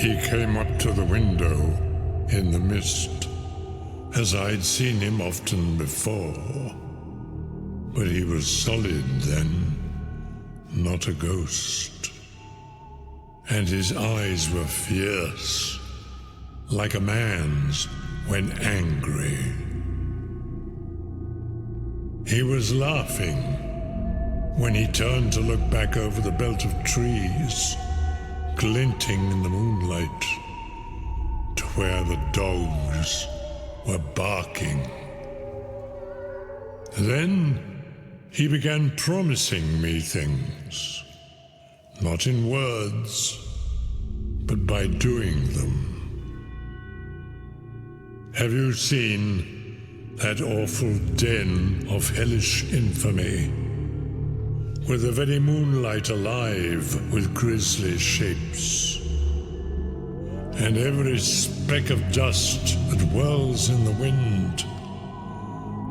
He came up to the window in the mist, as I'd seen him often before. But he was solid then, not a ghost. And his eyes were fierce, like a man's when angry. He was laughing when he turned to look back over the belt of trees, glinting in the moonlight, to where the dogs were barking. Then he began promising me things, not in words, but by doing them. Have you seen that awful den of hellish infamy, with the very moonlight alive with grisly shapes, and every speck of dust that whirls in the wind,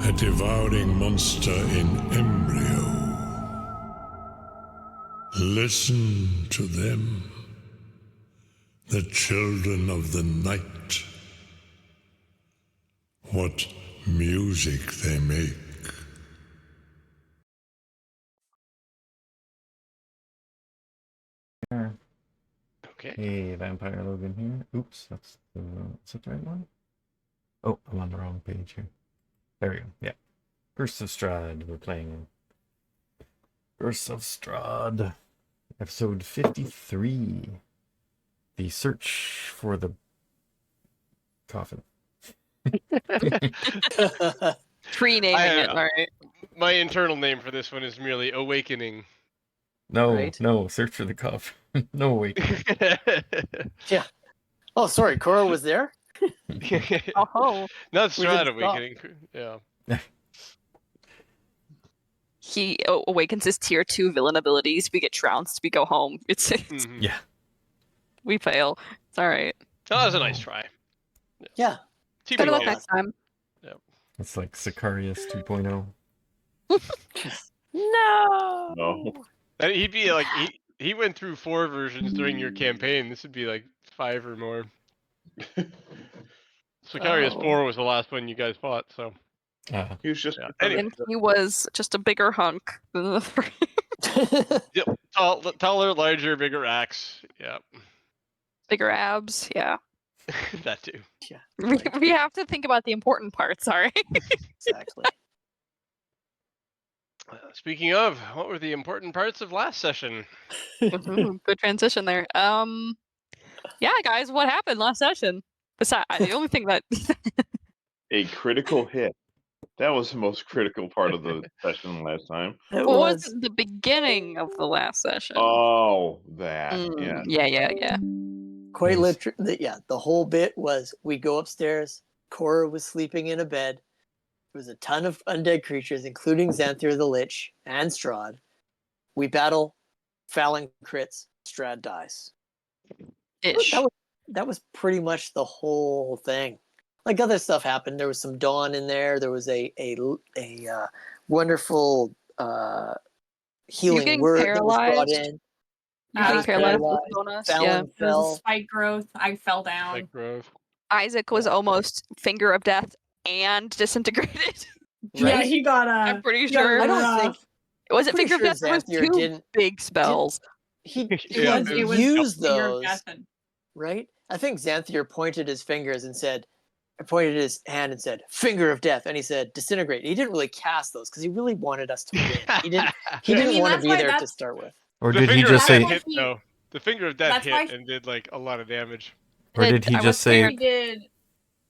a devouring monster in embryo? Listen to them, the children of the night. What music they make. Okay. Hey, Vampire Logan here. Oops, is that the right one? Oh, I'm on the wrong page here. There we go. Yeah. Curse of Strahd. We're playing Curse of Strahd, episode 53. The search for the coffin. Renaming it, all right. My internal name for this one is merely Awakening. No, Right. no, search for the coffin. No, wait. Yeah. Oh, sorry. Cora was there? Oh, Not We Strahd didn't stop. Awakening. Yeah. he awakens his tier 2 villain abilities. We get trounced. We go home. It's Mhm. Yeah. we fail. It's all right. Oh, that was a nice try. Yeah. Better luck TBH. next time. It's like Sicarius 2.0. No. No. And he'd be like, he went through 4 versions during your campaign. This would be like 5 or more. Sicarius Oh. 4 was the last one you guys fought, so. He was just Yeah. Anyway. And he was just a bigger hunk than the first. Yep. Taller, larger, bigger axe. Yeah. Bigger abs. Yeah. That too. Yeah. We have to think about the important parts. Sorry. Exactly. Speaking of, what were the important parts of last session? Ooh, good transition there. Yeah, guys, what happened last session? Besides, the only thing that a critical hit. That was the most critical part of the session last time. It what was. was the beginning of the last session? Oh, that. Yeah. Yeah. Quite Yes. literally, yeah. The whole bit was we go upstairs. Cora was sleeping in a bed. There was a ton of undead creatures, including Xanthir the Lich and Strahd. We battle, Fallon crits, Strahd dies. Ish. That was pretty much the whole thing. Like other stuff happened. There was some dawn in there. There was a wonderful healing getting word that was brought paralyzed? in. You I getting was paralyzed was paralyzed. a bonus. Fallon Yeah. There was a fell. spike growth. I fell down. Like Grove. Isaac was almost finger of death and disintegrated. Yeah, Right? he got I'm pretty he got sure. I don't rough. think Was it pretty finger of sure death? There was Xanthir 2 didn't- big spells. he Yeah, it was used finger of those, death and- right? I think Xanthir pointed his fingers and said, pointed his hand and said, "Finger of death," and he said, "Disintegrate." He didn't really cast those because he really wanted us to win. He didn't. He I didn't mean, want to that's be why there to that's- start with. Or The did he finger just of say, death That's hit what he- though? The finger of death that's why- hit and did like a lot of damage. or did he I just was say, He did.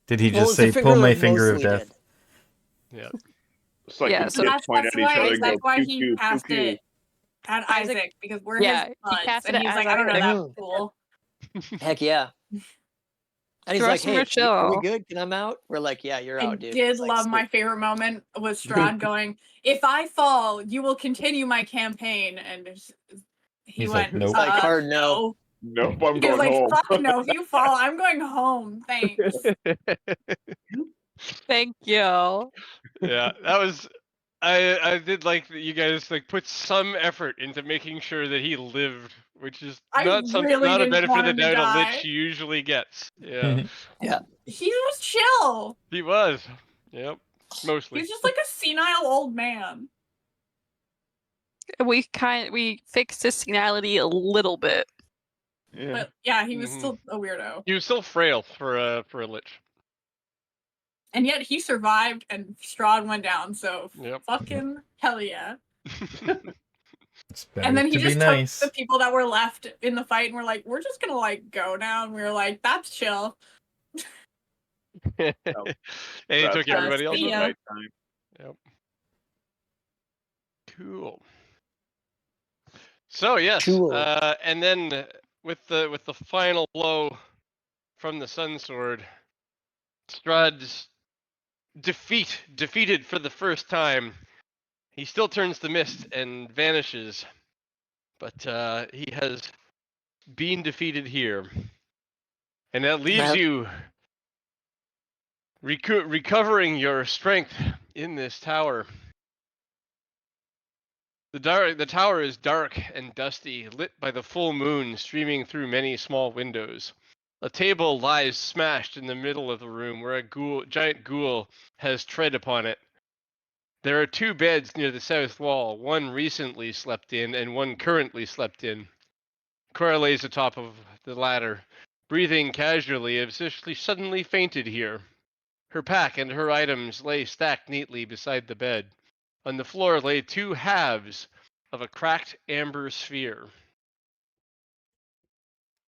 did he Well, just it's the say, finger pull my that finger of mostly death? did. Yeah. It's like Yeah, when so kids That's, point that's at each other why and go, that's why pew, he pew, passed pew, pew. it at Isaac- Isaac because we're Yeah, his he buds, cast and it he's at like, I don't know Isaac. that fool. Heck yeah. And he's Throw like, some "Hey, are we Rochelle. good? Can I'm out?" We're like, "Yeah, you're I out, dude." did It's like, love my sweet. favorite moment was Strahd going, "If I fall, you will continue my campaign," and he He's went, like, nope. It's like, hard no. Nope, I'm He was going like, home. "Fuck no! If you fall, I'm going home. Thanks." Thank you. Yeah, that was. I did like that you guys like put some effort into making sure that he lived which is I not really a didn't benefit want of the him to doubt a die. lich usually gets. Yeah, He was chill. he was. Yep, mostly. He's just like a senile old man. We fixed his senility a little bit. Yeah. But yeah, he was Mhm. still a weirdo. He was still frail for a lich. And yet he survived and Strahd went down, so Yep. fucking hell yeah. It's better And then he to be just nice. took the people that were left in the fight and were like, we're just gonna like go now. And we were like, that's chill. And he took That's everybody else see with ya. him. Yep. Cool. So yes, Cool. and then with the final blow from the Sun Sword, Strahd's defeated for the first time. He still turns to mist and vanishes, but he has been defeated here, and that leaves Now- you recovering your strength in this tower. The tower is dark and dusty, lit by the full moon streaming through many small windows. A table lies smashed in the middle of the room where a giant ghoul has tread upon it. There are 2 beds near the south wall, one recently slept in and one currently slept in. Cora lays atop of the latter, breathing casually as if she suddenly fainted here. Her pack and her items lay stacked neatly beside the bed. On the floor lay 2 halves of a cracked amber sphere.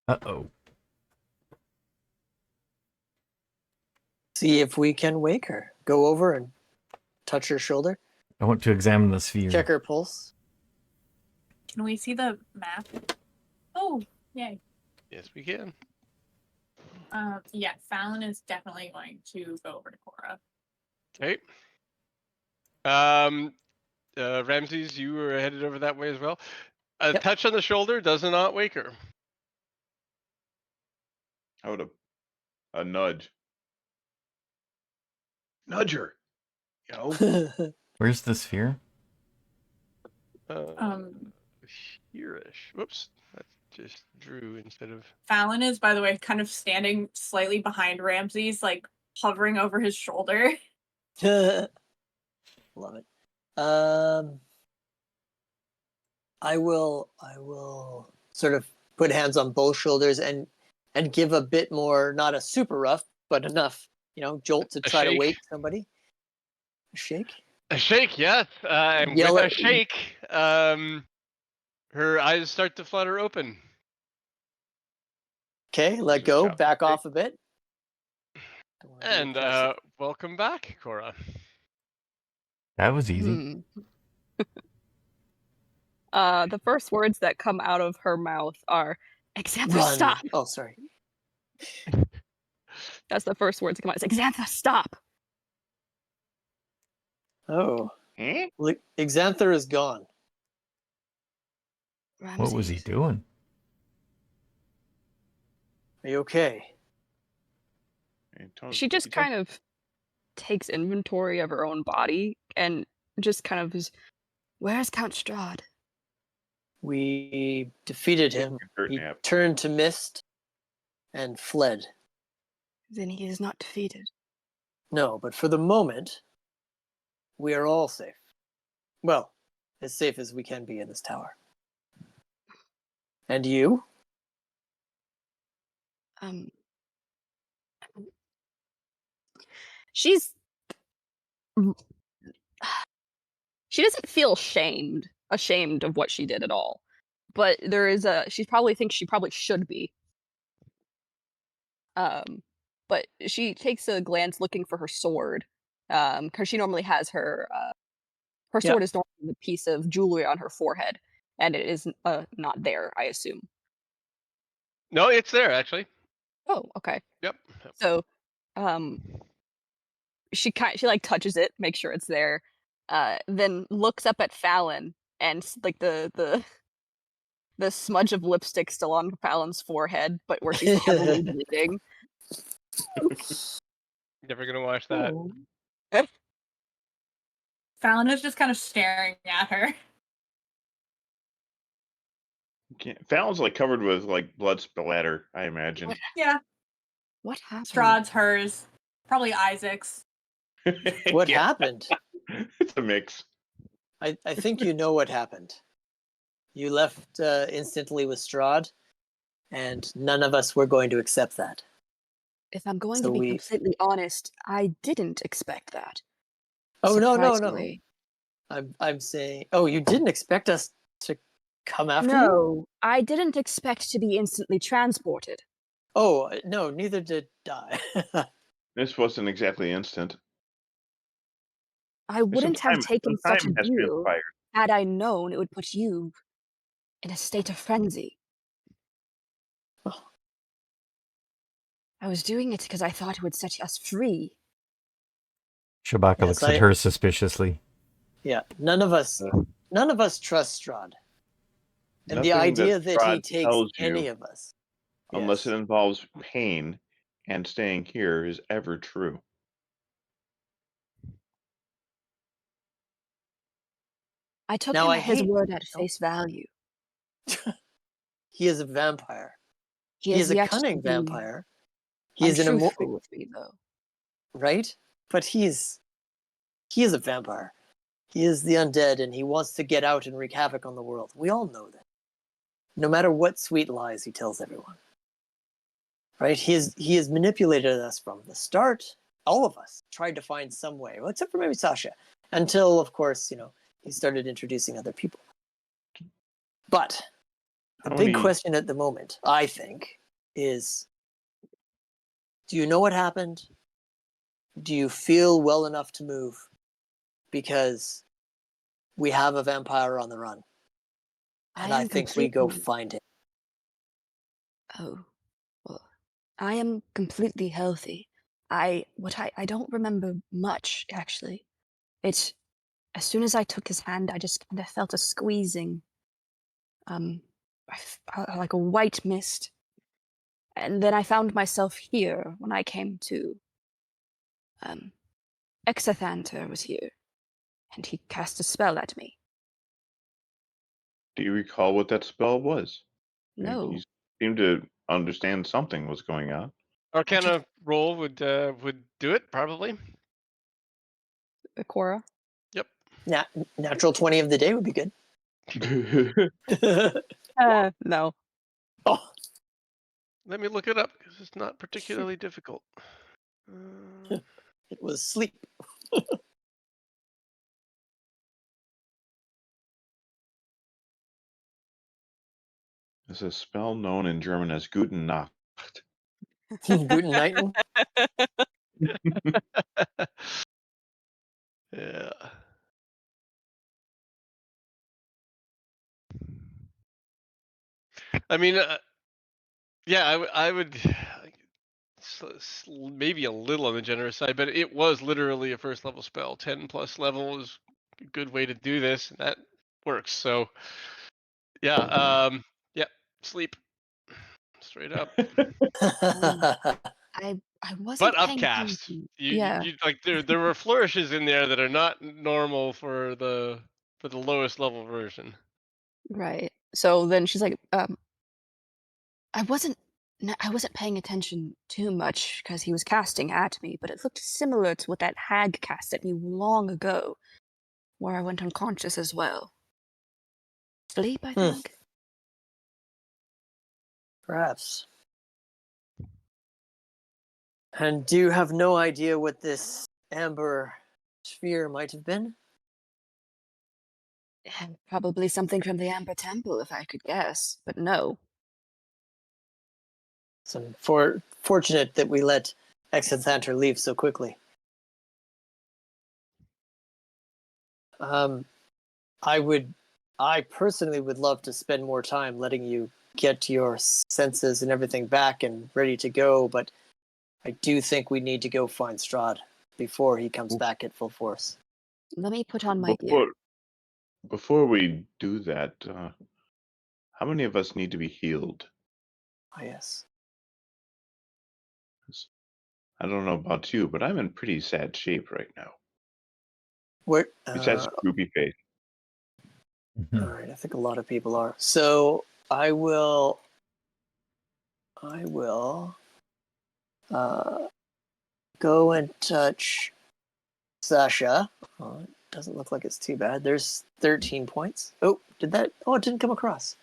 Uh-oh. See if we can wake her. Go over and touch her shoulder. I want to examine the sphere. Check her pulse. Can we see the map? Oh, yay. Yes, we can. Yeah, Fallon is definitely going to go over to Cora. Okay. Ramses, you were headed over that way as well. A Yep. touch on the shoulder does not wake her. I would have a nudge. Nudge her. You know? Where's the sphere? Here-ish. Whoops. That just drew instead of. Fallon is, by the way, kind of standing slightly behind Ramses, like hovering over his shoulder. Love it. I will sort of put hands on both shoulders and give a bit more, not a super rough, but enough, jolt to A try to shake. wake somebody. A shake? A shake, yes. And Yell with a at- shake, her eyes start to flutter open. Okay, let Good go, job. back off a bit. Don't wanna be And oppressive. welcome back, Cora. That was easy. The first words that come out of her mouth are, Xantha, Run. stop! Oh, sorry. That's the first words that come out. It's Xantha, stop! Oh. Hmm? Xanther is gone. What was he Ramses. doing? Are you okay? She just kind of takes inventory of her own body and just kind of is, where's Count Strahd? We defeated him. He turned to mist and fled. Then he is not defeated. No, but for the moment, we are all safe. Well, as safe as we can be in this tower. And you? She's she doesn't feel ashamed of what she did at all. But there is she probably thinks she probably should be. But she takes a glance looking for her sword. Because she normally has her sword is normally the piece of jewelry on her forehead, and it is not there, I assume. No, it's there actually. Oh, okay. Yep. So, she like touches it, makes sure it's there, then looks up at Fallon and like the smudge of lipstick still on Fallon's forehead, but where she's heavily bleeding. Never gonna watch that. Oh. Fallon is just kind of staring at her. Fallon's like covered with like blood splatter, I imagine. Yeah, What happened? Strahd's hers. Probably Isaac's. What Yeah, happened? it's a mix. I think you know what happened. You left instantly with Strahd, and none of us were going to accept that. If I'm going So to be we- completely honest, I didn't expect that. Oh no. Surprisingly. I'm saying. Oh, you didn't expect us to come after you? No, I didn't expect to be instantly transported. Oh no, neither did I. This wasn't exactly instant. I wouldn't have taken some such a time has view transpired. had I known it would put you in a state of frenzy. Oh. I was doing it because I thought it would set us free. Shabaka Yes, looks at her suspiciously. Yeah, none of us trust Strahd. And the Nothing idea that he Strahd takes tells any you, of us, unless yes. it involves pain and staying here, is ever true. I took Now him I at his hate- word at face value. He is a vampire. He He has is a yet cunning to be vampire. He is an untruthful with me, though. right? But he is a vampire. He is the undead, and he wants to get out and wreak havoc on the world. We all know that. No matter what sweet lies he tells everyone, right? He has manipulated us from the start. All of us tried to find some way, well, except for maybe Sasha, until, of course, he started introducing other people. But the big question at the moment, I think, is: do you know what happened? Do you feel well enough to move? Because we have a vampire on the run. And I think we go find him. Oh, well, I am completely healthy. I don't remember much, actually. As soon as I took his hand, I just kind of felt a squeezing, like a white mist. And then I found myself here when I came to. Exathanter was here, and he cast a spell at me. Do you recall what that spell was? No. You seem to understand something was going on. Arcana roll would do it probably. Cora? Yep. Natural 20 of the day would be good. No. Oh, Let me look it up because it's not particularly difficult. it was sleep. It's a spell known in German as Guten Nacht. Guten Nighten. Yeah. I mean, yeah, I would maybe a little on the generous side, but it was literally a first level spell. 10 plus level is a good way to do this, and that works. So, yeah, sleep straight up. I wasn't But paying upcast. attention. You like there were flourishes in there that are not normal for the lowest level version. Right. So then she's like, I wasn't paying attention too much because he was casting at me, but it looked similar to what that hag cast at me long ago, where I went unconscious as well. Sleep, I think. Perhaps. And do you have no idea what this amber sphere might have been? Probably something from the Amber Temple, if I could guess, but no. It's fortunate that we let Exathanter leave so quickly. I personally would love to spend more time letting you get your senses and everything back and ready to go, but I do think we need to go find Strahd before he comes back at full force. Let me put on my gear. Before we do that, how many of us need to be healed? Oh, yes. I don't know about you, but I'm in pretty sad shape right now. Where? Besides droopy face. All right, I think a lot of people are. So I will go and touch Sasha. Oh, it doesn't look like it's too bad. There's 13 points. Oh, did that? Oh, it didn't come across.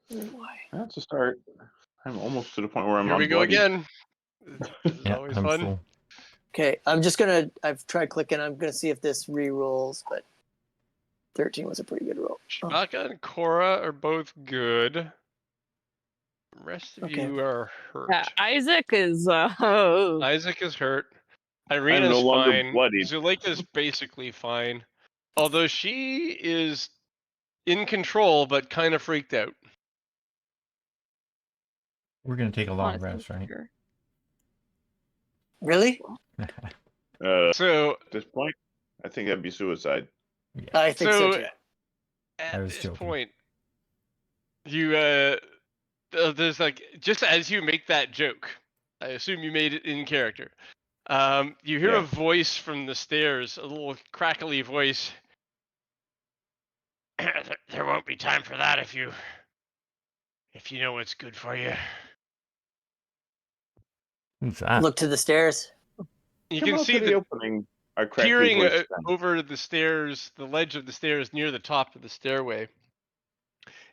Why? That's a start. I'm almost to the point where I'm Here we go unbloodied. again. This is Yeah, always I'm fun. full. Okay, I've tried clicking. I'm gonna see if this re-rolls, but 13 was a pretty good roll. Oh, Shaka and Cora are both good. The rest of Okay. you are hurt. Isaac is Isaac is hurt. I'm Irina's no longer fine. bloodied. Zuleika's basically fine. Although she is in control, but kind of freaked out. We're gonna take a long honestly, rest, right? sure. Really? So, At this point, I think that'd be suicide. I think so so too. at I was this joking. point, you there's like just as you make that joke, I assume you made it in character. You hear Yeah. a voice from the stairs, a little crackly voice. There won't be time for that if you know what's good for you. Who's that? Look to the stairs. You Come can out see to the the opening. Our crackly peering voice sound. over the stairs, the ledge of the stairs near the top of the stairway,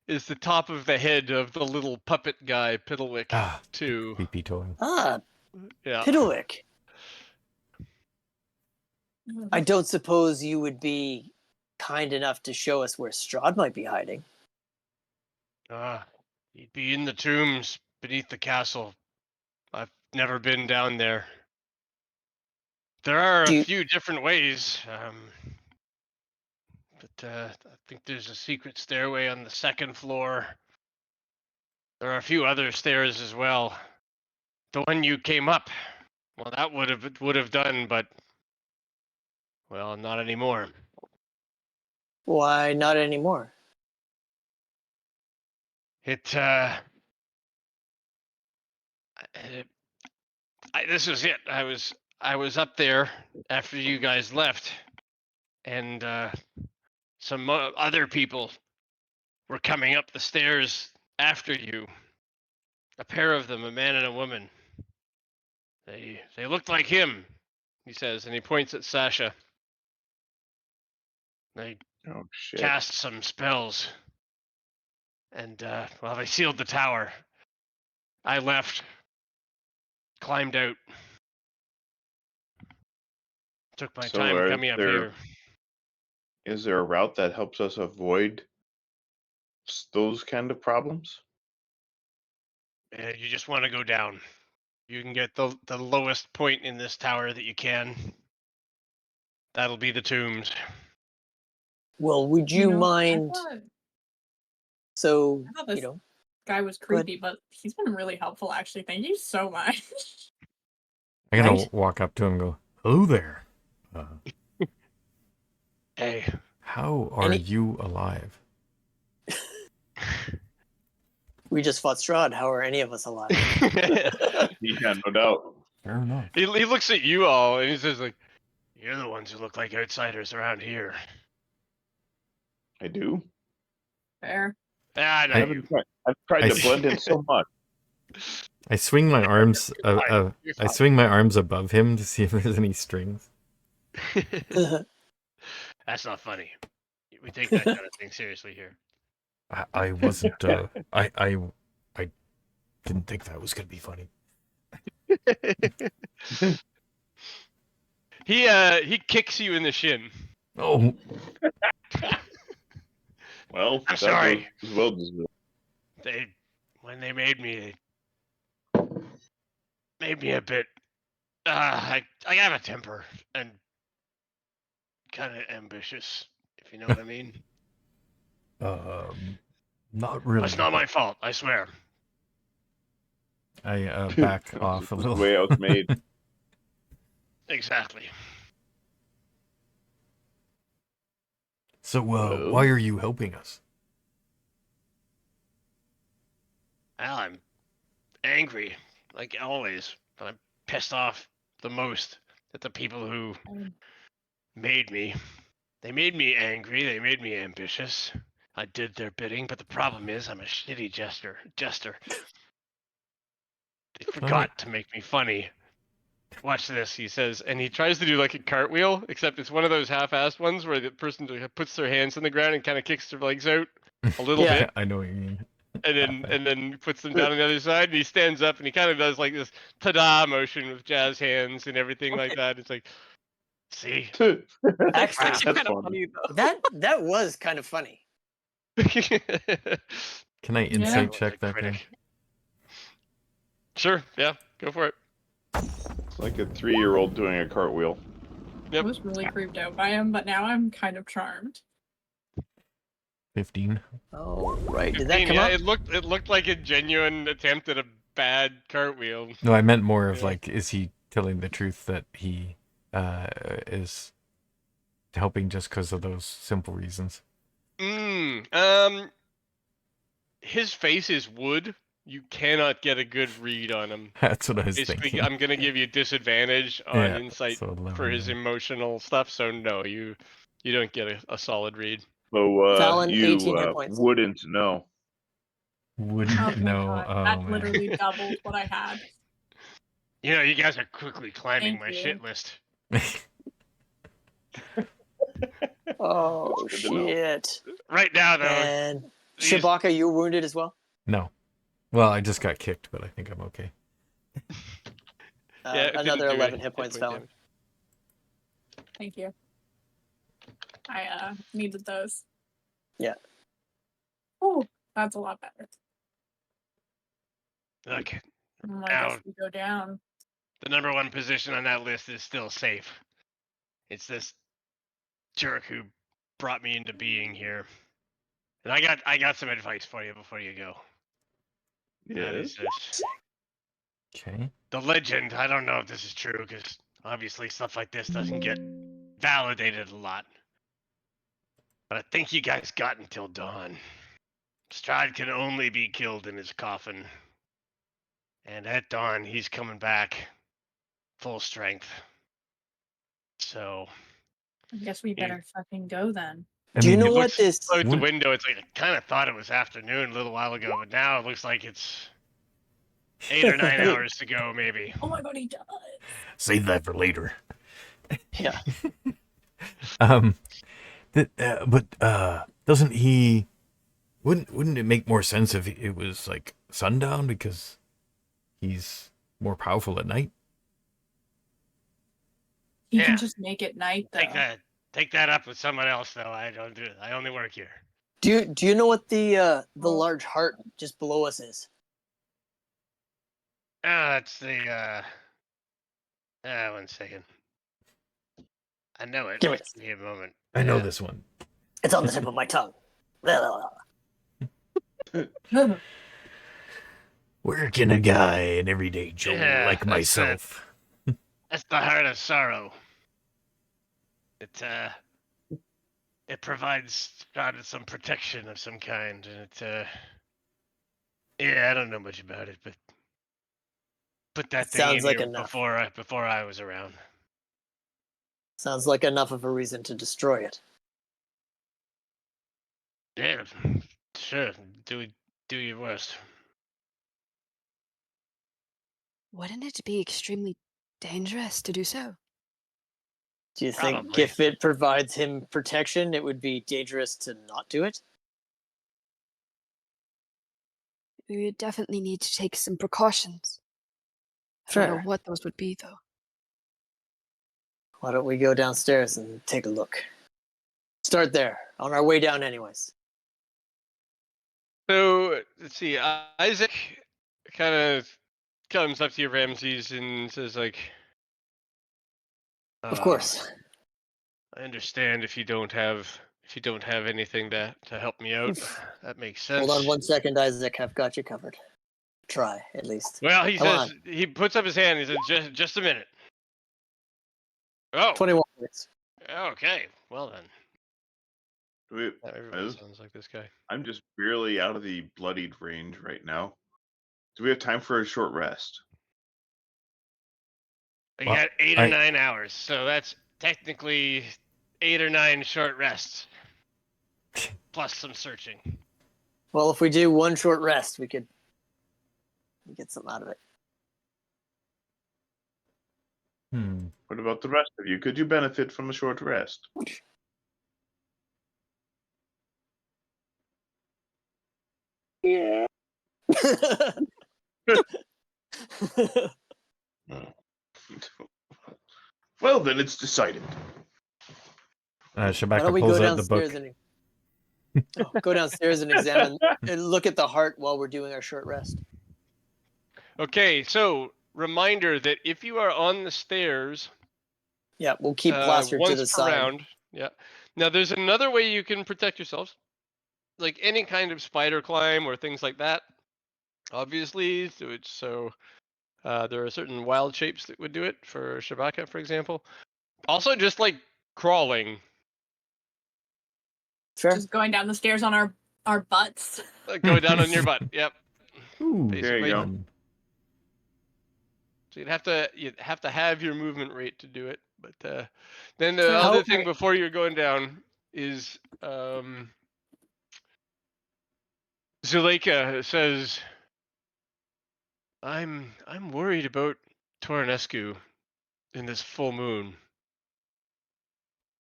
is the top of the head of the little puppet guy, Piddlewick, Ah, too. creepy toy. Ah, Yeah. Piddlewick. I don't suppose you would be kind enough to show us where Strahd might be hiding. He'd be in the tombs beneath the castle. I've never been down there. There are a few different ways, but I think there's a secret stairway on the second floor. There are a few other stairs as well. The one you came up, well, that would have done, but well, not anymore. Why not anymore? This was it. I was up there after you guys left, and some other people were coming up the stairs after you. A pair of them, a man and a woman. They looked like him, he says, and he points at Sasha. They Oh shit! cast some spells, and well, they sealed the tower. I left, climbed out, took my So time coming up here. Is there a route that helps us avoid those kind of problems? You just want to go down. You can get the lowest point in this tower that you can. That'll be the tombs. Well, would you mind? So, I thought this you know, guy was Go ahead. creepy, but he's been really helpful, actually. Thank you so much. I'm gonna Right? walk up to him and go, "Hello there. Hey. How are you alive?" we just fought Strahd. How are any of us alive? Yeah, no doubt. Fair enough. He looks at you all and he says, like, you're the ones who look like outsiders around here. I do. Fair. Ah, I know you. I've tried I to blend in so much. I swing my arms. You're I fine. swing my arms above him to see if there's any strings. That's not funny. We take that kind of thing seriously here. I wasn't. I didn't think that was gonna be funny. He kicks you in the shin. Oh, Well, I'm sorry. Was well deserved. When they made me a bit. I have a temper and kind of ambitious, if you know what I mean. not really. It's not my fault, I swear. I back off a This is little. the way I was made. Exactly. So, why are you helping us? Well, I'm angry, like always, but I'm pissed off the most at the people who made me. They made me angry, they made me ambitious. I did their bidding, but the problem is I'm a shitty jester. They forgot to make me funny. Watch this, he says, and he tries to do like a cartwheel, except it's one of those half-assed ones where the person puts their hands on the ground and kind of kicks their legs out a little Yeah. bit, I know what you mean. and then puts them down on the other side, and he stands up and he kind of does like this ta-da motion with jazz hands and everything like that. It's like, see, Actually, That's kind of fun. funny though. that was kind of funny. Can I Yeah. insight Was check a that guy? critic. Sure, yeah, go for it. It's like a 3-year-old doing a cartwheel. Yep. I was really creeped out by him, but now I'm kind of charmed. 15. Oh, right. Did that 15, come yeah, up? it looked like a genuine attempt at a bad cartwheel. No, I meant more of Yeah. like, is he telling the truth that he is helping just because of those simple reasons? His face is wood. You cannot get a good read on him. That's what I was Basically, thinking. I'm gonna give you disadvantage on Yeah, insight so 11 for his then. emotional stuff. So no, you don't get a solid read. So Fallon, you 18 hit points. wouldn't know. Wouldn't Oh my know. God, Oh, that man. literally doubled what I had. You know, you guys are quickly climbing Thank my you. shit list. Oh, Good to know. shit. Right now, though, And these- Shabaka, you're wounded as well? No. Well, I just got kicked, but I think I'm okay. yeah, it didn't Another do 11 any hit points, point Fallon. damage. Thank you. I needed those. Yeah. Oh, that's a lot better. Look, I Ow. guess we go down. the number one position on that list is still safe. It's this jerk who brought me into being here. And I got some advice for you before you go. That Yes. is this. Okay. The legend, I don't know if this is true, because obviously stuff like this doesn't get validated a lot. But I think you guys got until dawn. Strahd can only be killed in his coffin. And at dawn, he's coming back full strength. So, I guess we better fucking go then. I Do you mean, know it what looks this... out the What- window. It's like I kind of thought it was afternoon a little while ago, but now it looks like it's 8 or 9 hours to go, maybe. Oh my God, he does. Save that for later. Yeah. Doesn't he? Wouldn't it make more sense if it was like sundown because he's more powerful at night? He Yeah. can just make it night though. Take that up with someone else, though. I don't do it. I only work here. Do you know what the large heart just below us is? It's the 1 second. I know it. Give me Just give me a moment. I know Yeah. this one. It's on the tip of my tongue. Working a guy, an everyday Joe Yeah, like that's myself. That's the heart of sorrow. It provides Strahd some protection of some kind, and yeah, I don't know much about it, but put that thing Sounds in like here enough. before I was around. Sounds like enough of a reason to destroy it. Yeah, sure. Do your worst. Wouldn't it be extremely dangerous to do so? Do you think Probably. if it provides him protection, it would be dangerous to not do it? We would definitely need to take some precautions. I don't Fair. know what those would be, though. Why don't we go downstairs and take a look? Start there. On our way down, anyways. So let's see. Isaac kind of comes up to you, Ramses, and says like, Of course. I understand if you don't have anything to help me out. That makes sense. Hold on 1 second, Isaac. I've got you covered. Try, at least. Well, he Come says he puts up his hand. He says, just a minute. Oh, 21 minutes. okay. Well then, Wait, everybody Is- sounds like this guy. I'm just barely out of the bloodied range right now. Do we have time for a short rest? We Well, got 8 or 9 hours, so that's technically 8 or 9 short rests. plus some searching. Well, if we do one short rest, we could get something out of it. What about the rest of you? Could you benefit from a short rest? Yeah. Well, then it's decided. Why Shabaka don't we pulls go out the book. downstairs and go downstairs and examine and look at the heart while we're doing our short rest? Okay, so reminder that if you are on the stairs, Yeah, we'll keep Blaster to once the per side. round. Yeah. Now there's another way you can protect yourselves, like any kind of spider climb or things like that. Obviously, so there are certain wild shapes that would do it. For Shabaka, for example. Also, just like crawling, Sure. Just going down the stairs on our butts. go down on your butt. Yep. Ooh, There you go. fun. So you'd have to have your movement rate to do it. But then the So other how- thing before you're going down is Zuleika says, I'm worried about Tornescu in this full moon.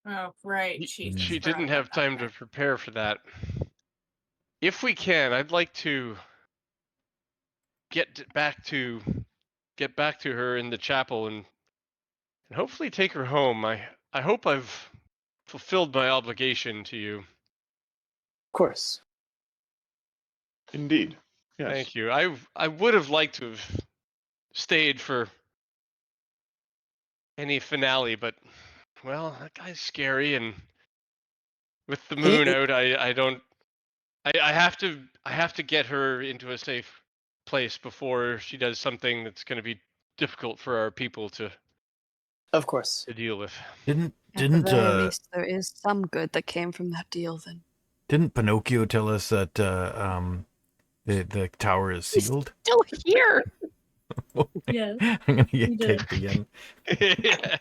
Oh, right. She didn't have time to prepare for that. If we can, I'd like to get back to her in the chapel and hopefully take her home. I hope I've fulfilled my obligation to you. Of course. Indeed. Yes. Thank you. I would have liked to have stayed for any finale, but well, that guy's scary, and with the moon out, I don't. I have to get her into a safe place before she does something that's going to be difficult for our people to Of course. deal with. Didn't At the very least, there is some good that came from that deal. Then didn't Pinocchio tell us that the tower is sealed? still here. Yes. I'm gonna He get did. kicked again. Yeah.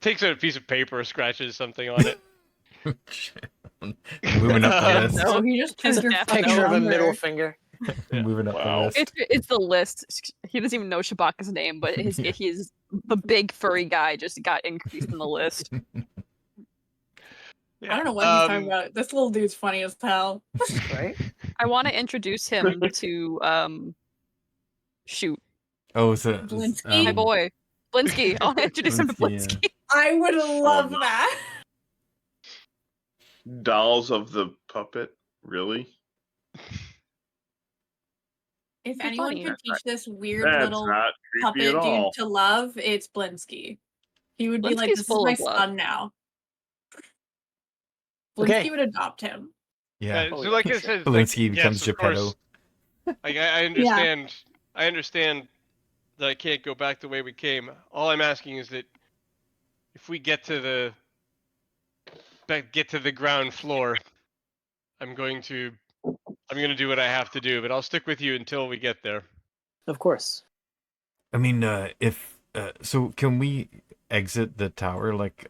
Takes out a piece of paper, scratches something on it. Moving up the list. No, he just turned your Just fucking Picture of a number. middle finger. Moving up Wow. the list. It's the list. He doesn't even know Shabaka's name, but Yeah. he's the big furry guy just got increased in the list. Yeah. I don't know what he's talking about. This little dude's funny as hell. Right? I want to introduce him to shoot Oh, so Blinsky? my boy Blinsky. I'll introduce him to Blinsky, yeah. Blinsky. I would love no. that. Dolls of the puppet? Really? If You're anyone funny. could teach this weird That's little not creepy puppet at all. dude to love, it's Blinsky. He would be like, Blinsky's "This is full my of love. son now." Blinsky Okay. would adopt him. Yeah. So like I said, Blinsky like, becomes yes, of Geppetto. course, like I understand. I understand that I can't go back the way we came. All I'm asking is that if we get to the ground floor, I'm going to do what I have to do, but I'll stick with you until we get there. Of course. I mean, if so, can we exit the tower like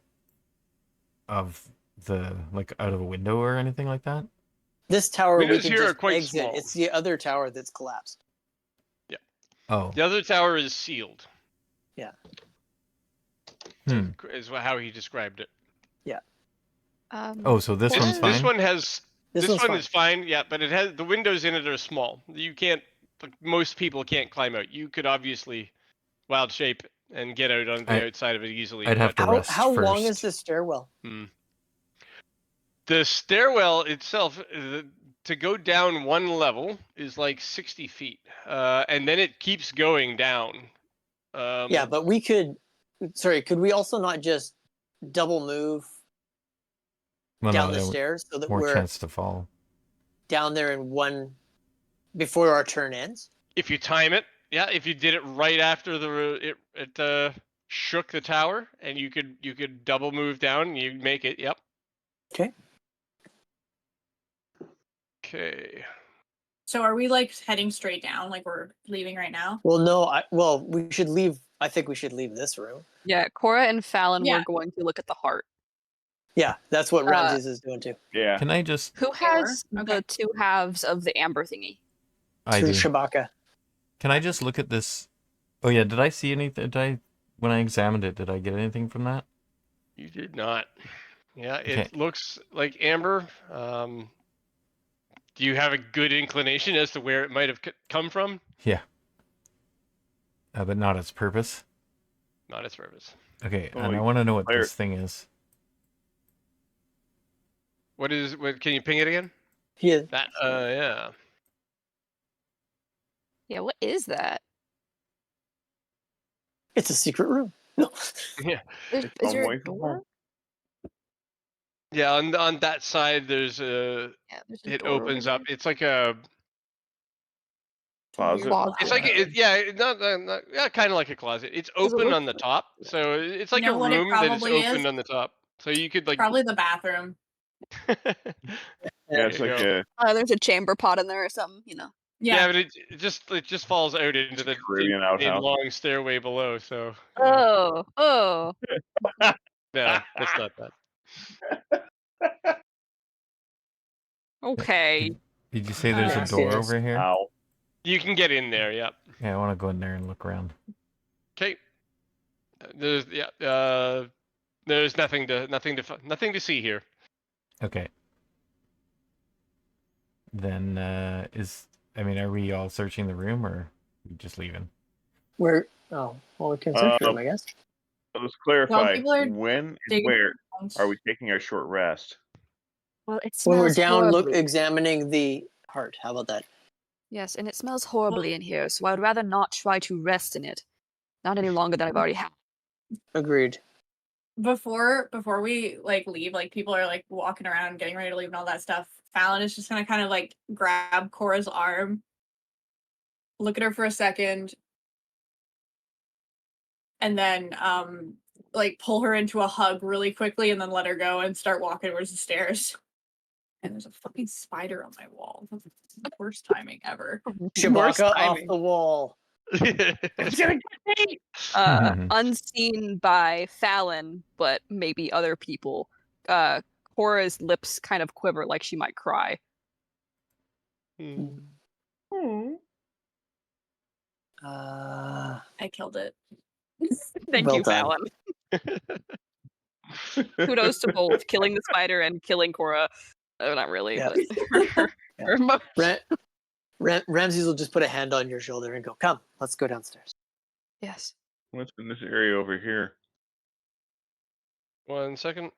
out of a window or anything like that? This tower we Windows can here are just quite exit. small. It's the other tower that's collapsed. Oh, The other tower is sealed. Yeah. Is how he described it. oh, so this one's fine. This one has. This one's one fine. is fine, yeah, but it has the windows in it are small. You can't. Most people can't climb out. You could obviously wild shape and get out on the outside of it easily. I'd have but- to rest How long first. is this stairwell? The stairwell itself, to go down one level, is like 60 feet, and then it keeps going down. Yeah, but we could. Sorry, could we also not just double move Well, down no, the stairs so that more we're chance to fall. down there in one before our turn ends? if you time it, yeah, if you did it right after it shook the tower, and you could double move down, and you'd make it. Yep. Okay. Okay. So are we like heading straight down, like we're leaving right now? Well, no. We should leave. I think we should leave this room. Yeah, Cora and Fallon Yeah. were going to look at the heart. Yeah, that's what Uh, Ramses is doing too. Yeah. Can I just? Who has Okay. the 2 halves of the amber thingy? I To do. Shabaka. Can I just look at this? Oh yeah, did I see anything? When I examined it, did I get anything from that? You did not. Yeah, Okay. it looks like amber. Do you have a good inclination as to where it might have come from? Yeah. But not its purpose. Not its purpose. Okay, Oh, and I you want to know what fire- this thing is. What is? What? Can you ping it again? Yeah. That. Yeah. Yeah, what is that? It's a secret room. No. Yeah. Is Home there away a from door? home. Yeah. On that side, there's a. Yeah, there's a It door over opens up. there. It's like a. Closet. It's like yeah, not yeah, kind of like a closet. It's Does it open look on the top, so it's You like a know what it room that is probably is? open on the top. So you could like. Probably the bathroom. Yeah, There it's you like go. There's a chamber pot in there or something, you know. Yeah, Yeah. but it just falls out into the Caribbean outhouse. long stairway below. So yeah. Oh. No, that's not that. Okay. Did you say there's a door Downstairs. over here? Ow. You can get in there. Yep. Yeah, I want to go in there and look around. Okay. There's yeah. There's nothing to see here. Okay. Then are we all searching the room or are we just leaving? Where? Oh, well, we can search for him, I guess. So let's clarify. people are When and digging where around. are we taking our short rest? Well, it When we're smells down, horribly. examining the heart. How about that? Yes, and it smells horribly in here, so I would rather not try to rest in it. Not any longer than I've already had. Agreed. Before we like leave, like people are like walking around, getting ready to leave and all that stuff. Fallon is just gonna kind of like grab Cora's arm, look at her for a second, and then like pull her into a hug really quickly and then let her go and start walking towards the stairs. And there's a fucking spider on my wall. That's the worst timing ever. Worst Shabaka off timing. the wall. It's gonna get me! Unseen by Fallon, but maybe other people. Cora's lips kind of quiver like she might cry. I killed it. Thank Well you, done. Fallon. Kudos to both killing the spider and killing Cora. Not really, Yeah. but Yeah. Ramses will just put a hand on your shoulder and go, "Come, let's go downstairs." yes. What's in this area over here? 1 second.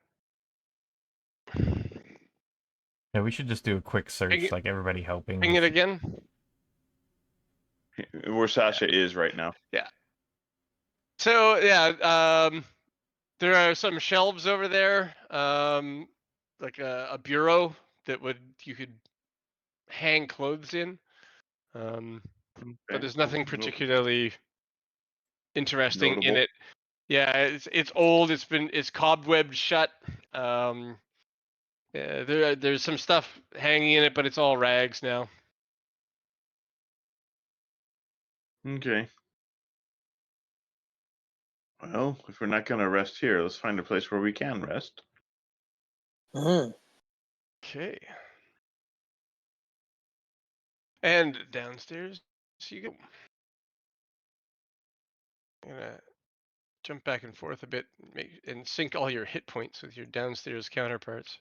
Yeah, we should just do a quick search, Ping it- like everybody helping. Ping it again. Where Sasha is right now. So yeah, there are some shelves over there, like a bureau that you could hang clothes in. But there's nothing particularly interesting in Notable. it. Yeah, it's old. It's cobwebbed shut. Yeah, there's some stuff hanging in it, but it's all rags now. Okay. Well, if we're not gonna rest here, let's find a place where we can rest. Mm. Okay. And downstairs you go. I'm gonna jump back and forth a bit and sync all your hit points with your downstairs counterparts.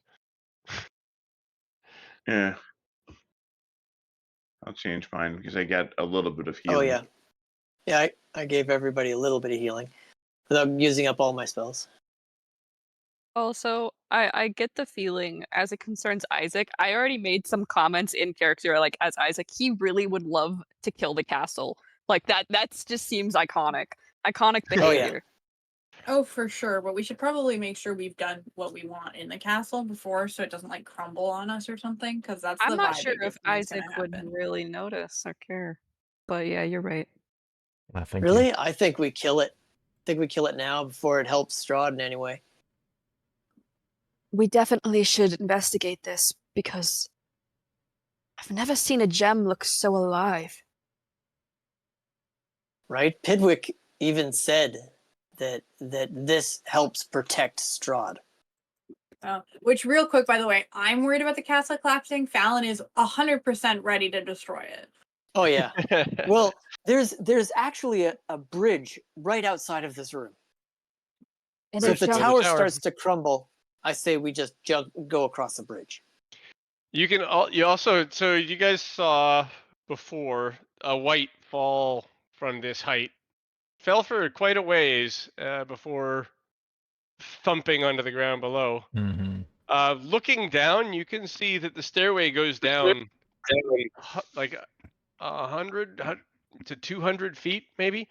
Yeah. I'll change mine because I got a little bit of healing. Oh yeah, yeah. I gave everybody a little bit of healing without using up all my spells. Also, I get the feeling, as it concerns Isaac, I already made some comments in character, like, as Isaac, he really would love to kill the castle. Like, that's just seems iconic. Iconic Oh, yeah. behavior. Oh, for sure. But we should probably make sure we've done what we want in the castle before, so it doesn't like crumble on us or something. Because that's I'm the not vibe sure it gives if me is Isaac gonna would happen. really notice or care. But yeah, you're right. Thank Really? you. I think we kill it. I think we kill it now before it helps Strahd in any way. We definitely should investigate this, because I've never seen a gem look so alive. Right? Pidwick even said that this helps protect Strahd. Which, real quick, by the way, I'm worried about the castle collapsing. Fallon is 100% ready to destroy it. Oh yeah. Well, there's actually a bridge right outside of this room. And So if the Bridge over the tower tower. starts to crumble, I say we just go across the bridge. You can you also so you guys saw before a white fall from this height. Fell for quite a ways before thumping onto the ground below. Mm-hmm. Looking down, you can see that the stairway goes down like 100 to 200 feet, maybe.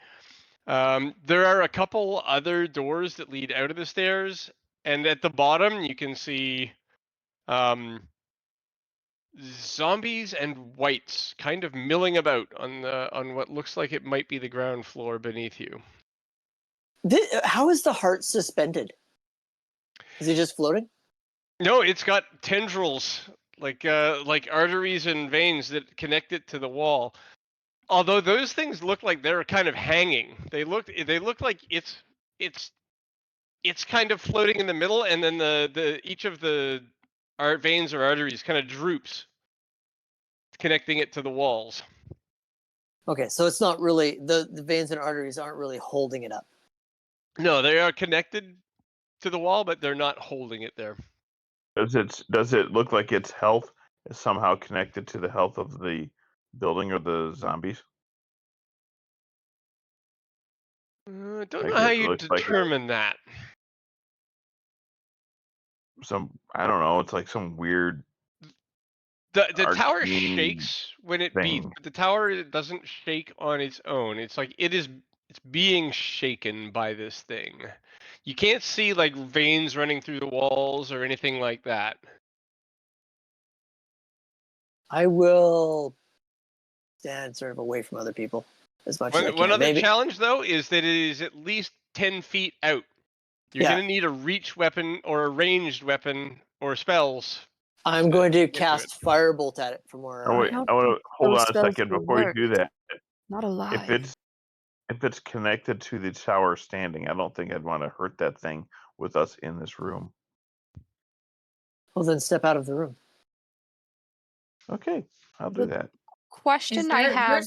There are a couple other doors that lead out of the stairs, and at the bottom you can see zombies and whites kind of milling about on what looks like it might be the ground floor beneath you. How is the heart suspended? Is it just floating? No, it's got tendrils like arteries and veins that connect it to the wall. Although those things look like they're kind of hanging. They look like it's kind of floating in the middle, and then the each of the veins or arteries kind of droops, connecting it to the walls. Okay, so it's not really the veins and arteries aren't really holding it up. No, they are connected to the wall, but they're not holding it there. Does it look like its health is somehow connected to the health of the building or the zombies? Don't Like know how it you looks like determine that. I don't know. It's like some weird The tower arcane shakes when it beats, thing. but the tower doesn't shake on its own. It's like it's being shaken by this thing. You can't see like veins running through the walls or anything like that. I will stand sort of away from other people as much as I can. One other Maybe challenge though is that it is at least 10 feet out. You're Yeah. gonna need a reach weapon or a ranged weapon or spells. I'm going to get to cast Firebolt at it from where Oh I wait, am. I want to hold those on a spells second will before you work. do that. Not If alive. it's connected to the tower standing, I don't think I'd want to hurt that thing with us in this room. Well, then step out of the room. Okay, I'll do that. Question I have,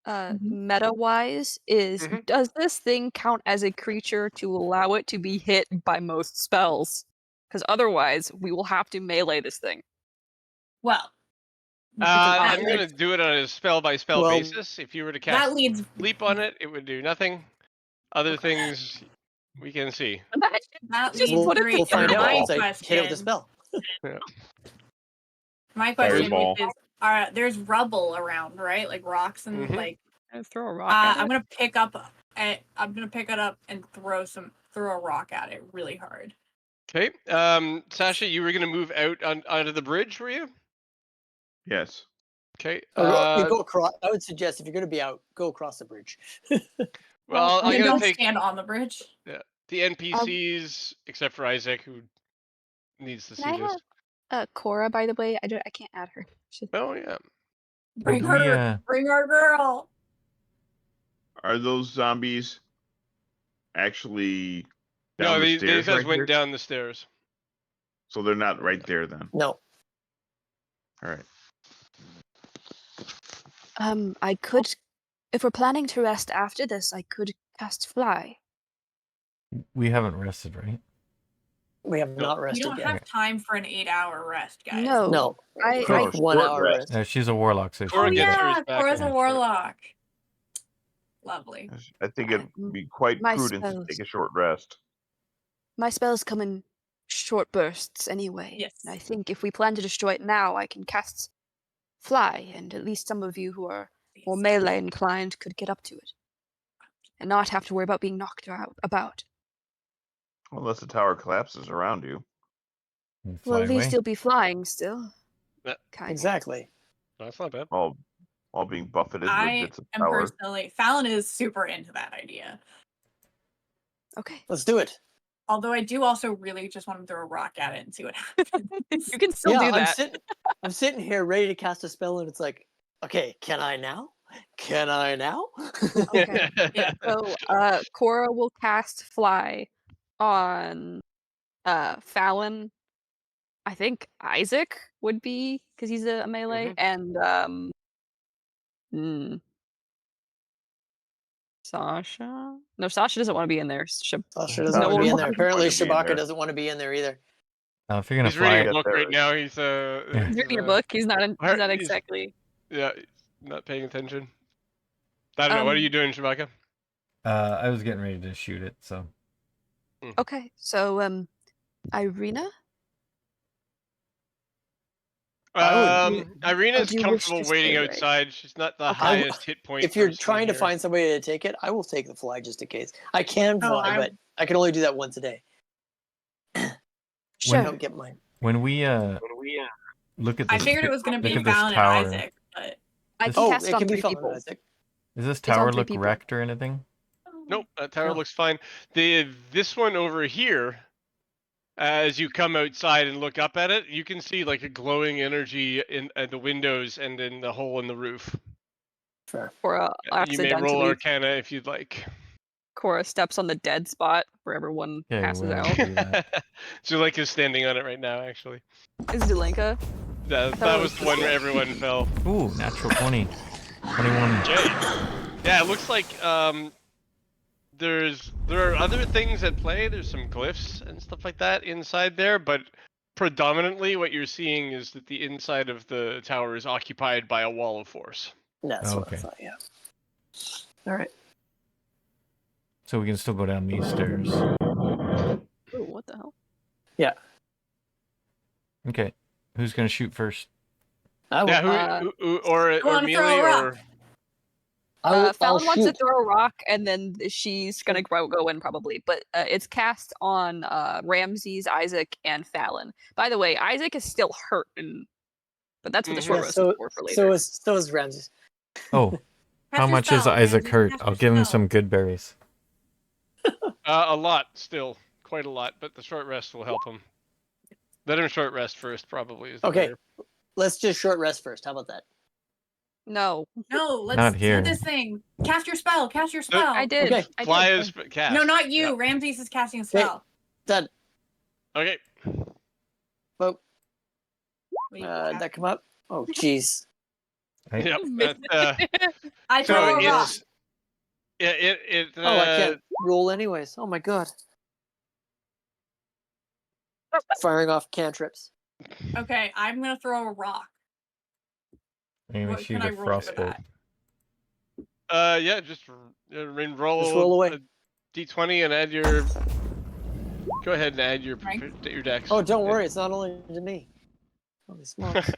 Mhm. meta-wise, is Mhm. does this thing count as a creature to allow it to be hit by most spells? Because otherwise, we will have to melee this thing. Well, I'm that gonna do it on a spell by spell Well, basis. If you were to cast that leads sleep on it, it would do nothing. Other things we can see. Imagine that just leads put it great we'll to find out my once I hit it with the question. spell. My question, Fireball. which is, there's rubble around, right? Like rocks and Mhm. like. throw a rock at I'm it. gonna pick it up and throw a rock at it really hard. Okay. Sasha, you were gonna move out onto the bridge, were you? Yes. Okay. You go across. I would suggest if you're going to be out, go across the bridge. Well, I'm And gonna don't take stand on the bridge. the NPCs, except for Isaac, who needs to Can see I this. have Cora, by the way? I can't add her. Oh yeah. Bring Would her, we, bring our girl. Are those zombies actually No, down the these stairs guys right went here? down the stairs. So they're not right there then. No. All right. I could, if we're planning to rest after this, I could cast Fly. we haven't rested, right? We have not You rested don't yet. have time for an 8-hour rest, guys. No, No. I Quick 1 short hour rest. rest. She's a warlock, so Cora Oh she gets can- hers yeah, back Cora's in a a warlock. Lovely. I think it'd be quite my prudent to spells. take a short rest. My spells come in short bursts anyway. Yes. And I think if we plan to destroy it now, I can cast Fly, and at least some of you who are more melee inclined could get up to it. And not have to worry about being knocked about. Unless the tower collapses around you. and Well, fly at least away. you'll be flying still. Yeah. Kind Exactly. That's not bad. All being buffeted with I bits of am power. personally, Fallon is super into that idea. Okay. Let's do it. Although I do also really just want to throw a rock at it and see what happens. You can still do that. I'm sitting here ready to cast a spell, and it's like, okay, can I now? Can I now? Okay. Yeah. So, Cora will cast Fly on Fallon. I think Isaac would be because he's a melee, and Sasha. No, Sasha doesn't want to be in there. Sasha No doesn't want to one be in there. wants- Apparently, want to be in Shabaka there. doesn't want to be in there either. If you're gonna He's reading fly, a book right now. He's Yeah. He's reading a book. He's not. He's not exactly. Yeah, he's not paying attention. I don't know. What are you doing, Shabaka? I was getting ready to shoot it, so. Okay, so Irina. Irina's do you wish comfortable to waiting stay, right? outside. She's not the Okay. highest hit point. If you're person trying to here. find somebody to take it, I will take the fly just in case. I can Oh, fly, but I can only do that once a day. Sure. I don't get mine. When we look at I this, figured it was going to look be at this Fallon and tower. Isaac, but I This- can Oh, cast it it on can be 3 fun. people. Isaac. Does this on tower 3 look people. wrecked or anything? Nope, that tower No. looks fine. This one over here, as you come outside and look up at it, you can see like a glowing energy in the windows and in the hole in the roof. Fair. Cora You may roll accidentally. Arcana if you'd like. Cora steps on the dead spot where everyone Okay, passes well, out. do that. Zuleika is standing on it right now, actually. Is Zulenka? That That was was the one where cool. everyone fell. Ooh, natural 20. 21. Okay. Yeah, it looks like there are other things at play. There's some glyphs and stuff like that inside there, but predominantly what you're seeing is that the inside of the tower is occupied by a wall of force. That's what I Okay. thought, yeah. All right. So we can still go down these stairs. Ooh, what the hell? Okay. Who's gonna shoot first? I will, Yeah, who or wanna melee throw a rock? or I'll Fallon wants to shoot. throw a rock, and then she's gonna go in probably. But it's cast on Ramses, Isaac, and Fallon. By the way, Isaac is still hurt, but that's what the short Yeah, rest is for later. so is Ramses. Oh, how Cast your much is spell, Isaac Ramses, hurt? cast I'll your give him spell. some good berries. a lot still, quite a lot. But the short rest will help him. Let him short rest first, probably. Is the Okay. better. Let's just short rest first. How about that? No, No, let's Not do here. this thing. Cast your spell. Cast your spell. I did. Okay. I Fly did. is cast. No, not you. Yeah. Ramses is casting a spell. Done. Okay. Well, Wait, cast- that come up? Oh, jeez. Right? Yep. I so throw a rock. it's it. Oh, I can't roll anyways. Oh my god. Firing off cantrips. Okay, I'm gonna throw a rock. I'm gonna What shoot can I a roll for frostbolt. that? Yeah, just roll. Just roll away. a d20 and add your. Go ahead and add your Rank? your dex. Oh, don't worry. It's not only to me. Holy smokes.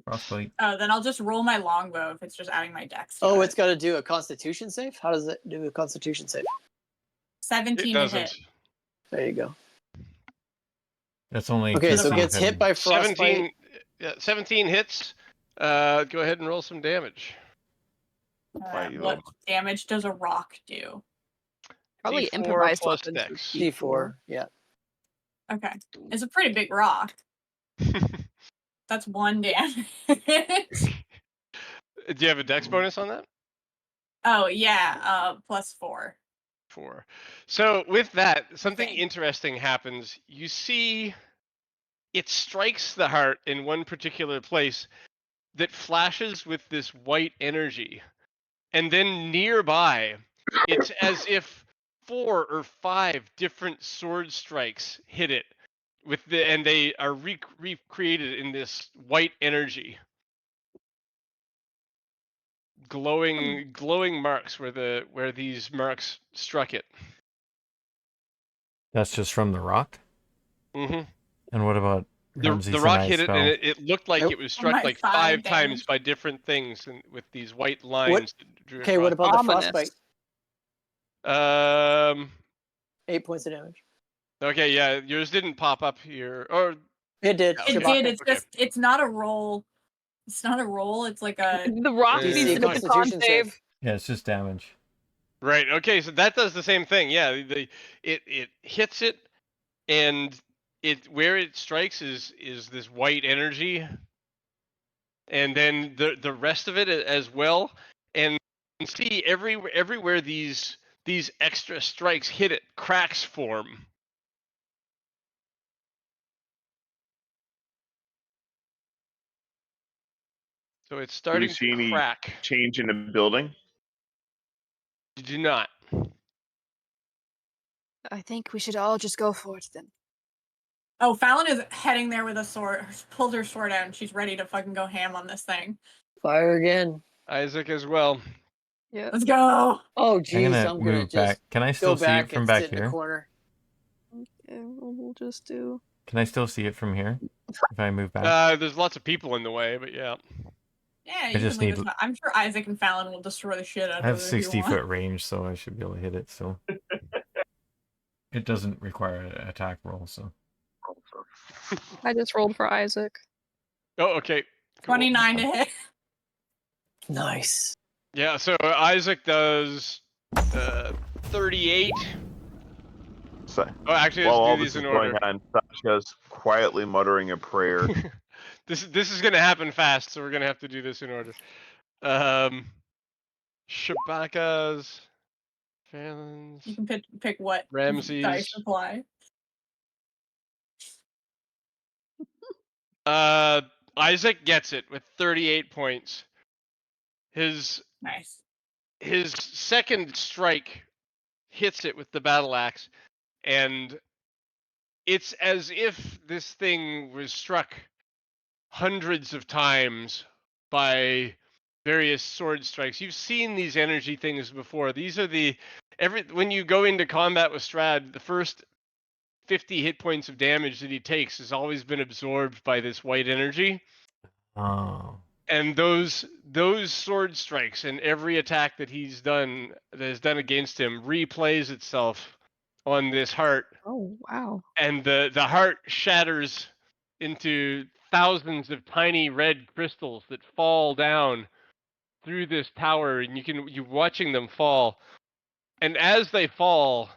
Frostbite. Oh, then I'll just roll my longbow if it's just adding my dex. to Oh, it. it's got to do a Constitution save. How does it do a Constitution save? 17 It to doesn't. hit. There you go. That's only Okay, so it 15 gets hit by frostbite. 17. Yeah, 17 hits. Go ahead and roll some damage. Why you What roll? damage does a rock do? Probably D4 improvised plus weapons. would dex. be D4. Yeah. Okay, it's a pretty big rock. That's 1 damage. Do you have a dex bonus on that? Oh yeah, +4. 4. So with that, something Thing. interesting happens. You see, it strikes the heart in one particular place that flashes with this white energy, and then nearby, it's as if 4 or 5 different sword strikes hit it and they are recreated in this white energy. Glowing marks where these marks struck it. That's just from the rock? Mm-hmm. And what about The Ramses and rock I hit it, spell? and it looked like Nope. it was Oh struck my, like 5 5 times damage. by different things, and with these white lines. that drew Okay, what across. about the Ominous. frostbite? 'em? 8 points of damage. Okay, yeah, yours didn't pop up here, or It did. Okay. It Shabaka. did. It's Okay. just it's not a roll. It's not a roll. It's like a The rock Yeah. needs DC to make a con Constitution save. save. Yeah, it's just damage. right. Okay, so that does the same thing. Yeah, it hits it, and where it strikes is this white energy, and then the rest of it as well, and you can see everywhere these extra strikes hit it, cracks form. So it's Do we starting see to any crack. change in the building? You do not. I think we should all just go for it then. Oh, Fallon is heading there with a sword. Pulled her sword out, and she's ready to fucking go ham on this thing. Fire again. Isaac as well. Yeah. Let's go. Oh, I'm geez, gonna I'm gonna move just back. Can I go still see it back from and back sit in a here? corner. Okay, we'll just do. Can I still see it from here? If I move back? There's lots of people in the way, but yeah. Yeah, you just can leave need- us. I'm sure Isaac and Fallon will destroy the shit out I have of it if you 60 want. foot range, so I should be able to hit it. So it doesn't require an attack roll. So I just rolled for Isaac. Oh, okay. Cool. 29 to hit. Nice. Yeah, so Isaac does 38. So, Oh, actually, while let's all do this these is in going order. on, Sasha's quietly muttering a prayer. This is gonna happen fast, so we're gonna have to do this in order. Shabaka's, Fallon's, You can pick what Ramses. dice apply. Isaac gets it with 38 points. His Nice. second strike hits it with the battle axe, and it's as if this thing was struck hundreds of times by various sword strikes. You've seen these energy things before. These are when you go into combat with Strahd, the first 50 hit points of damage that he takes has always been absorbed by this white energy. oh, And those sword strikes and every attack that is done against him replays itself on this heart, Oh wow. and the heart shatters into thousands of tiny red crystals that fall down through this tower, and you're watching them fall. And as they fall,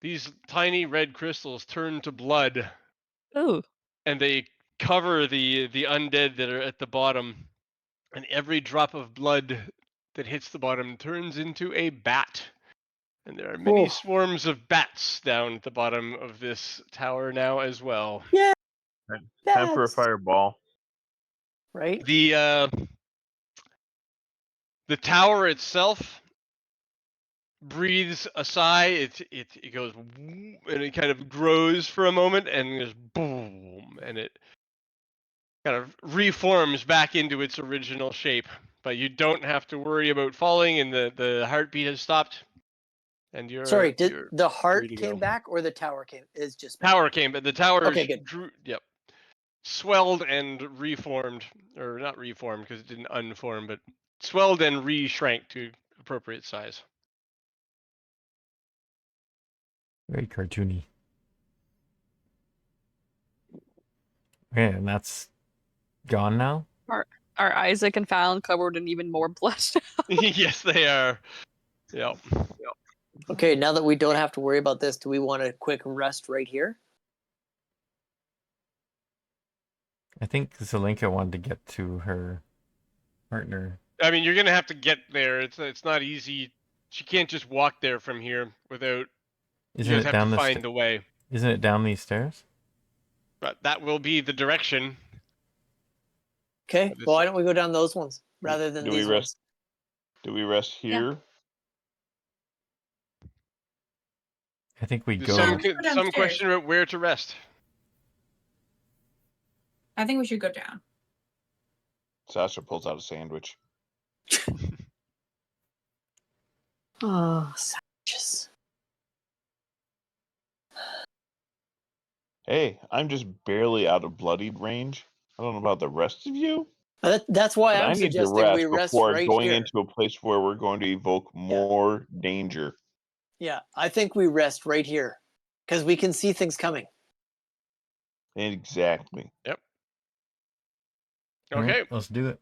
these tiny red crystals turn to blood, Oh. and they cover the undead that are at the bottom. And every drop of blood that hits the bottom turns into a bat. And there are many Oh. swarms of bats down at the bottom of this tower now as well. Yeah. Time for a That's fireball. right. The tower itself breathes a sigh. It goes and it kind of grows for a moment and goes boom, and it kind of reforms back into its original shape. But you don't have to worry about falling, and the heartbeat has stopped. And Sorry, did you're the free heart to came go. back or the tower came? Is just back? Tower came, but the tower Okay, good. swelled and reformed, or not reformed because it didn't unform, but swelled and re-shrank to appropriate size. very cartoony. Okay, and that's gone now. Are Isaac and Fallon covered in even more blood? Yes, they are. Yep. Okay, now that we don't have to worry about this, do we want a quick rest right here? I think Zelenka wanted to get to her partner. I mean, you're gonna have to get there. It's not easy. She can't just walk there from here without. Isn't You guys it have down to the find the way. Isn't it down these stairs? But that will be the direction. Okay, This- well, why don't we go down those ones rather than Do we these rest? ones? Do we rest here? I think we There's go. Let's go some downstairs. question about where to rest. I think we should go down. Sasha pulls out a sandwich. Oh, sandwiches. Hey, I'm just barely out of bloodied range. I don't know about the rest of you, That's why but I'm I need to suggesting we rest rest before right going here. into a place where we're going to evoke more danger. Yeah, I think we rest right here because we can see things coming. Exactly. All right, Okay. let's do it.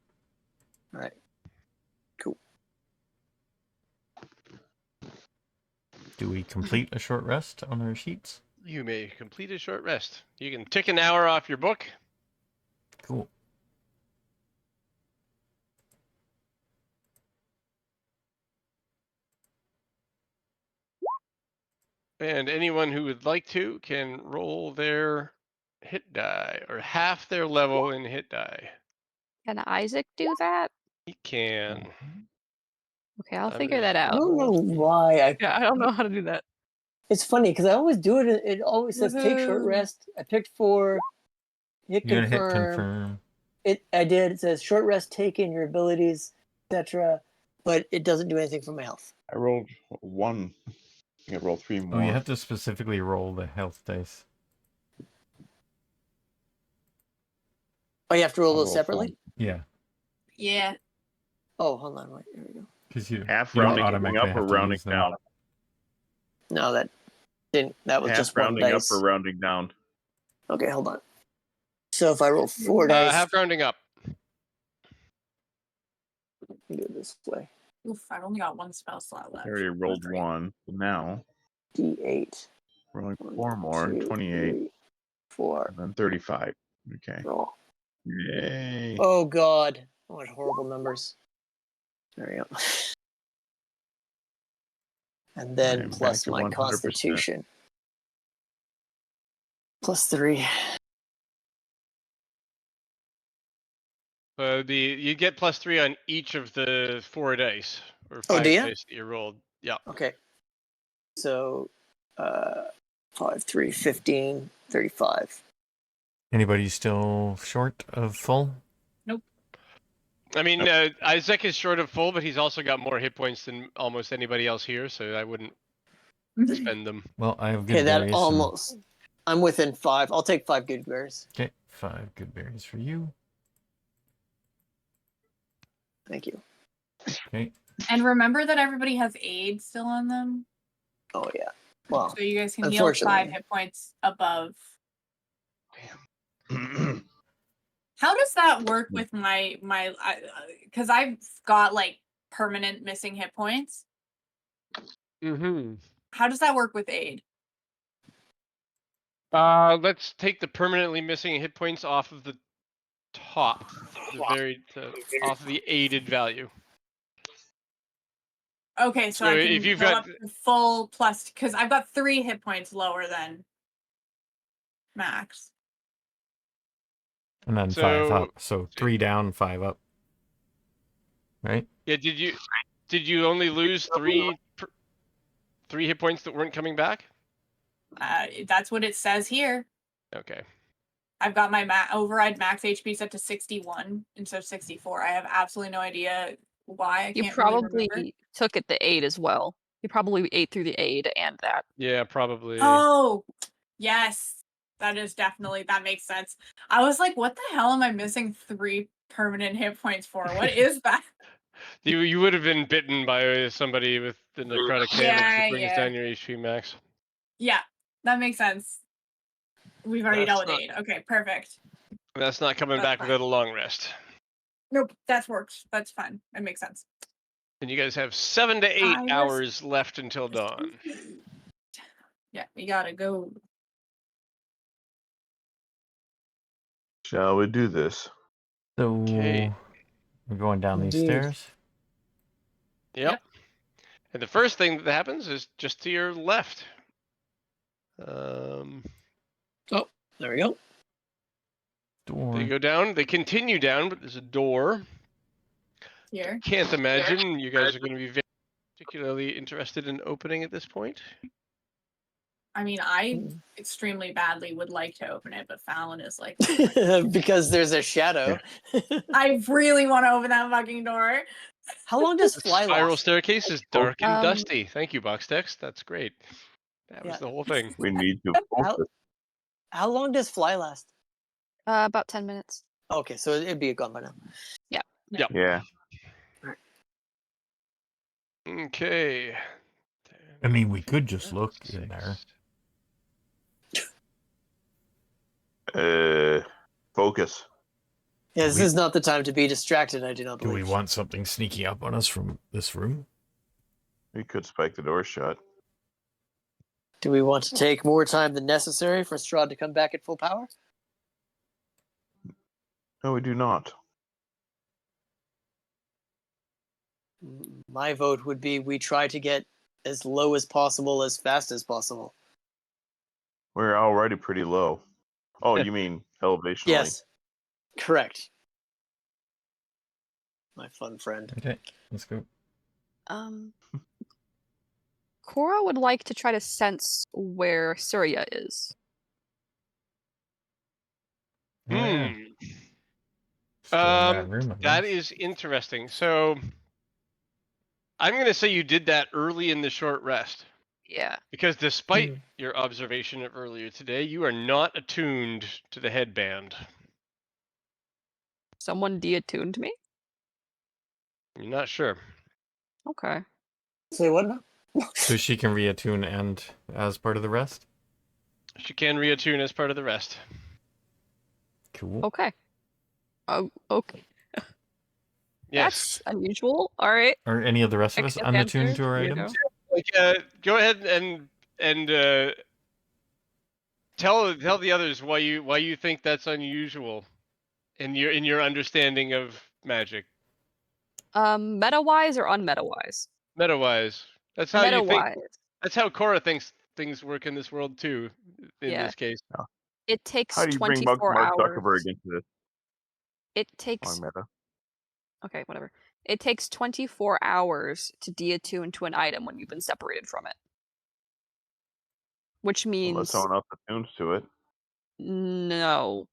All right. Cool. Do we complete a short rest on our sheets? You may complete a short rest. You can tick an hour off your book. Cool. And anyone who would like to can roll their hit die, or half their level in hit die. Can Isaac do that? He can. Okay, I'll I'm figure just- that I out. don't know why. Yeah, I don't know how to do that. It's funny because I always do it. It always says take short Woohoo. rest. I picked 4. Hit You're gonna hit confirm. confirm. I did. It says short rest taken, your abilities, etc. But it doesn't do anything for my health. I rolled 1. I roll 3 Oh, more. you have to specifically roll the health dice. Oh, you have to roll I'll those roll separately? Yeah, Yeah. Oh, hold on. Wait, here we go. because you Half you don't rounding automatically up or have to rounding use them. down. No, that didn't. That was Half just one rounding up dice. or rounding down. Okay, hold on. So if I roll 4 dice, half rounding up. do it this way. Oof, I've only got 1 spell slot left. I already rolled 3. 1. Now, D8. rolling 1, 4 more, 2, 28, 3, 4. and then 35. Okay. Roll. Yay. Oh God! What horrible numbers. There we go. And then I'm back plus to my 100%. Constitution. Plus 3. You get +3 on each of the 4 dice or Oh, 5 do ya? dice that you rolled. Yeah. Okay. So, 5, 3, 15, 35. Anybody still short of full? I mean, Isaac is short of full, but he's also got more hit points than almost anybody else here, so I wouldn't spend them. Well, I have good Okay, that berries. almost. I'm within 5. I'll take 5 good berries. Okay, 5 good berries for you. Thank you. Okay, And remember that everybody has aid still on them. Oh yeah. Well, So you guys can heal 5 unfortunately. hit points above. How does that work with my because I've got like permanent missing hit points. Mm-hmm. How does that work with aid? Let's take the permanently missing hit points off of the top, off of the aided value. Okay, so So I can if you've go got up to full plus because I've got 3 hit points lower than max. and then 5 So- up. So 3 down, 5 up. Right? Yeah, did you only lose 3 hit points that weren't coming back? That's what it says here. Okay. I've got my override max HP set to 61 instead of 64. I have absolutely no idea why. I You can't really probably remember. took it the aid as well. You probably ate through the aid and that. Yeah, probably. Oh, yes. That makes sense. I was like, what the hell am I missing 3 permanent hit points for? What is that? You would have been bitten by somebody with the necrotic damage that brings down your HP max. Yeah, that makes sense. We've already That's dealt with not- 8. Okay, perfect. That's not coming That's back fine. without a long rest. Nope, that works. That's fine. It makes sense. And you guys have 7 to 8 I was- hours left until dawn. Yeah, we gotta go. Shall we do this? So Okay. we're going down these Indeed. stairs. Yep. And the first thing that happens is just to your left. There we go. Door. They go down. They continue down, but there's a door. Here. Can't imagine you guys are going to be very particularly interested in opening at this point. I mean, I extremely badly would like to open it, but Fallon is like, Because there's a shadow. I really want to open that fucking door. How long does The fly spiral last? staircase is dark and Um, dusty. Thank you, Boxtex. That's great. That was Yeah. the whole thing. We need to How, focus. how long does fly last? About 10 minutes. Okay, so it'd be gone by now. Yeah. Okay. I mean, we could just look in there. Focus. Yeah, this We- is not the time to be distracted, I do not Do believe. we want something sneaky up on us from this room? We could spike the door shut. Do we want to take more time than necessary for Strahd to come back at full power? No, we do not. My vote would be we try to get as low as possible, as fast as possible. We're already pretty low. Oh, you mean elevationally? Yes, correct. My fun friend. Okay, let's go. Cora would like to try to sense where Surya is. Oh, yeah. Hmm. Still in that room, I That guess. is interesting. So I'm going to say you did that early in the short rest. Yeah. Because despite your observation of earlier today, you are not attuned to the headband. Someone deattuned me? You're not sure. Okay. Say what now? So she can reattune and as part of the rest? She can reattune as part of the rest. Cool. Okay. Oh, okay. Yes. That's unusual. All right. Are any of the rest of us Except unattuned answer, to our weirdo. items? Like, go ahead and tell the others why you think that's unusual in your understanding of magic. Meta-wise or unmeta-wise? Meta-wise, that's how you think. Meta-wise. That's how Cora thinks things work in this world too. In Yeah. this case, It How takes do you bring Mark 24 hours. Zuckerberg into this It takes on meta? okay, whatever. It takes 24 hours to deattune to an item when you've been separated from it. Which Unless means someone else attunes to it. no.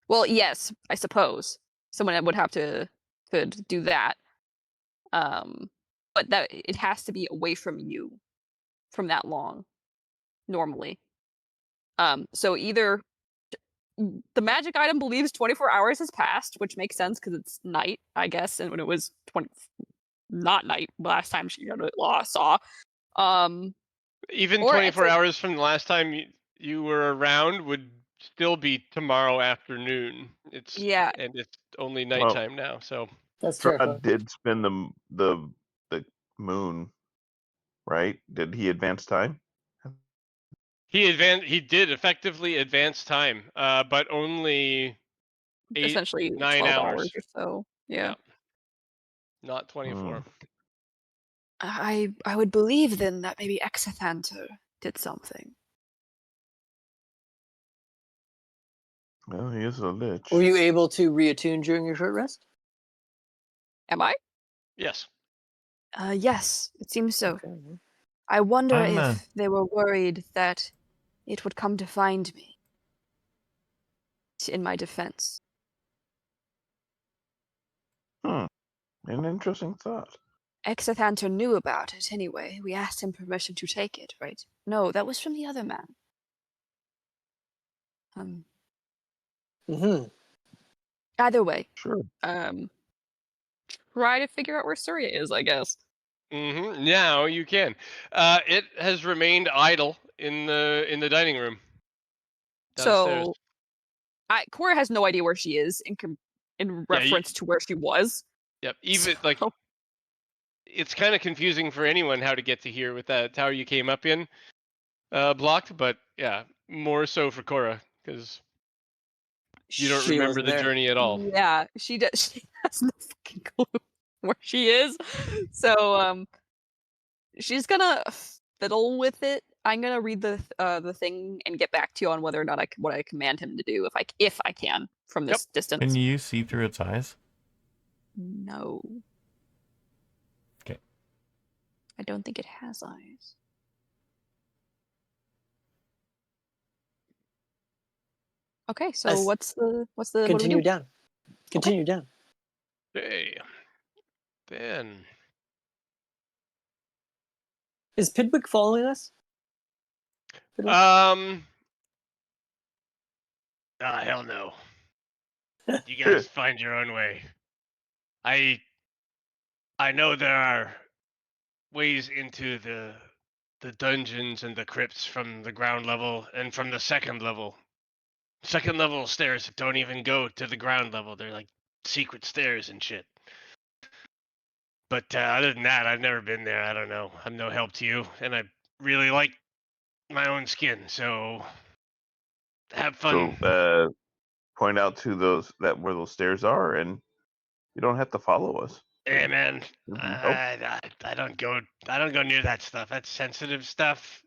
Well, yes, I suppose. Someone would have to could do that. But that it has to be away from you from that long, normally. So either the magic item believes 24 hours has passed, which makes sense because it's night, I guess, and when it was not night last time she saw. even Or 24 hours from the last time you were around would still be tomorrow afternoon. yeah, It's only Well, nighttime now, so That's terrifying. Strahd did spin the moon, right? Did he advance time? he did effectively advance time, but only essentially 9 12 hours hours. or so. Yeah. Yeah, not 24. I would believe then that maybe Exathanter did something. Well, he is a lich. Were you able to reattune during your short rest? Am I? Yes. Yes, it seems so. Okay. I wonder I'm, if they were worried that it would come to find me in my defense. An interesting thought. Exathanter knew about it anyway. We asked him permission to take it, right? No, that was from the other man. Either way, Sure. try to figure out where Surya is, I guess. Now you can. It has remained idle in the dining room downstairs. So, Cora has no idea where she is in reference to where she was. Yep. Even So- like it's kind of confusing for anyone how to get to here with that tower you came up in blocked, but yeah, more so for Cora because you don't She remember wasn't the there. journey at all. Yeah, she does. She has no fucking clue where she is. So, she's gonna fiddle with it. I'm gonna read the thing and get back to you on whether or not what I command him to do if I can from this distance. Can you see through its eyes? No. Okay. I don't think it has eyes. Okay, so what's the what do we Continue do? down. Continue down. Hey, Ben. Is Pidwick following us? Hell no. You guys find your own way. I know there are ways into the dungeons and the crypts from the ground level and from the second level. Second level stairs don't even go to the ground level. They're like secret stairs and shit. But other than that, I've never been there. I don't know. I'm no help to you, and I really like my own skin. So have fun. So point out to those where those stairs are, and you don't have to follow us. Hey man, Nope. I don't go near that stuff. That's sensitive stuff.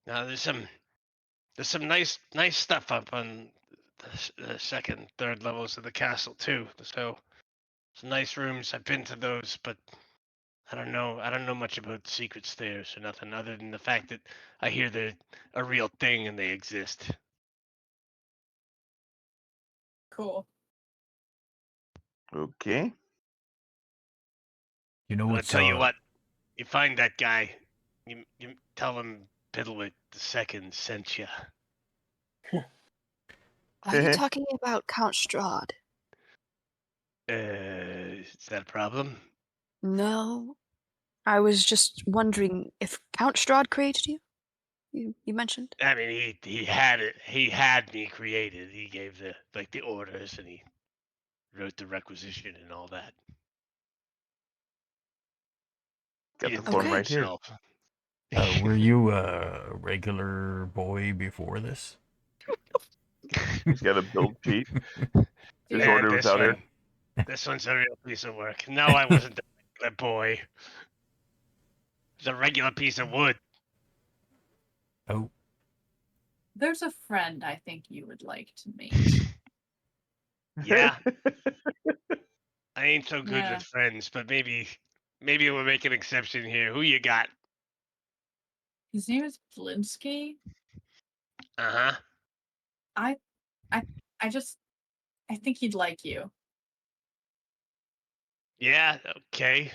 No, there's some nice stuff up on the second, third levels of the castle too. So some nice rooms. I've been to those, but I don't know much about secret stairs or nothing other than the fact that I hear they're a real thing and they exist. Cool. Okay. You know I'll what's tell you what. You find that guy. You tell him Piddlewick II sent you. Are you talking about Count Strahd? Is that a problem? No. I was just wondering if Count Strahd created you? You mentioned? I mean, he had it. He had me created. He gave the orders and he wrote the requisition and all that. Got He the didn't form do it right here. himself. were you a regular boy before this? He's got a build sheet. His And order was this out here. one, this one's a real piece of work. No, I wasn't a regular boy. It was a regular piece of wood. Oh, There's a friend I think you would like to meet. Yeah, I ain't so good Yeah. with friends, but maybe we'll make an exception here. Who you got? His name is Blinsky. Uh huh. I think he'd like you. Yeah. Okay.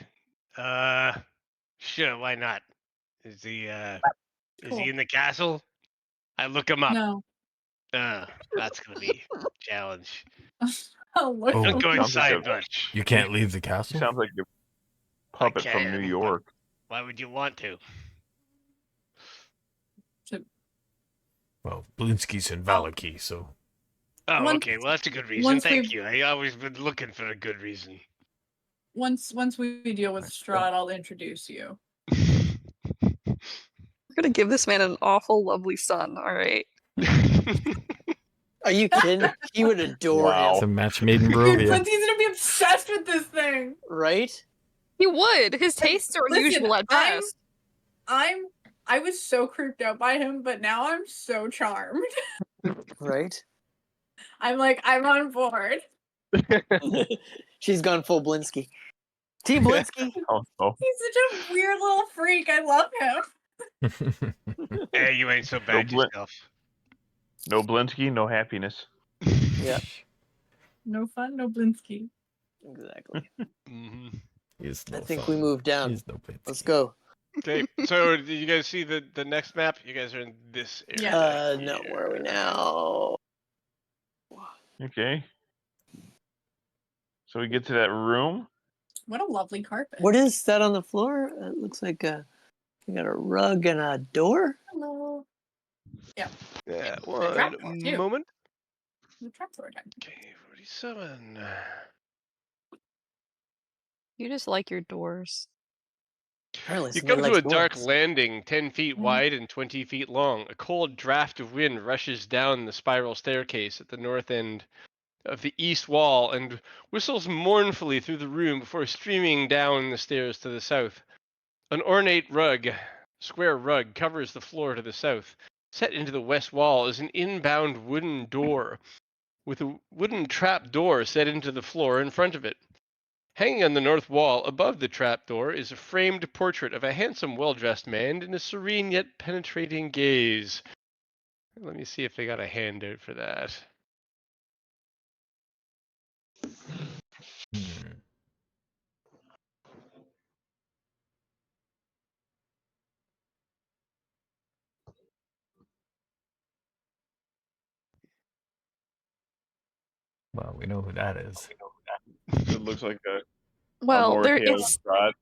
Sure. Why not? Is he Cool. in the castle? I look him up. No. That's gonna be a challenge. Oh, look. Oh. Don't go Sounds like inside a- much. you can't leave the He castle? sounds like a puppet from New can, but- York. Why would you want to? Well, Blinsky's in Valaki, so Oh, Once- okay. Well, that's a good reason. once Thank we've- you. I always been looking for a good reason. Once we deal with Strahd, I'll introduce you. We're gonna give this man an awful lovely son, alright? Are you kidding? He would adore Wow. it's a him, match made in Dude, Barovia. Quincy's gonna be obsessed with this thing. right? He would! His tastes are Listen, unusual at best. I was so creeped out by him, but now I'm so charmed. Right? I'm like, I'm on board. She's gone full Blinsky. Team Blinsky. Oh, oh. He's such a weird little freak. I love him. Hey, you ain't so bad Blit- yourself. No Blinsky, no happiness. Yeah, No fun, no Blinsky. exactly. Hmm. He's I no think fun. we moved down. He's no Blinsky. Let's go. Okay. So, did you guys see the next map? You guys are in this area. Yeah. No, here. where are we now? Okay. So we get to that room. What a lovely carpet. What is that on the floor? It looks like we got a rug and a door. Hello. Yeah. The trapdoor, One too. moment. The trapdoor time. Okay, 47. You just like your doors. Apparently You somebody come to a likes dark doors. landing 10 feet Mm. wide and 20 feet long. A cold draft of wind rushes down the spiral staircase at the north end of the east wall and whistles mournfully through the room before streaming down the stairs to the south. An ornate square rug, covers the floor to the south. Set into the west wall is an inbound wooden door, with a wooden trap door set into the floor in front of it. Hanging on the north wall above the trapdoor is a framed portrait of a handsome, well-dressed man in a serene yet penetrating gaze. Let me see if they got a handout for that. Hmm. Well, we know who that is. It looks like a Well, more there Hale it's Strahd.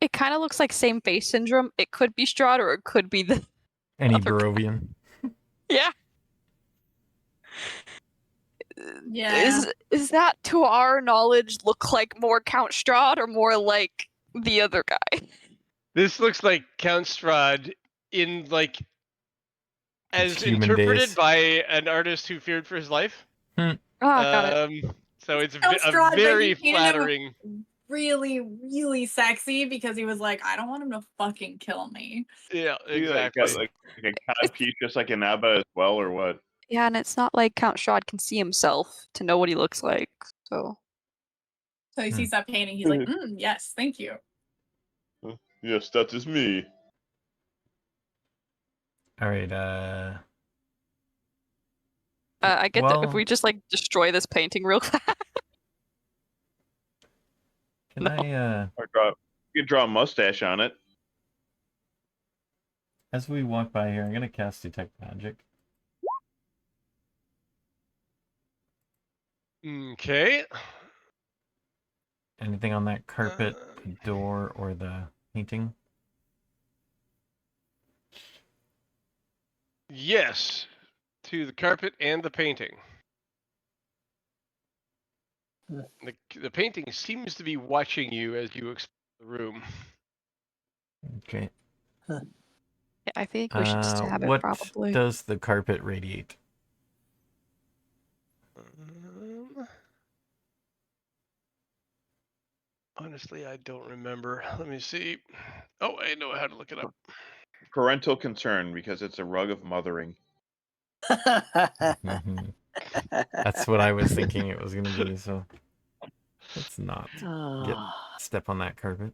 it kind of looks like same face syndrome. It could be Strahd or it could be the Any Other guy. Barovian? yeah. Yeah. Is that to our knowledge look like more Count Strahd or more like the other guy? This looks like Count Strahd in as human interpreted days. by an artist who feared for his life. Ah, got it. So it's Count Strahd, but very he painted him flattering. Really, really sexy because he was like, I don't want him to fucking kill me. Yeah, He, like, exactly. got like a cod piece just like an ABBA as well, or what? Yeah, and it's not like Count Strahd can see himself to know what he looks like. So So he sees that painting. He's like, yes, thank you. Yes, that is me. All right. I get that if Well- we just like destroy this painting real fast. Can No. I? You could draw a mustache on it. As we walk by here, I'm gonna cast Detect Magic. Okay. Anything on that carpet, the door, or the painting? Yes, to the carpet and the painting. The painting seems to be watching you as you explore the room. Okay. Yeah, I think we should stab it What probably. does the carpet radiate? Honestly, I don't remember. Let me see. Oh, I know how to look it up. Parental concern, because it's a rug of mothering. Mhm. That's what I was thinking it was gonna be. So let's not step on that carpet.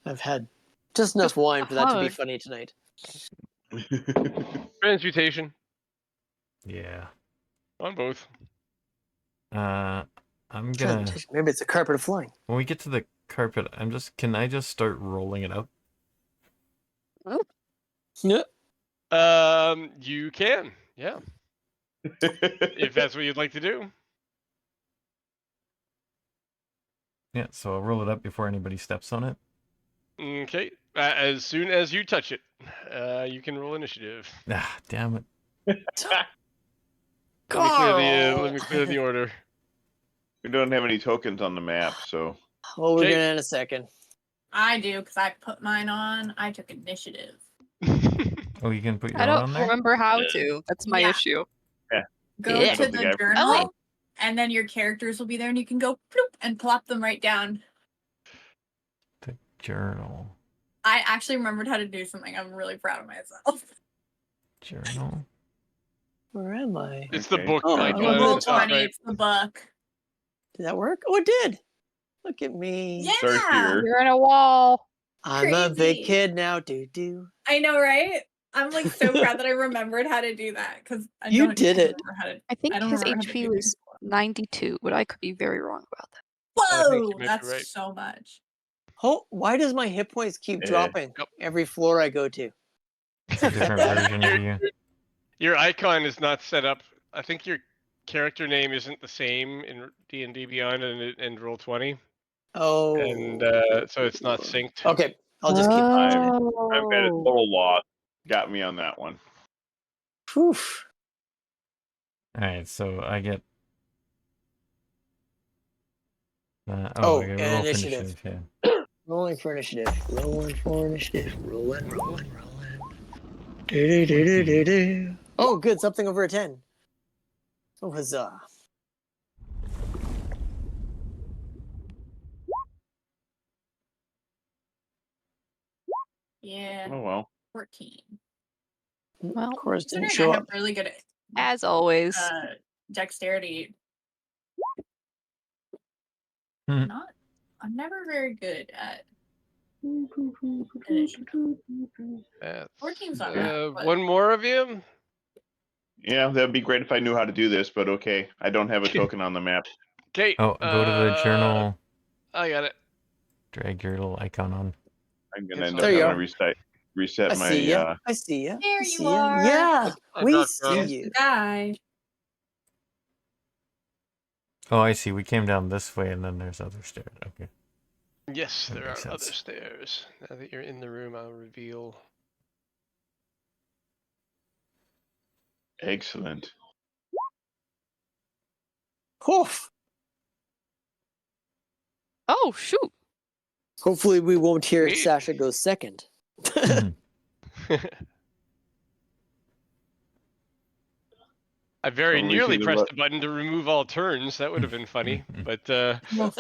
I've had just enough wine for that to be hug. funny tonight. Transmutation Yeah. on both. I'm gonna. Maybe it's a carpet of flying. When we get to the carpet, Can I just start rolling it up? Yeah. You can, yeah, if that's what you'd like to do. Yeah. So I'll roll it up before anybody steps on it. Okay. As soon as you touch it, you can roll initiative. Ah, damn it. Let me clear the order. We don't have any tokens on the map, so. Well, we're Okay. gonna in a second. I do, because I put mine on. I took initiative. Oh, you can put your I own don't on there? remember how to. That's my Yeah. issue. Go Yeah. to I don't think the I've- journal, Oh. and then your characters will be there, and you can go bloop and plop them right down. The journal. I actually remembered how to do something. I'm really proud of myself. Journal. Where am I? It's the Okay. book Oh, icon I'm at Roll the top 20, right. it's the book. Did that work? Oh, it did. Look at me. Yeah, Start here. You're in a wall. I'm a big crazy. kid now. Do. I know, right? I'm like so proud that I remembered how to do that because I You don't did even it. remember how to. I think I don't his remember how to HP do was this. 92, but I could be very wrong about that. I think Whoa, you might be that's right. so much. Oh, why does my hit points keep dropping Yep. every floor I go to? It's a different version of you. Your icon is not set up. I think your character name isn't the same in D&D Beyond and Roll20, Oh. and so it's not synced. Okay, I'll just keep. I'm at a Oh. total loss. Got me on that one. Whew. Alright, so I get. I Oh, gotta and roll for initiative. yeah. Rolling for initiative. Rolling for initiative. Rolling. Do. Oh, good. Something over a 10. Oh, huzzah. Yeah, Oh well. 14. Well, Cora's didn't Considering show I up. have really good as always. dexterity, Hmm. I'm never very good at initiative. 14's not bad. but- One more of you. Yeah, that'd be great if I knew how to do this, but okay. I don't have a token on the map. Okay. Oh, go to the journal. I got it. Drag your little icon on. I'm gonna It's end there up you having are. to reset I my. see ya. I see ya. There I you see ya. are. Yeah, I we dropped see down. you. Guy. Oh, I see. We came down this way, and then there's other stairs. Okay. Yes, That there are makes other sense. stairs. Now that you're in the room, I'll reveal. Excellent. Oof. Oh shoot! Hopefully, we won't hear Neat. Sasha go second. I very Well, we nearly see the pressed the button to remove all turns. That would have been funny, but everyone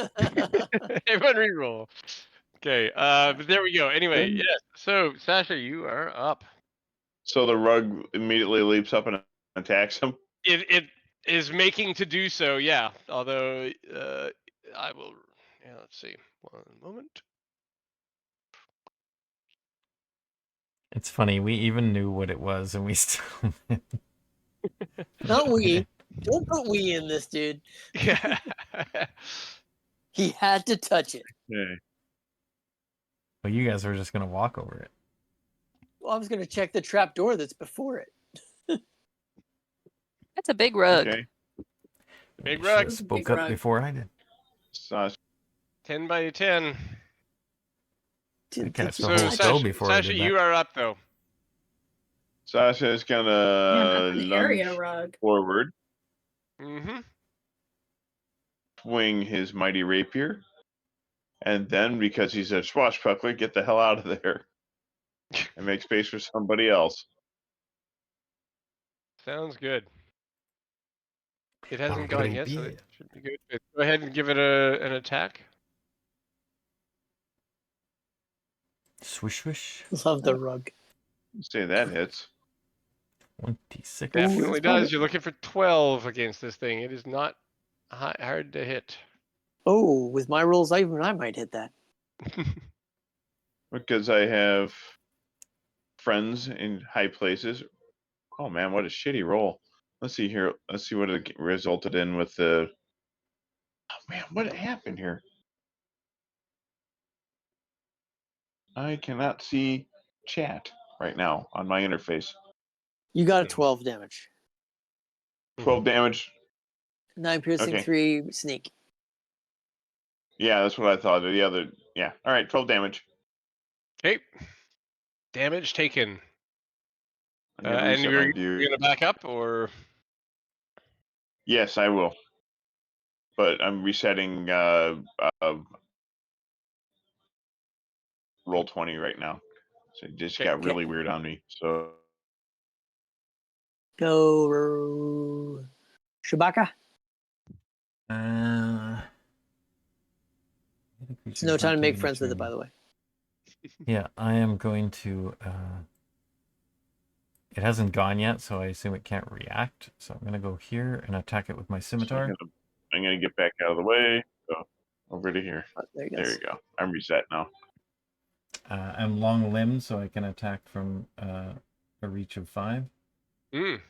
reroll. Okay, but there we go. Anyway, yes. So Sasha, you are up. So the rug immediately leaps up and attacks him. It is making to do so, yeah. Although I will. Yeah, let's see. One moment. It's funny. We even knew what it was, and we still. Not we. Don't put we in this, dude. Yeah. He had to touch it. Okay. Well, you guys were just gonna walk over it. Well, I was gonna check the trap door that's before it. That's a big rug. Okay. Big You should have rug. spoke Big up rug. before I did. Sasha, 10 by 10. Didn't cast think the you whole touched spell it. Sasha, before I Sasha did you that. are up though. Sasha is Man, gonna that's an area lunge rug. forward, Mm-hmm. swing his mighty rapier, and then because he's a swashbuckler, get the hell out of there and make space for somebody else. Sounds good. It hasn't gone yet, so it Rapier. should be good. Go ahead and give it an attack. Swish swish. Love the rug. Say that hits. 26. Definitely that's does. probably- You're looking for 12 against this thing. It is not hard to hit. Oh, with my rolls, I might hit that. Because I have friends in high places. Oh man, what a shitty roll. Let's see here. Let's see what it resulted in with the. Oh man, what happened here? I cannot see chat right now on my interface. You got a 12 damage. 12 damage. 9 piercing, Okay. 3 sneak. Yeah, that's what I thought. The other. Yeah. All right, 12 damage. Okay. Damage taken. I'm gonna And reset you're my view. going to back up, or Yes, I will. But I'm resetting roll 20 right now. So it just Okay. got really weird on me. So Go, Chewbacca. It's no time to make friends with it, by the way. Yeah, I am going to. It hasn't gone yet, so I assume it can't react. So I'm gonna go here and attack it with my scimitar. I'm gonna get back out of the way. So over to here. Oh, there you go. There you go. I'm reset now. I'm long limbed, so I can attack from a reach of 5. Mm.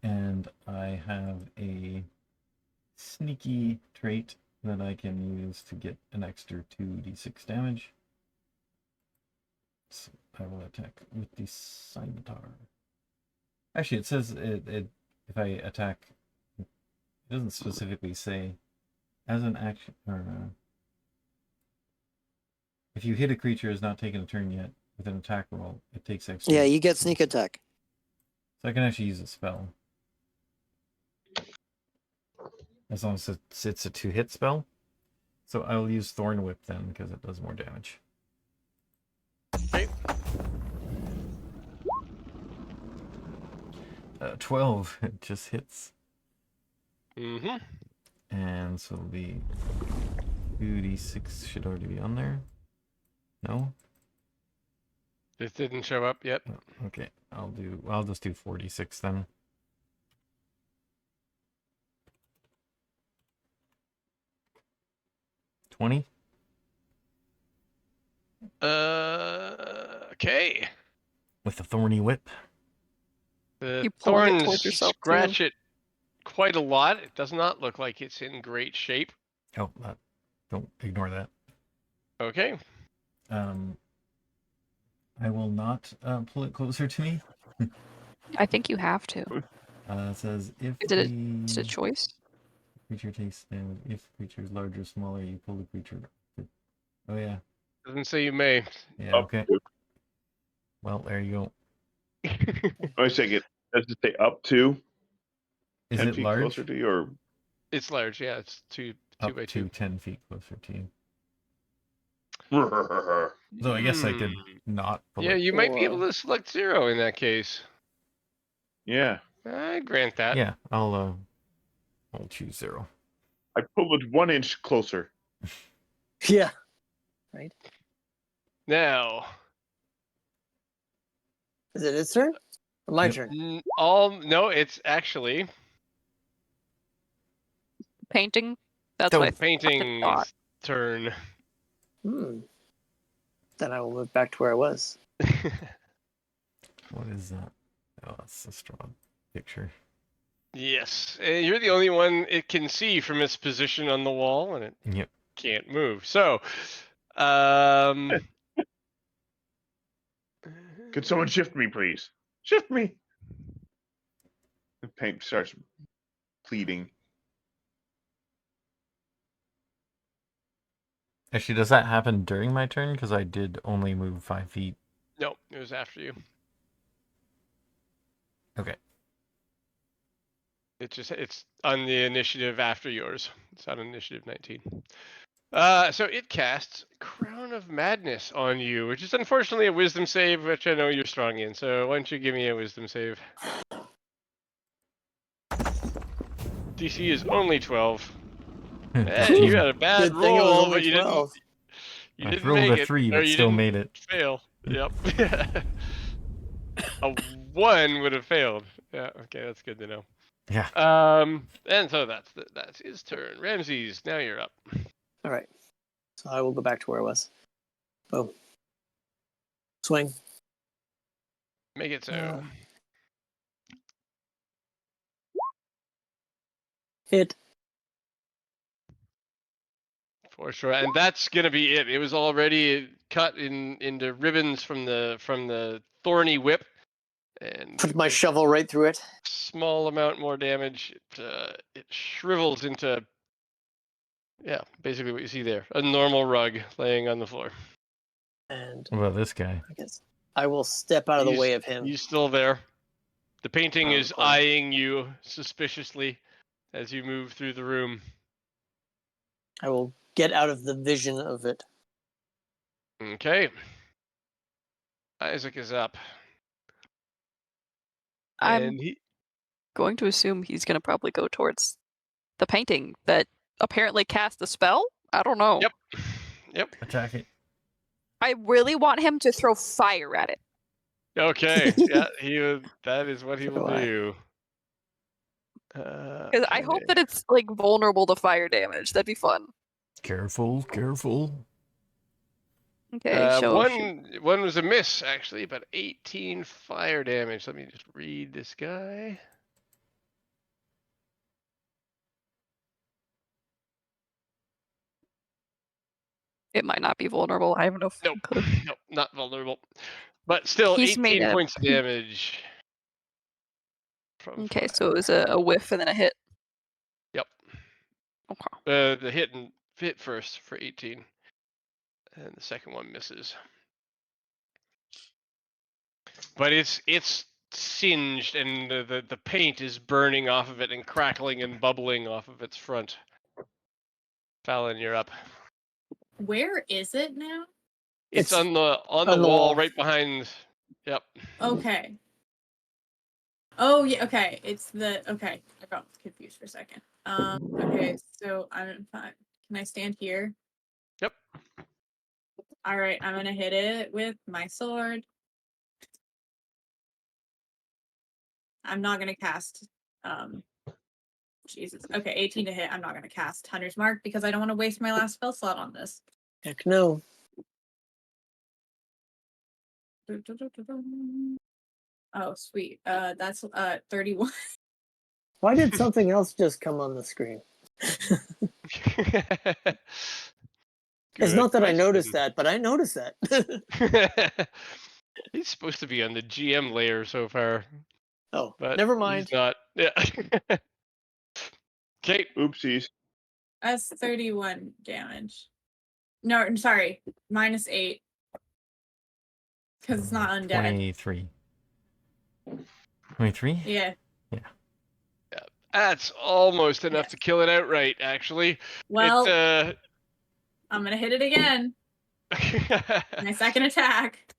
And I have a sneaky trait that I can use to get an extra 2d6 damage. So I will attack with the scimitar. Actually, it says it if I attack, it doesn't specifically say as an action. Or, if you hit a creature has not taken a turn yet with an attack roll, it takes extra. Yeah, you get sneak attack. So I can actually use a spell. As long as it's a 2-hit spell. So I will use Thorn Whip then, because it does more damage. Okay. 12, it just hits. Mm-hmm. And so the 2d6 should already be on there. No? This didn't show up yet. Oh, okay, I'll just do 46 then. $20. Okay. With the Thorny Whip. The You pulling it thorns towards yourself, scratch it quite a lot. It does not look like it's in great shape. Oh, don't ignore that. Okay. I will not pull it closer to me. I think you have to. It says if Is it a choice? creature takes damage, if the creature is larger or smaller, you pull the creature. Oh yeah. Doesn't say you may. Yeah, Up okay. to. Well, there you go. Wait a second. Does it say up to Is 10 it feet large? closer to you, or It's large, yeah. It's two Up by to two. 10 feet closer to you. So I guess I could not pull Yeah, it. you might be able Or- to select 0 in that case. yeah? I grant that. Yeah, I'll choose 0. I pulled it 1 inch closer. Yeah. Now, Is it its turn? My Yep. turn. No, it's actually Painting. That's Don't- what I painting's thought. turn. Then I will move back to where I was. What is that? Oh, that's a Strahd picture. Yes, and you're the only one it can see from its position on the wall, and it Yep. can't move. So, um, Could someone shift me, please? Shift me. The paint starts pleading. Actually, does that happen during my turn? Because I did only move 5 feet. no, it was after you. Okay. It's on the initiative after yours. It's on initiative 19. So it casts Crown of Madness on you, which is unfortunately a Wisdom save, which I know you're strong in. So why don't you give me a Wisdom save? DC is only 12. You had a bad Good thing it was roll, only but you 12. didn't I rolled make a it, 3, or but you still didn't made it. fail. Yep. A 1 would have failed. Yeah. Okay, that's good to know. Yeah. And so that's his turn. Ramses, now you're up. All right. So I will go back to where I was. Boom. Swing. Make it so. Uh, Hit. For sure, and that's gonna be it. It was already cut into ribbons from the thorny whip, and Put my shovel right through it. small amount more damage. It shrivels into basically what you see there, a normal rug laying on the floor. And What about this guy? I guess I will step out of the way of him. He's still there. The painting Around the is corner. eyeing you suspiciously as you move through the room. I will get out of the vision of it. Okay. Isaac is up. I'm And he going to assume he's going to probably go towards the painting that apparently cast a spell. I don't know. Yep. Attack it. I really want him to throw fire at it. Okay. Yeah, that is what he So will do I. do. Because I hope that it's like vulnerable to fire damage. That'd be fun. Careful, careful. Okay, so shoot. One was a miss actually, but 18 fire damage. Let me just read this guy. It might not be vulnerable. I have no Nope. clue. Nope, not vulnerable. But still He's made 18 a- points of damage. From Okay, fire. so it was a whiff and then a hit. Yep. Okay. The hit first for 18. And the second one misses. But it's singed and the paint is burning off of it and crackling and bubbling off of its front. Fallon, you're up. Where is it now? It's It's on the on the wall wall. right behind. Yep. Okay. Oh yeah, okay. It's the okay. I got confused for a second. Okay, so I'm fine. Can I stand here? Yep. All right, I'm gonna hit it with my sword. I'm not gonna cast. Jesus. Okay, 18 to hit. I'm not gonna cast Hunter's Mark because I don't want to waste my last spell slot on this. Heck no. Oh, sweet. That's 31. Why did something else just come on the screen? It's not that I noticed that, but I noticed that. He's supposed to be on the GM layer so far, Oh, but never he's mind. not. Yeah. Okay. Oopsies. That's 31 damage. No, I'm sorry. -8. Because it's not undead. 23. 23? Yeah. That's almost enough Yeah. to kill it outright, actually. Well, I'm gonna hit it again. My second attack.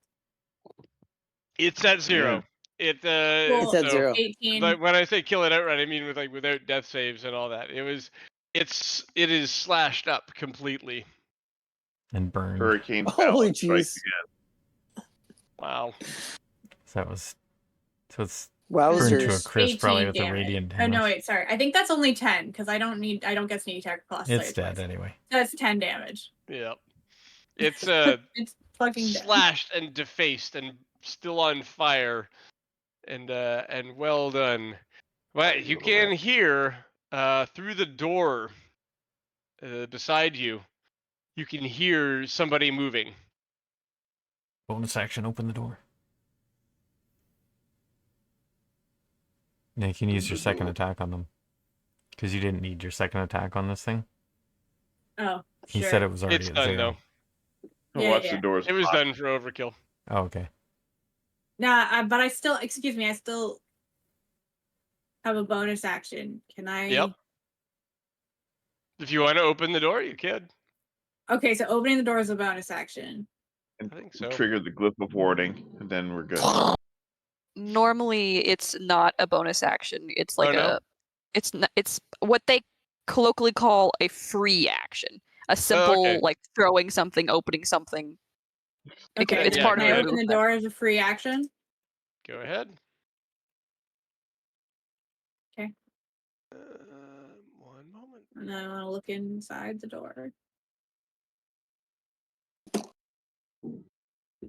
It's at 0. It Cool. It's at 0. 18. Like when I say kill it outright, I mean without death saves and all that. It is slashed up completely. And burned. Hurricane Holy Fallon strikes jeez. again. Wow. So that was So it's Wowzers. burned to a crisp, probably 18 with a damage. radiant Oh no, damage. wait, sorry. I think that's only 10 because I don't get sneak attack plus. It's dead anyway. That's 10 damage. Yep. It's It's fucking dead. slashed and defaced and still on fire, and well done. But you can hear through the door beside you. You can hear somebody moving. Bonus action, open the door. Now you can use your second attack on them. Because you didn't need your second attack on this thing. Oh, He sure. said it was already It's at done 0. though. Yeah, Watch yeah. the doors. It was locked. done for overkill. Oh, okay. Nah, but I still, excuse me, I still have a bonus action. Can I? Yep. If you want to open the door, you can. Okay, so opening the door is a bonus action. And I think so. Trigger the glyph of warding, and then we're good. Normally, it's not a bonus action. It's like no? it's what they colloquially call a free action. A simple okay. like throwing something, opening something. Okay, It's yeah, part can of I go the open the movement. door as a free action? Go ahead. Okay. 1 moment. And then I want to look inside the door.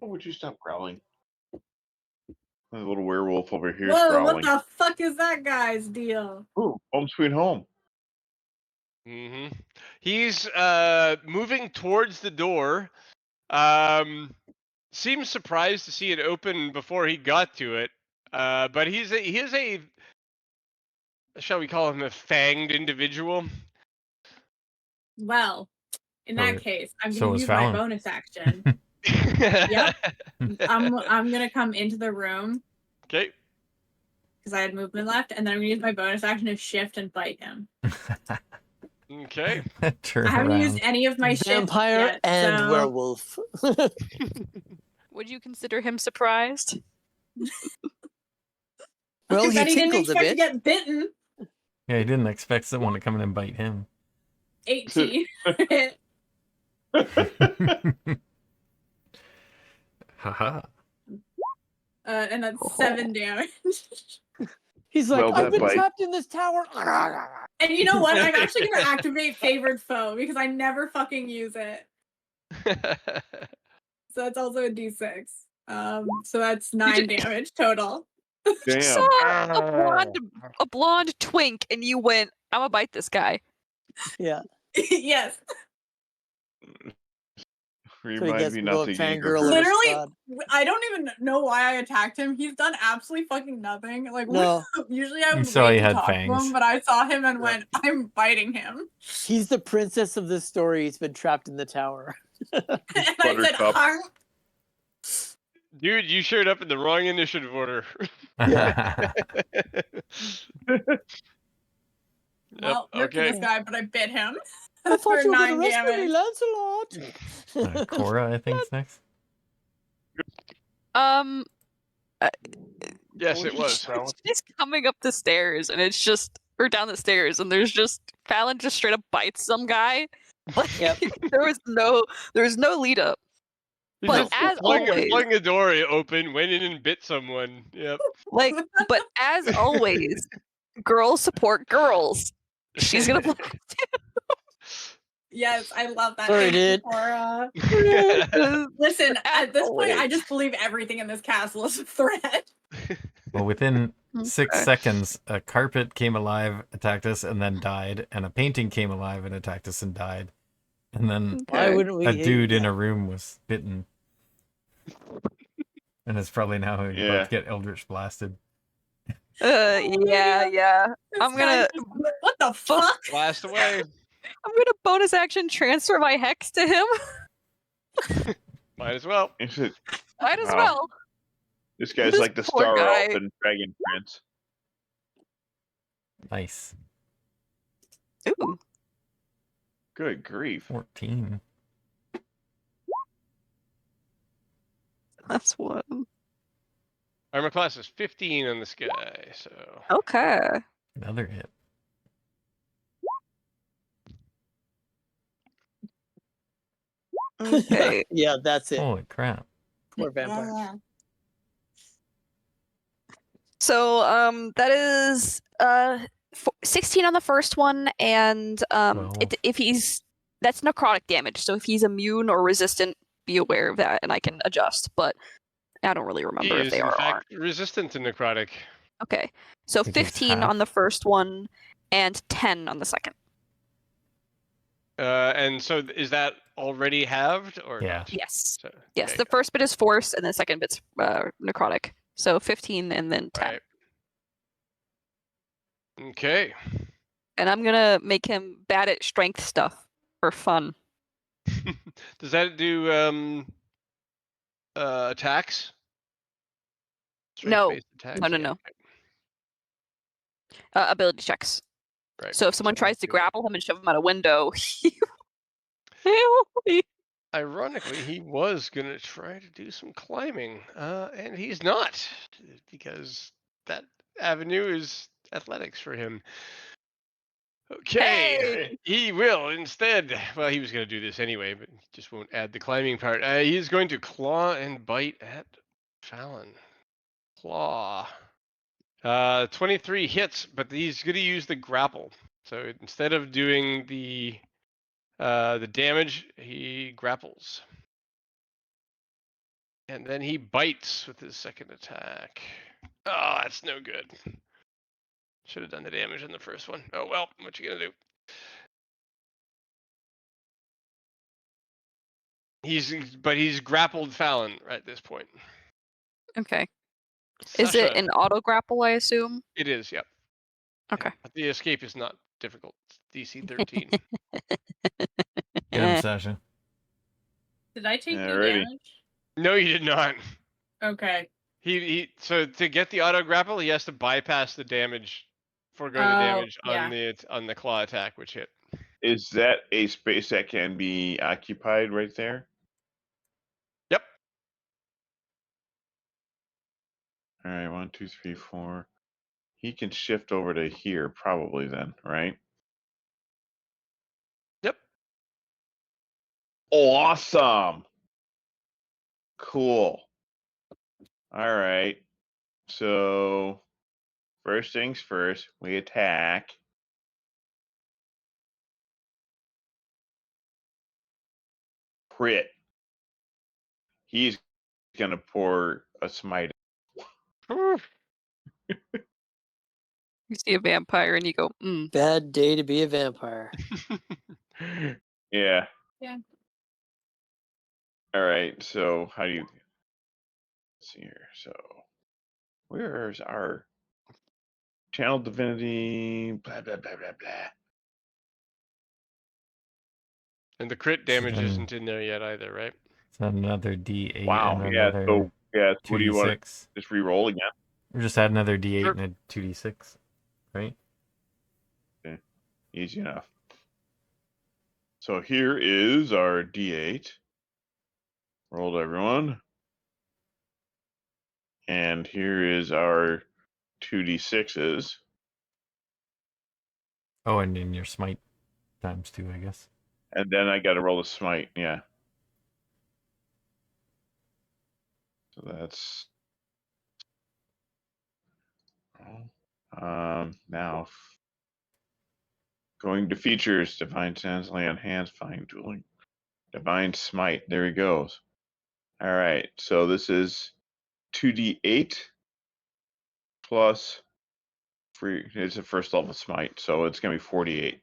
Oh, would you stop growling? The little werewolf over here is Whoa, growling. what the fuck is that guy's deal? Ooh, home sweet home. Mm-hmm. He's moving towards the door. Seems surprised to see it open before he got to it. But he is a shall we call him a fanged individual? Well, in that So- case, I'm so gonna is use my Fallon. bonus action. Yep. I'm gonna come into the room Okay. because I had movement left, and then I'm gonna use my bonus action to shift and bite him. Okay. Turn I haven't around. used any of my shifts Vampire yet, and so... werewolf. Would you consider him surprised? Well, I bet he didn't tinkled a expect to bit. get bitten. Yeah, he didn't expect someone to come in and bite him. 18. Haha. And that's 7 damage. He's like, Well, I've that been bite. trapped in this tower. And you know what? I'm actually gonna activate Favored Foe because I never fucking use it. So that's also a d6. So that's 9 damage total. Um, Damn. Saw a blonde twink, and you went, "I'm gonna bite this guy." Yeah. Yes. So he Remind gets me to not go to fangirl Jaeger. over Literally, Strahd. I don't even know why I attacked him. He's done absolutely fucking nothing. Like, No. usually I You would saw wait he to had talk to fangs. him, but I saw him and Yeah. went, I'm biting him. He's the princess of this story. He's been trapped in the tower. And I said, Buttercup. "Arr." Dude, you showed up in the wrong initiative order. Well, rip to this okay. guy, but I bit him. I For thought you were 9 going to rescue me, damage. Lancelot. Cora, I think, is next. Yes, it was. She's coming up the stairs, and it's just, or down the stairs, and there's just Fallon just straight up bites some guy. Like, Yep. there was no lead up. He But just as flung always, the door open, went in and bit someone. Yep. like, but as always, girls support girls. She's gonna play. Yes, I love that. Sorry, Thank you, dude. Cora. As Listen, at this point, I always. just believe everything in this castle is a threat. Well, within 6 Okay. seconds, a carpet came alive, attacked us, and then died. And a painting came alive and attacked us and died. And then Why Okay. wouldn't we? a dude in a room was bitten. And it's probably now about Yeah. to get Eldritch blasted. Yeah. This I'm guy gonna- just- What the fuck? Blast away. I'm gonna bonus action transfer my hex to him. Might as well. Is it- Might as Wow. well. This guy's This like the poor Star guy. Elf and Dragon Prince. Nice. Ooh. Good grief. 14. That's one. Armor class is 15 on this guy, so Okay. Another hit. Okay. Yeah, that's it. Holy crap. Poor vampire. So that is 16 on the first one, and if he's that's necrotic damage. So if he's immune or resistant, be aware of that, and I can adjust. But I don't really remember He if is they in are or fact aren't. resistant to necrotic. Okay, so It takes 15 on half. the first one, and 10 on the second. And so is that already halved or Yeah. not? Yes. So, Yes, okay, the first bit is force, and the second bit's necrotic. So 15 and then 10. right. Okay. And I'm gonna make him bad at strength stuff for fun. Does that do attacks? No. Strength-based attacks? No. Yeah, okay. Ability checks. Right. So if someone So tries to do- grapple him and shove him out a window, he will be- Ironically, he was gonna try to do some climbing, and he's not, because that avenue is athletics for him. Okay, Hey! he will instead. Well, he was gonna do this anyway, but he just won't add the climbing part. He's going to claw and bite at Fallon. Claw. 23 hits, but he's gonna use the grapple. So instead of doing the damage, he grapples. And then he bites with his second attack. Oh, that's no good. Should have done the damage in the first one. Oh well, what you gonna do? He's grappled Fallon at this point. Okay. Is it Sasha, an auto grapple, I assume? it is, yep. Okay. But the escape is not difficult. It's DC 13. Get him, Eh. Sasha. Did I take no Alrighty. damage? No, you did not. Okay. So to get the auto grapple, he has to bypass the damage, forego the Oh, damage yeah. on the claw attack, which hit. Is that a space that can be occupied right there? Yep. All right, 1, 2, 3, 4. He can shift over to here, probably then, right? Yep. Awesome. Cool. All right. So, first things first, we attack. Crit. He's going to pour a smite. Whew. You see a vampire and you go, Bad day to be a vampire. Yeah. Yeah. All right. So, how do you see here? So, where's our channel divinity? Blah, blah, blah, blah, blah. And the crit damage Then- isn't in there yet either, right? It's another D8 Wow. and Yeah. another So, yeah. What do you want to 2d6. just re-roll again? Or just add another D8 Sure. and a 2d6, right? Easy enough. So here is our D8. Rolled everyone. And here is our 2d6s. Oh, and in your smite times 2, I guess. And then I got to roll a smite. Yeah. So that's. Now going to features, divine sense, lay on hands, fine dueling, divine smite. There he goes. All right, so this is 2d8 plus free. It's a first level smite, so it's gonna be 48.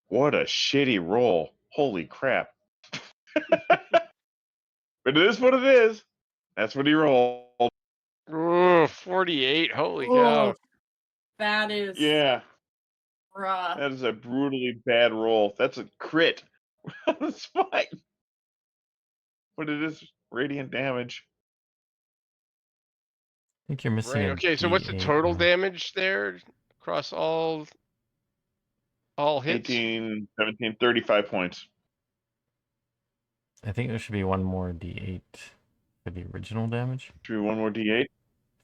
What a shitty roll! Holy crap! But it is what it is. That's what he rolled. Ooh, 48. Holy Oh, cow. that is Yeah, rough. that is a brutally bad roll. That's a crit. That's fine. But it is radiant damage. I think you're missing Right. a Okay, so what's the D8 total now. damage there across all hits? 18, 17, 35 points. I think there should be one more D8 for the original damage. Should we one more D8? I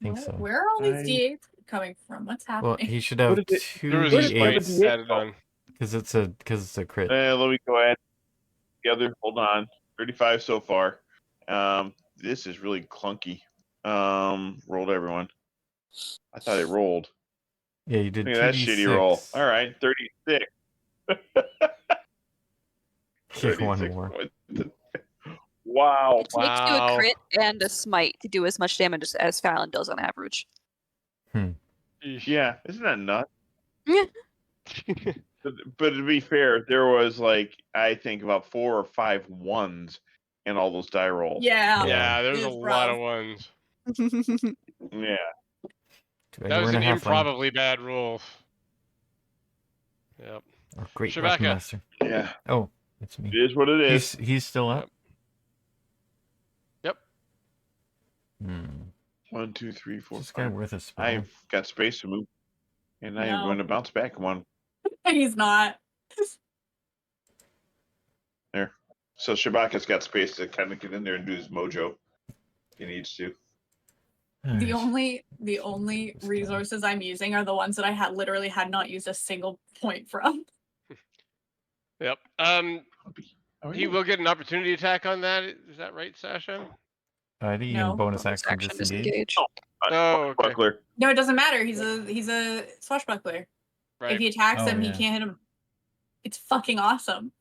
think Where, so. where are all these I- D8s coming from? What's Well, happening? he should What have is it? two There was a Where did smite the D8s. D8 added go? on. Because it's a crit. Let me go ahead together. Hold on. 35 so far. This is really clunky. Rolled everyone. I thought it rolled. Yeah, you did Look at that 2d6. shitty roll. All right, 36. Kick one 36 more. points. Wow. It takes you a crit and a smite to do as much damage as Fallon does on average. Yeah, isn't that nuts? Yeah. But to be fair, there was like I think about 4 or 5 ones in all those die rolls. Yeah. Yeah, there's a It's lot rough. of ones. Yeah. That was an improbably bad roll. Yep. Oh, great Shabaka. weapon master. Yeah. Oh, it's me. It is what it is. He's still up. Yep. Hmm. 1, 2, 3, 4, This guy 5. worth a spell. I've got space to move, and I am No. going to bounce back one. He's not. There. So Shabaka's got space to kind of get in there and do his mojo. He needs to. The Alright. only resources I'm using are the ones that I literally had not used a single point from. Yep. Oh, He will get an opportunity attack on that. Is that right, Sasha? Alrighty, No. and bonus Bonus action action disengage. disengage. Oh, okay. Buckler. No, it doesn't matter. He's a swashbuckler. Right. If he attacks Oh, him, yeah. he can't hit him. It's fucking awesome.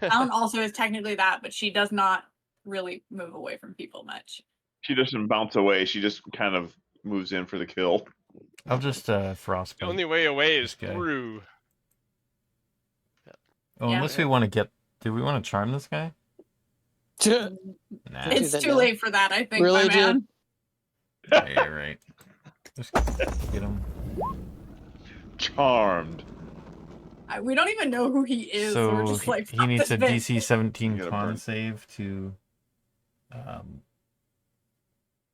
Alan also is technically that, but she does not really move away from people much. She doesn't bounce away. She just kind of moves in for the kill. I'll just The frostbite. only way away is This guy. through. Oh, Yeah. unless we want to get. Do we want to charm this guy? Nah. Don't do It's that too now. late for that, I think, Really, my man. Yeah, you're right. Just get him. Charmed. We don't even know who he is. So we're So just like, he fuck needs this a bitch. DC 17 You gotta con burn. save to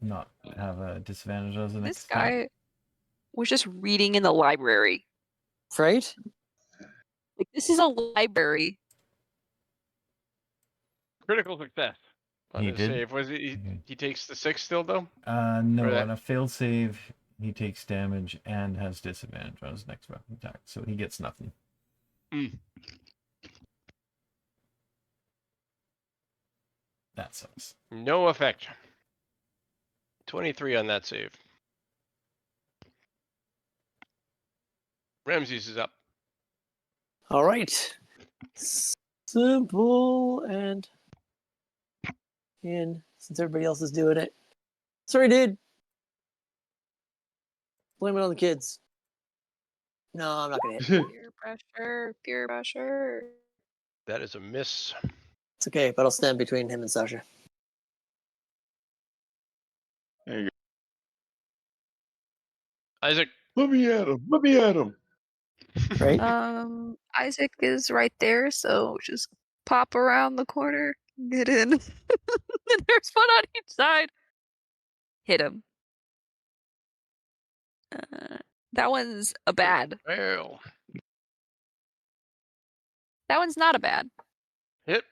not have a disadvantage as the next This attack. guy was just reading in the library. Right? Like, this is a library. Critical success on He his did? save. Was it? He takes the 6 still though. No, Or that- on a failed save, he takes damage and has disadvantage on his next weapon attack, so he gets nothing. Mm. That sucks. No effect. 23 on that save. Ramses is up. All right. Simple and in since everybody else is doing it. Sorry, dude. Blame it on the kids. No, I'm not gonna hit. Peer pressure, peer pressure. That is a miss. It's okay, but I'll stand between him and Sasha. There you Isaac. go. Let me at him. Let me at him. Right? Isaac is right there, so just pop around the corner, get in. And there's one on each side. Hit him. That one's a bad. Well, That one's not a bad. hit.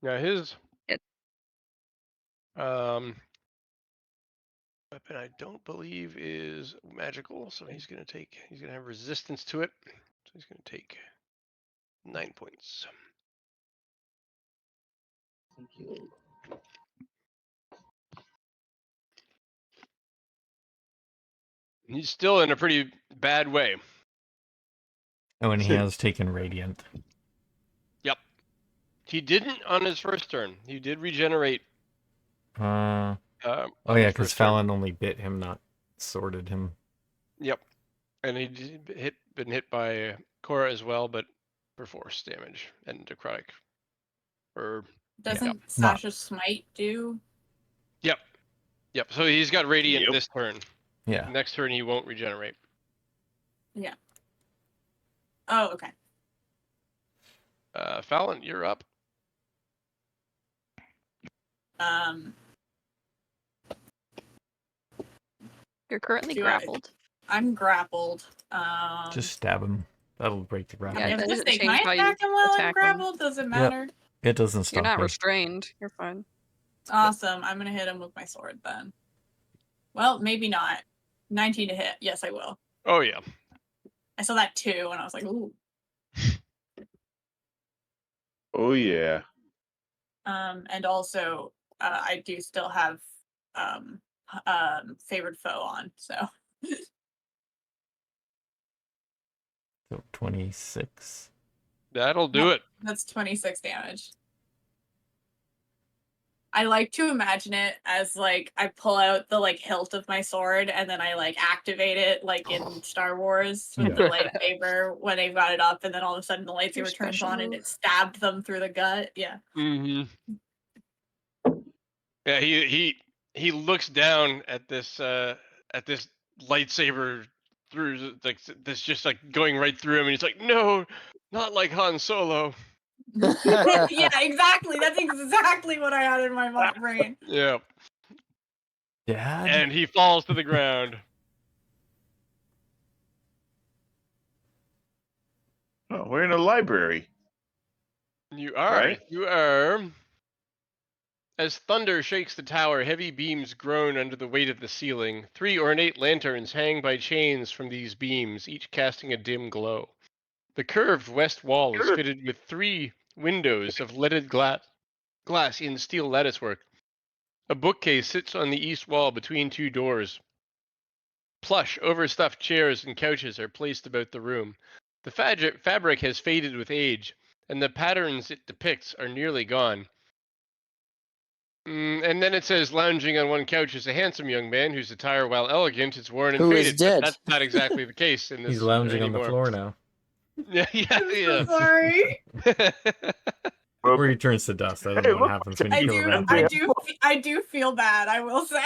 Now his Hit. weapon I don't believe is magical, so he's gonna have resistance to it. So he's gonna take 9 points. He's still in a pretty bad way. Oh, and he has taken radiant. Yep. He didn't on his first turn. He did regenerate. Oh on yeah, his because first turn. Fallon only bit him, not sorted him. Yep. And he been hit by Cora as well, but for force damage and necrotic. Or Doesn't Not- Sasha's smite do? yep. So he's got radiant Yep. this turn. Yeah. Next turn he won't regenerate. Yeah. Oh, okay. Fallon, you're up. You're currently Do I- grappled. I'm grappled. Just stab him. That'll break the grapple. Yeah, I that was gonna doesn't say, can I change how you attack him while I'm attack him. grappled? Does it matter? It doesn't stop You're not me. restrained. You're fine. Awesome. I'm gonna hit him with my sword then. Well, maybe not. 19 to hit. Yes, I will. Oh yeah. I saw that too, and I was like, ooh. Oh yeah. And also, I do still have favored foe on, so. So 26. That'll do it. That's 26 damage. I like to imagine it as like I pull out the like hilt of my sword and then I like activate it like in Star Wars with the lightsaber when they've got it up, and then all of a sudden the lightsaber turns on and it stabbed them through the gut. Yeah. Mm-hmm. Yeah, he looks down at this lightsaber through like this just like going right through him, and he's like, "No, not like Han Solo." Yeah, exactly. That's exactly what I had in my brain. Yeah. Dad? And he falls to the ground. Oh, we're in a library. You are. Right? You are. As thunder shakes the tower, heavy beams groan under the weight of the ceiling. 3 ornate lanterns hang by chains from these beams, each casting a dim glow. The curved west wall is fitted with 3 windows of leaded glass in steel latticework. A bookcase sits on the east wall between 2 doors. Plush, overstuffed chairs and couches are placed about the room. The fabric has faded with age, and the patterns it depicts are nearly gone. And then it says, lounging on one couch is a handsome young man whose attire, while elegant, is worn and Who is faded. But dead. that's not exactly the case in this. He's lounging on the anymore. floor now. Yeah, I'm so sorry. Or he turns to dust. I don't know what happens when you kill a vampire. I do feel bad, I will say.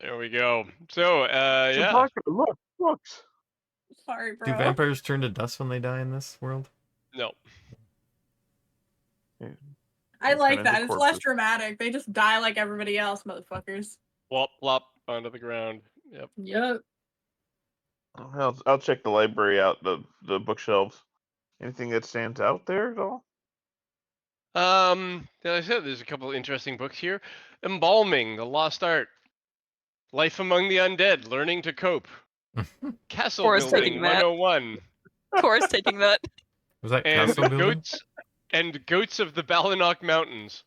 There we go. So, yeah. Look, books. Sorry, bro. Do vampires turn to dust when they die in this world? No. I like Turn that. into It's less corpses. dramatic. They just die like everybody else, motherfuckers. Plop, plop onto the ground. Yep. Yep. I'll check the library out, the bookshelves. Anything that stands out there at all? As I said, there's a couple of interesting books here. Embalming, The Lost Art. Life Among the Undead, Learning to Cope. Castle Cora's Building taking that. 101. Cora's taking that. Was that And castle building? Goats of the Balinock Mountains.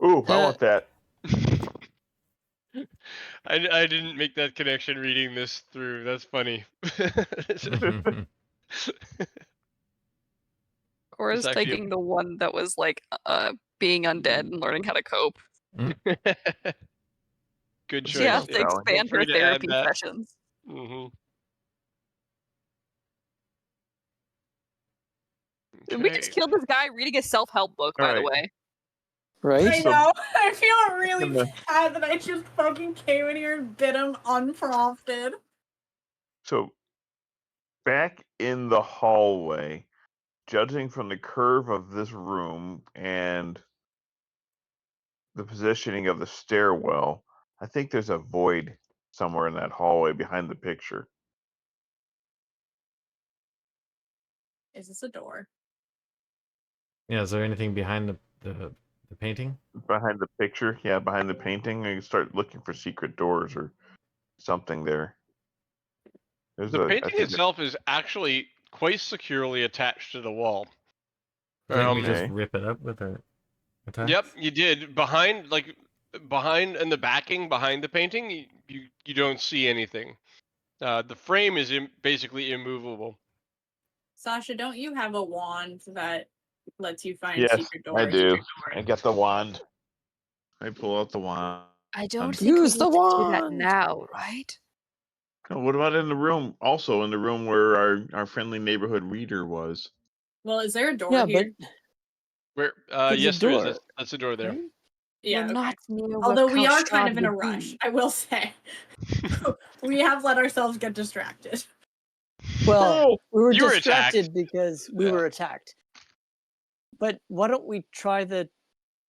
Ooh, I want that. I didn't make that connection reading this through. That's funny. Cora's actually taking the one that was like being undead and learning how to cope. Good choice. She has to Sally. expand her Free to add therapy that. sessions. Mm-hmm. We just killed this guy reading a self-help book, by the Alright. way. Right? I know. I feel really In the- bad that I just fucking came in here and bit him unprompted. So, back in the hallway, judging from the curve of this room and the positioning of the stairwell, I think there's a void somewhere in that hallway behind the picture. Is this a door? Yeah, is there anything behind the painting? Behind the picture, yeah, behind the painting, you start looking for secret doors or something there. There's The I painting think itself is actually quite securely attached to the wall. Didn't we just Okay. rip it up with our attacks? Yep, you did. Behind and the backing behind the painting, you don't see anything. The frame is basically immovable. Sasha, don't you have a wand that lets you find Yes, secret doors? I do. I got the wand. I pull out the wand. I don't think Use the do that wand. now, right? Oh, what about in the room? Also in the room where our friendly neighborhood reader was. Well, is there a door Yeah, here? Where? There's a Yes, there is. door, That's a door there. right? Yeah. We're okay. not near where Although we are Strahd kind of in a would be. rush, I will say. We have let ourselves get distracted. Well, we were You were distracted attacked. because we Yeah. were attacked. But why don't we try the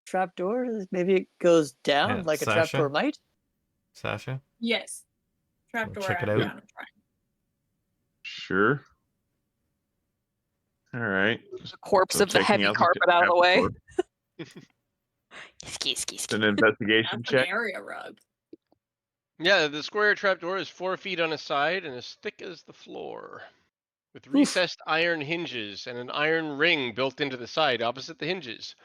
trapdoor? Maybe it goes down Yeah, like a Sasha? trapdoor might. Sasha? Yes. Trapdoor. check it I'm out. down to try. Sure. All right. The corpse So of the checking heavy out carpet out of the way. trapdoor. Ski, ski, It's ski. an investigation That's an check. area rug. Yeah, the square trapdoor is 4 feet on a side and as thick as the floor, with recessed iron hinges and an iron ring built into the side opposite the hinges.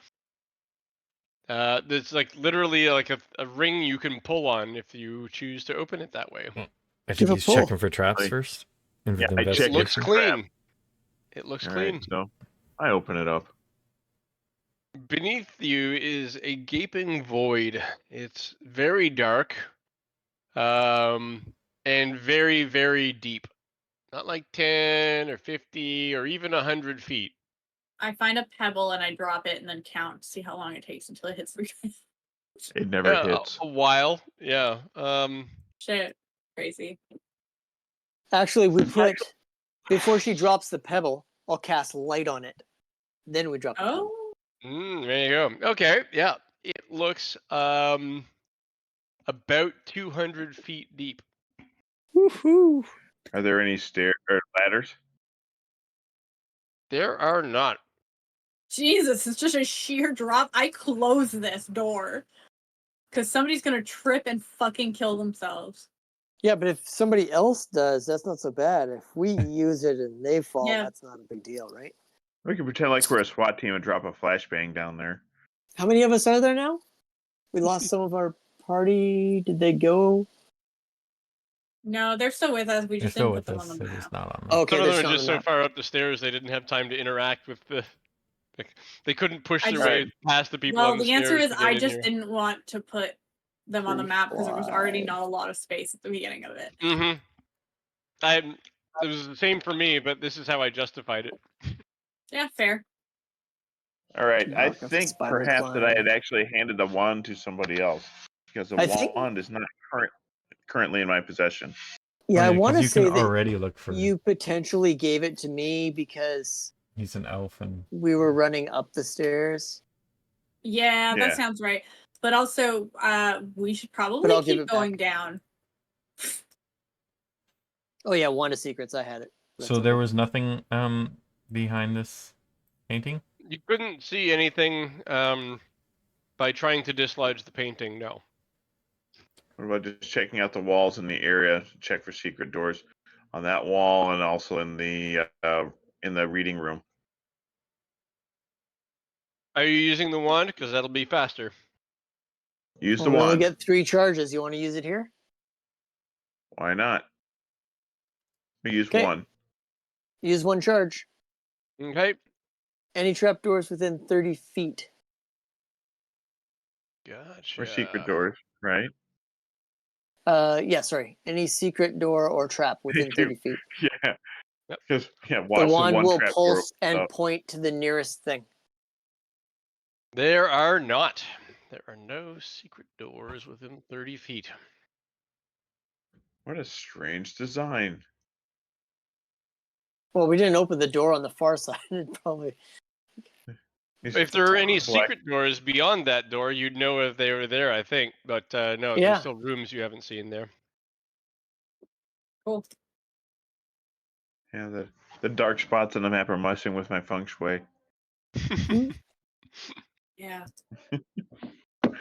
There's like literally like a ring you can pull on if you choose to open it that way. I Give think a he's pull. checking for traps Like- first. Yeah, I It checked looks for clean. It looks All clean. right, so I open it up. Beneath you is a gaping void. It's very dark, and very, very deep. Not like 10 or 50 or even 100 feet. I find a pebble and I drop it and then count to see how long it takes until it hits 3 times. It never Yeah, hits. a while. Yeah. Shit. Crazy. Actually, we put before she drops the pebble, I'll cast light on it. Then we drop the pebble. Oh. There you go. Okay. Yeah. It looks about 200 feet deep. Woohoo! Are there any stair or ladders? There are not. Jesus, it's just a sheer drop. I close this door. Because somebody's gonna trip and fucking kill themselves. Yeah, but if somebody else does, that's not so bad. If we use it and they fall, Yeah. that's not a big deal, right? We can pretend like we're a SWAT team and drop a flashbang down there. How many of us are there now? We lost some of our party. Did they go? No, they're still with us. We They're just still didn't put with them on us. the They're map. just not on. Oh, okay, Some of they're them are still on just the so map. far up the stairs they didn't have time to interact with the. They couldn't push I their just- way past the people Well, on the the answer stairs is to get I in just here. didn't want to put them on the Free map because there was already fly. not a lot of space at the beginning of it. Mm-hmm. It was the same for me, but this is how I justified it. Yeah, fair. All right, I Rock of think spiral perhaps that I climb. had actually handed the wand to somebody else because the I think- wand is not currently in my possession. Yeah, I Oh, 'cause want to you can say that already look for. you potentially gave it to me because He's an elf, and we were running up the stairs. Yeah, Yeah. that sounds right. But also, we should probably I'll give keep it back. going down. Oh yeah, Wand of Secrets. I had it. That's so there okay. was nothing behind this painting. You couldn't see anything by trying to dislodge the painting. No. What about just checking out the walls in the area to check for secret doors on that wall and also in the reading room? Are you using the wand? Because that'll be faster. Use Well, the we only wand. get 3 charges. You want to use it here? Why not? We use Okay. one. Use 1 charge. Okay. Any trapdoors within 30 feet. Gotcha. Or secret doors, right? Yeah, sorry. Any secret door or trap within 30 feet. Yeah. Yep. Because The watch wand will trap door pulse opens and up. point to the nearest thing. There are not. There are no secret doors within 30 feet. What a strange design. Well, we didn't open the door on the far side. It probably. If there are any Why- secret doors beyond that door, you'd know if they were there, I think. But no, Yeah. there's still rooms you haven't seen there. Cool. Yeah, the dark spots on the map are messing with my feng shui. Yeah. All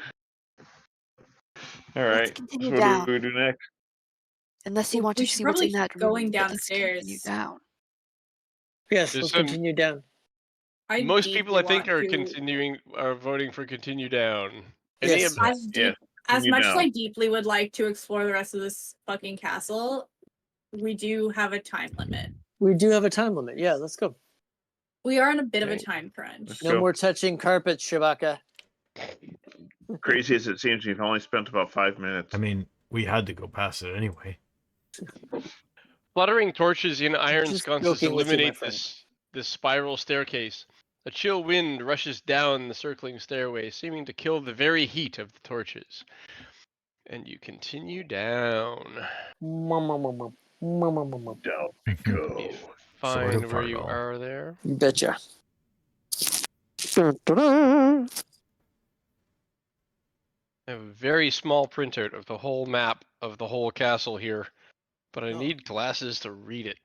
Let's right. continue So what down. do we do next? Unless you Well, want we to should see what's in probably that keep room. going but let's continue downstairs. down. Yes, There's let's some- continue down. I Most people, I deeply think, want are voting for continue down. Yes. As Yeah, as continue much as down. I deeply would like to explore the rest of this fucking castle, we do have a time limit. We do have a time limit. Yeah, let's go. We are in a bit of a Okay. time crunch. Let's No go. more touching carpets, Shabaka. Crazy as it seems, we've only spent about 5 minutes. I mean, we had to go past it anyway. Fluttering torches in iron Just sconces joking with you, my illuminate friend. this spiral staircase. A chill wind rushes down the circling stairway, seeming to kill the very heat of the torches. And you continue down. Don't Let go. me Sort find of where you Fargo. are there. You betcha. I have a very small printout of the whole map of the whole castle here, but I Oh. need glasses to read it.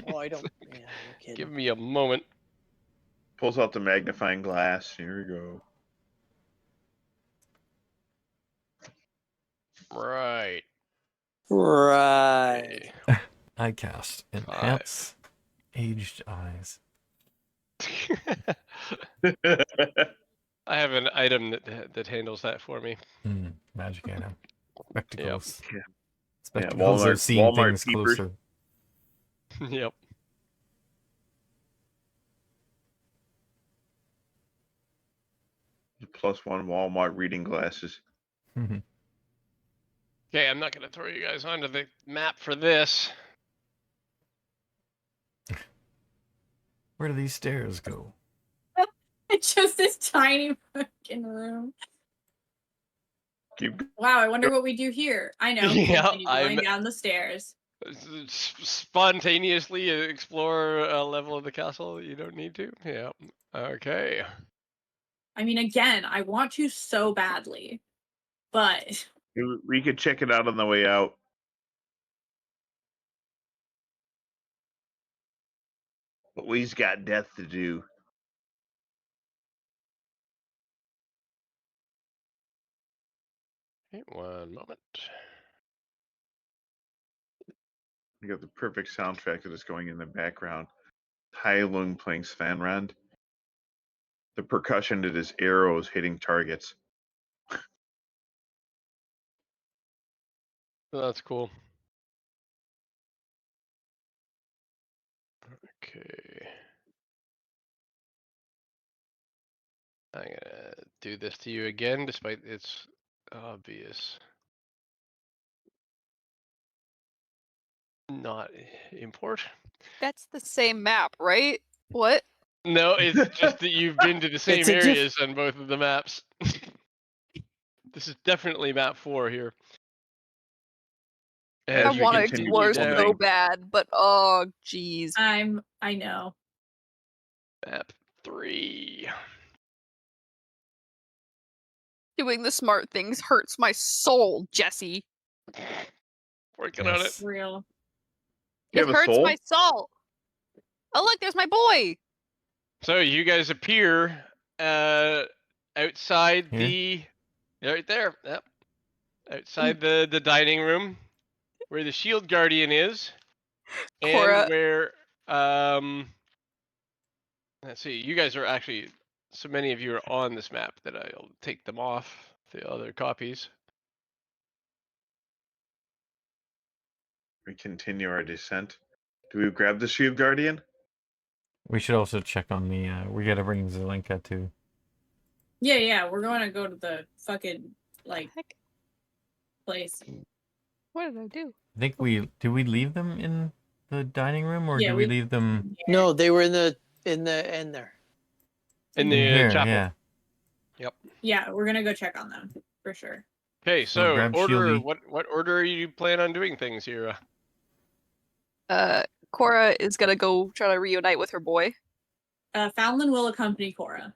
Oh, I don't. Yeah, no Give kidding. me a moment. Pulls out the magnifying glass. Here we go. Right. Right. I cast enhance aged eyes. I have an item that handles that for me. Magic item. Spectacles. Yeah. Spectacles of seeing Walmart things peepers. closer. Yep. +1 Walmart reading glasses. Okay, I'm not gonna throw you guys onto the map for this. Where do these stairs go? It's just this tiny fucking room. Keep Wow, I wonder what we do here. I know. Yeah, Continue going I'm- down the stairs. Spontaneously explore a level of the castle you don't need to. Yeah. Okay. I mean, again, I want to so badly, but we could check it out on the way out. But we've got death to do. Okay, one moment. We got the perfect soundtrack that is going in the background. Tai Lung playing Svanrand. The percussion that is arrows hitting targets. That's cool. Okay. I'm gonna do this to you again, despite its obvious not import. That's the same map, right? What? No, it's just that you've been to the same It's a diff- areas on both of the maps. This is definitely map 4 here. As I we want to continue explore down. so bad, but oh, jeez. I know. Map 3. Doing the smart things hurts my soul, Jesse. Working on it. Yes. Real. You It have a hurts soul? my soul. Oh, look, there's my boy. So you guys appear outside Here? the right there. Yep. Outside the dining room where the shield guardian is. Cora. And where let's see, you guys are actually so many of you are on this map that I'll take them off the other copies. We continue our descent. Do we grab the shield guardian? We should also check on the. We gotta bring Zelenka too. Yeah, we're going to go to the fucking like Heck, place. what did I do? I think do we leave them in the dining room or Yeah, do we leave them No, they were in the end there. In in the here? chapel. Yeah. Yeah, we're gonna go check on them for sure. Okay, So so grab order. Shieldy. What order are you plan on doing things here? Cora is gonna go try to reunite with her boy. Fallon will accompany Cora.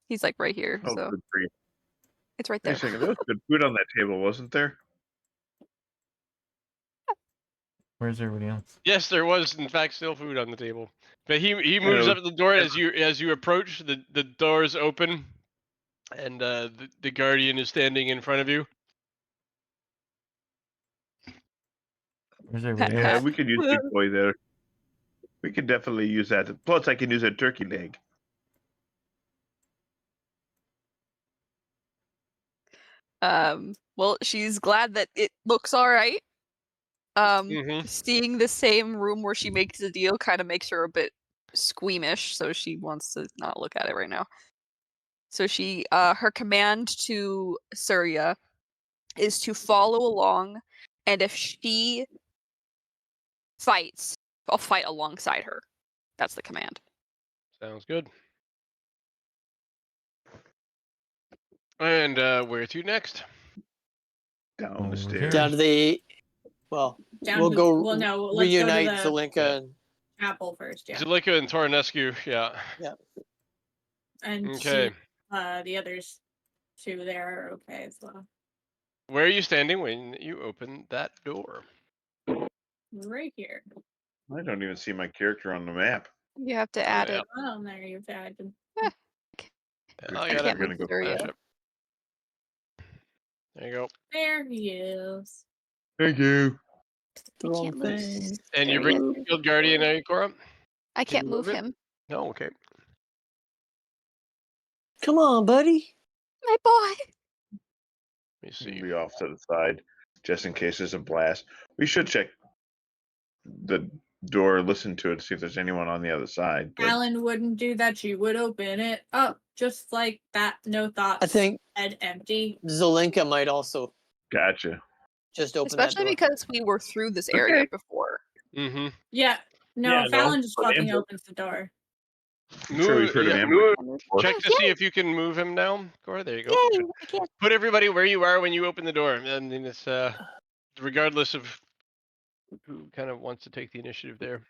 He's like right here, Oh, so good for you. it's right Wait a there. second. There was good food on that table, wasn't there? Where's everybody else? Yes, there was in fact still food on the table, but he moves Yeah. up to the door as you approach. The doors open, and the guardian is standing in front of you. Where's everybody Yeah, else? we could use Big Boy there. We could definitely use that. Plus, I can use a turkey leg. Well, she's glad that it looks all right. Mhm. Seeing the same room where she makes the deal kind of makes her a bit squeamish, so she wants to not look at it right now. So she, her command to Surya is to follow along, and if she fights, I'll fight alongside her. That's the command. Sounds good. And where to next? Down Over the here. stairs. Down to the. Well, Down we'll to, go well, no, let's go to reunite the Zelenka Yeah. and chapel first. Yeah, Zulika and Tornescu, yeah. and Okay. see the others two there are okay as well. Where are you standing when you open that door? Right here. I don't even see my character on the map. You have to add yeah. it. Oh, there you've had. I I gotta can't gonna move go Surya. flash it. There you go. There he is. Thank you. The I wrong can't move. thing. And you There he bring the Shield Guardian out, Cora? I Can can't you move move it? him. No, okay. Come on, buddy. My boy. Let me We'll see. be off to the side just in case there's a blast. We should check the door, listen to it, see if there's anyone on the other side. But Alan wouldn't do that. She would open it up just like that. No thoughts. I think Head empty. Zelenka might also gotcha. just open that Especially door. because we were through this area Okay. before. Mm-hmm. Yeah. No, Yeah, no, Fallon just but fucking Amber- opens the door. I'm sure we've heard of yeah, Amber. check to see if you can move him now. Cora, there you go. Yay! I can't. Put everybody where you are when you open the door. And then it's regardless of who kind of wants to take the initiative there.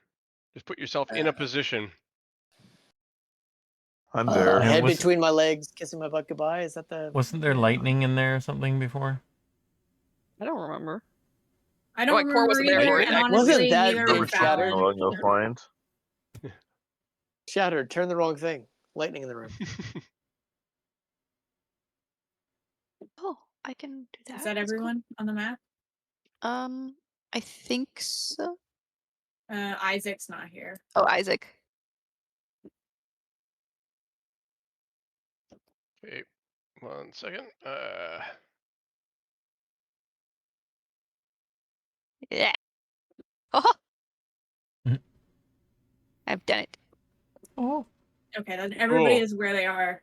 Just put yourself in a position. I'm there. Yeah, Head was- between my legs, kissing my butt goodbye. Is that the? Wasn't there lightning in there or something before? I don't remember. I don't Like, Cora remember wasn't there either, for it. and Wasn't honestly, that neither in did Shattered? Fallon. Along those lines. Shattered. Turn the wrong thing. Lightning in the room. Oh, I can do that. Is that That's cool. everyone on the map? I think so. Isaac's not here. Oh, Isaac. Okay, 1 second. Yeah. Oh, Mhm. I've done it. Oh. Okay, then everybody Cool. is where they are.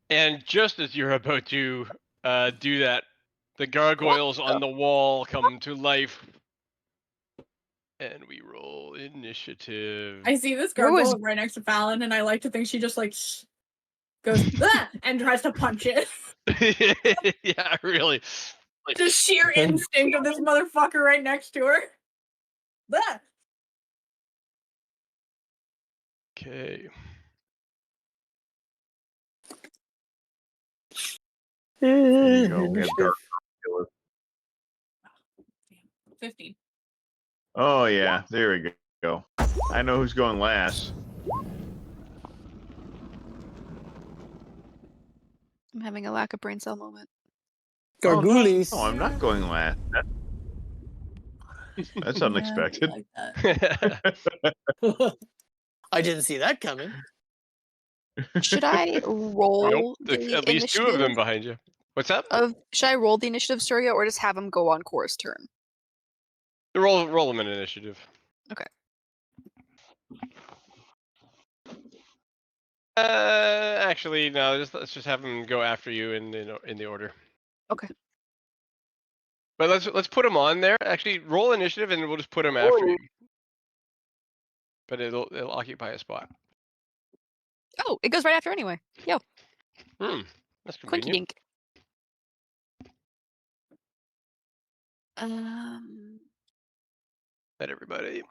And just as you're about to do that, the gargoyles on the wall come to life. And we roll initiative. I see this Who is- gargoyle right next to Fallon, and I like to think she just like goes "Ah!" and tries to punch it. Yeah, really. Just sheer instinct of this motherfucker right next to her. Ah! Okay. There you go. We have dark killer. 15. Oh yeah, there we go. I know who's going last. I'm having a lack of brain cell moment. Gargoyles. Oh, I'm not going last. That's unexpected. Yeah, like that. I didn't see that coming. Should I roll Nope, the at least two of them initiative behind you. What's that? Should I roll the initiative, Surya, or just have him go on Cora's turn? Roll them in initiative. Okay. Actually, no. Let's just have them go after you in the order. Okay. But let's put them on there. Actually, roll initiative, and we'll just put them after you. But it'll occupy a spot. Oh, it goes right after anyway. Yo, That's quinky convenient. dink. Let everybody.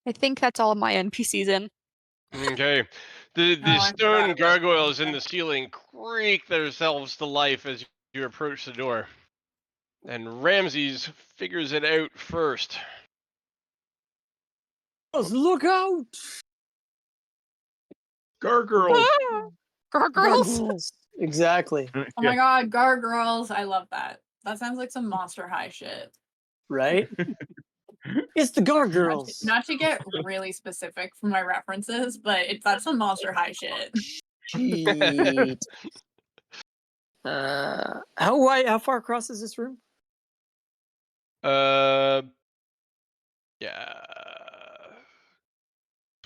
I think that's all my NPCs in. Okay. The Oh, I forgot stone about gargoyles that. in the ceiling creak themselves to life as you approach the door. And Ramses figures it out first. Look out! Gargoyles. Gargoyles. Exactly. Oh my god, gargoyles. I love that. That sounds like some Monster High shit. Right? It's the gargoyles. Not to get really specific for my references, but that's some Monster High shit. Jeez. How wide? How far across is this room? Yeah.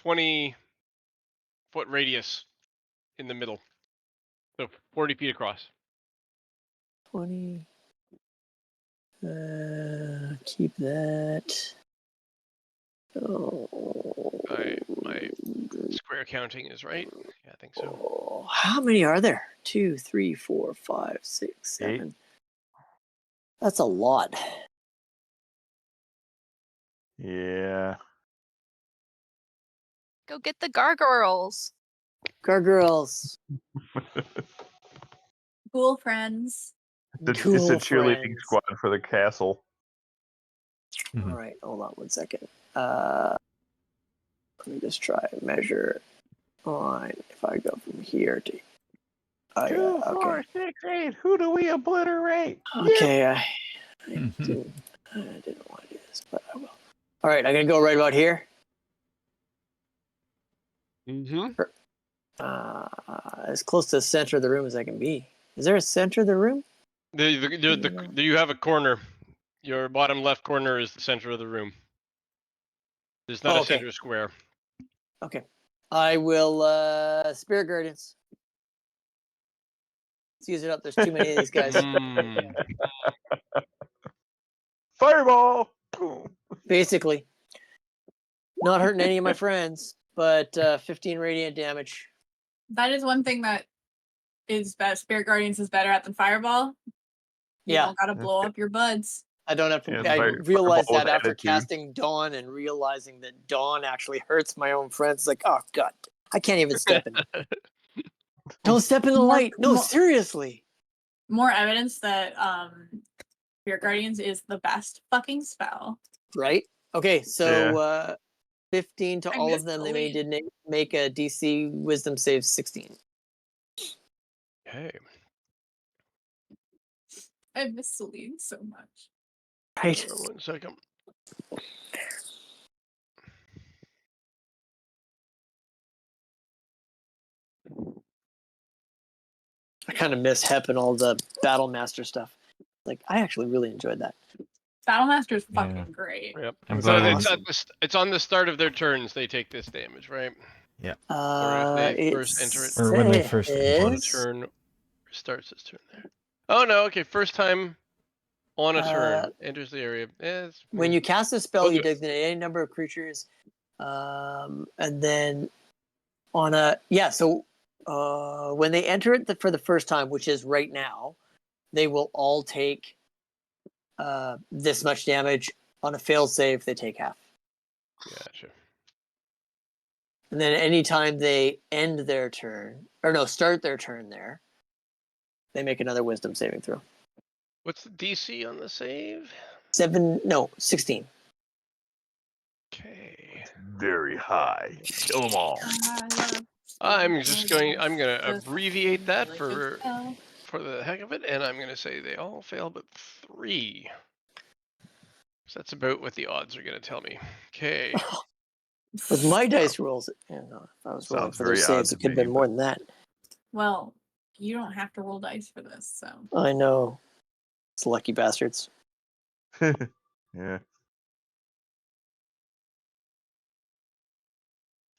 20-foot radius in the middle. So 40 feet across. 20. Keep that. Oh. My square counting is right. Yeah, I think so. Oh, how many are there? 2, 3, 4, 5, 6, 7. That's a lot. Yeah. Go get the gargoyles. Gargoyles. Cool friends. It's Cool a cheerleading friends. squad for the castle. Mhm. All right, hold on 1 second. Let me just try and measure on if I go from here to. Oh, yeah, 2, 4, 6, 8. Who do we obliterate? Okay, I didn't want to do this, but I will. All right, I'm gonna go right about here. Mm-hmm. As close to the center of the room as I can be. Is there a center of the room? You have a corner. Your bottom left corner is the center of the room. There's not Oh, a okay. center square. Okay. I will Spirit Guardians. Let's use it up. There's too many of these guys. Mm. Fireball! Boom. Basically. Not hurting any of my friends, but 15 radiant damage. That is one thing that is best. Spirit Guardians is better at than Fireball. You Yeah. don't gotta blow up your buds. I don't have to. Yeah, I realized Fireball with that after attitude. casting Dawn and realizing that Dawn actually hurts my own friends. Like, oh god, I can't even step in. Don't step in the light. No, seriously. More evidence that Spirit Guardians is the best fucking spell. Right? Okay, so 15 to I all miss of them. the They lead. did make a DC Wisdom save 16. Okay. I miss Celine so much. Right? 1 second. I kind of miss Hep and all the Battle Master stuff. Like, I actually really enjoyed that. Battlemaster is fucking Yeah. great. Yep. I'm So glad it's we- at it's on the start of their turns. They take this damage, right? Or if they It first enter it. Or when they first enter. On a says, turn, starts his turn there. Oh no. Okay. First time on a turn enters the area. when you cast a spell, We'll you do it. designate any number of creatures, and then on a so when they enter it for the first time, which is right now, they will all take this much damage. On a failed save, they take half. Gotcha. And then anytime they end their turn, or no, start their turn there, they make another Wisdom saving throw. What's the DC on the save? 16. Okay. Very high. Kill them all. I'm gonna abbreviate that for the heck of it, and I'm gonna say they all fail but 3. So that's about what the odds are gonna tell me. Okay. With my dice rolls, if I was rolling Sounds for those very odd saves, to it could have been me, more but- than that. Well, you don't have to roll dice for this, so. I know. It's lucky bastards. Yeah.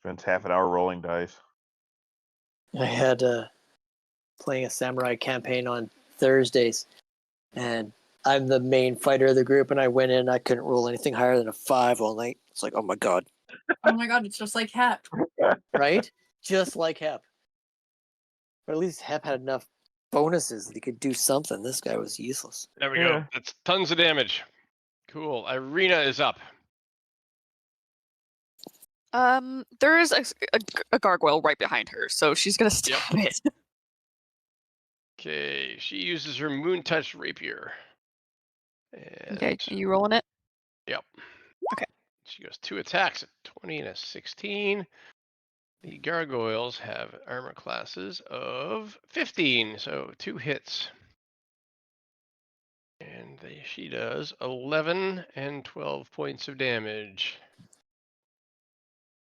Spends half an hour rolling dice. I had playing a samurai campaign on Thursdays, and I'm the main fighter of the group, and I went in, I couldn't roll anything higher than a 5 all night. It's like, oh my god. Oh my god, it's just like Hep. Right? Just like Hep. But at least Hep had enough bonuses that he could do something. This guy was useless. There we Yeah. go. That's tons of damage. Cool. Irina is up. There is a gargoyle right behind her, so she's gonna stab it. Okay. She uses her Moon Touch Rapier. And Okay, are you rolling it? Yep. Okay. She goes 2 attacks, a 20 and a 16. The gargoyles have armor classes of 15, so 2 hits. And she does 11 and 12 points of damage.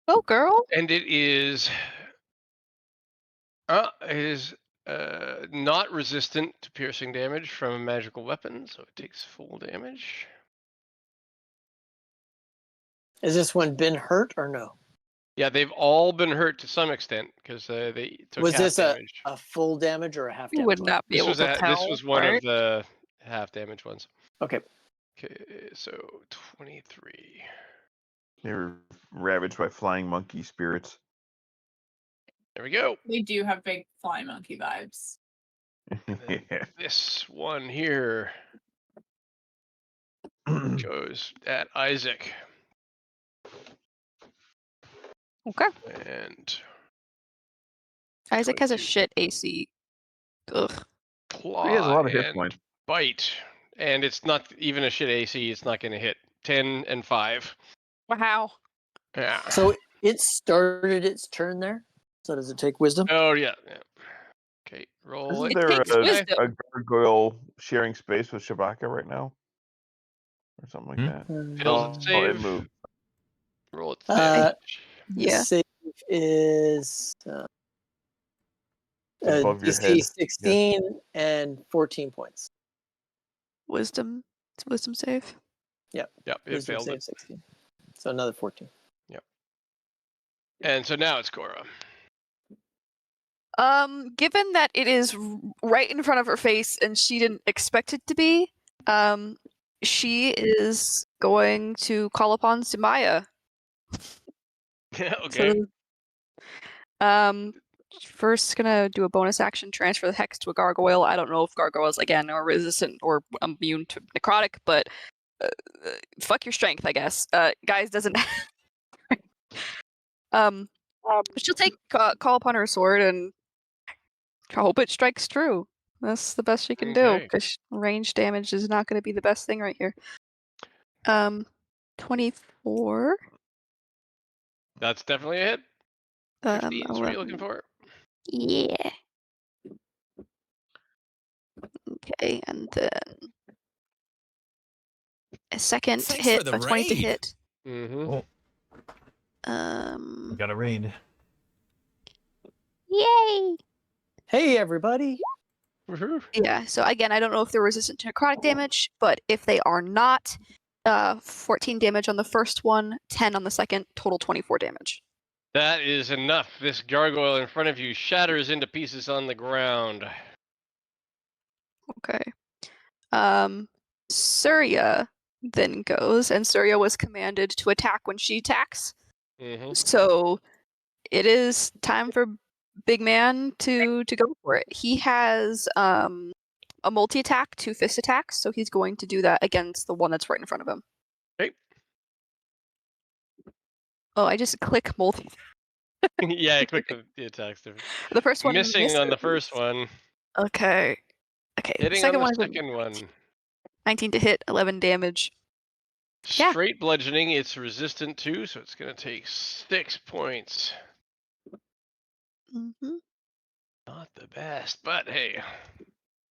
Oh, girl. And it is not resistant to piercing damage from a magical weapon, so it takes full damage. Has this one been hurt or no? Yeah, they've all been hurt to some extent because they took Was half this damage. a full damage or a half You damage would one? not be This able was to tell. this was one right? of the half damage ones. Okay. Okay, so 23. They were ravaged by flying monkey spirits. There we go. They do have big flying monkey vibes. And then Yeah. this one here goes at Isaac. Okay. And Isaac has a 22. shit AC. Ugh. Claw He has a lot of hit and points. bite, and it's not even a shit AC. It's not going to hit. 10 and 5. Wow. Yeah. So it started its turn there. So does it take wisdom? Oh yeah. Okay, roll Isn't it. there takes wisdom. a gargoyle sharing space with Shabaka right now? Or something like that? Fails its Oh, it save. moved. Roll its Uh, damage. The Yeah. save is It's above your DC head. 16 and 14 points. Wisdom. It's a wisdom save. Yep, it Wisdom failed save it. 16. So another 14. And so now it's Cora. Given that it is right in front of her face and she didn't expect it to be, she is going to call upon Sumaya. Okay. So, first gonna do a bonus action, transfer the hex to a gargoyle. I don't know if gargoyles again are resistant or immune to necrotic, but fuck your strength, I guess. Guys doesn't. She'll take call upon her sword and hope it strikes true. That's the best she can do Okay. because range damage is not going to be the best thing right here. 24. That's definitely a hit. 15 is what you're looking 11. for. Yeah. Okay, and then a second Thanks hit, for the a 20 to raid. hit. Mm-hmm. Oh, we got a raid. Yay! Hey, everybody. Woohoo. Yeah, so again, I don't know if they're resistant to necrotic damage, but if they are not, 14 damage on the first one, 10 on the second, total 24 damage. That is enough. This gargoyle in front of you shatters into pieces on the ground. Okay. Surya then goes, and Surya was commanded to attack when she attacks. Mm-hmm. So it is time for Big Man to go for it. He has a multi-attack, 2 fist attacks, so he's going to do that against the one that's right in front of him. Okay. Oh, I just click multi. Yeah, click the attacks different. The first one Missing on the misses. first one. Okay. Okay. Hitting second on one the is a second one. 19 to hit, 11 damage. Yeah. Straight bludgeoning, it's resistant to, so it's going to take 6 points. Mm-hmm. Not the best, but hey,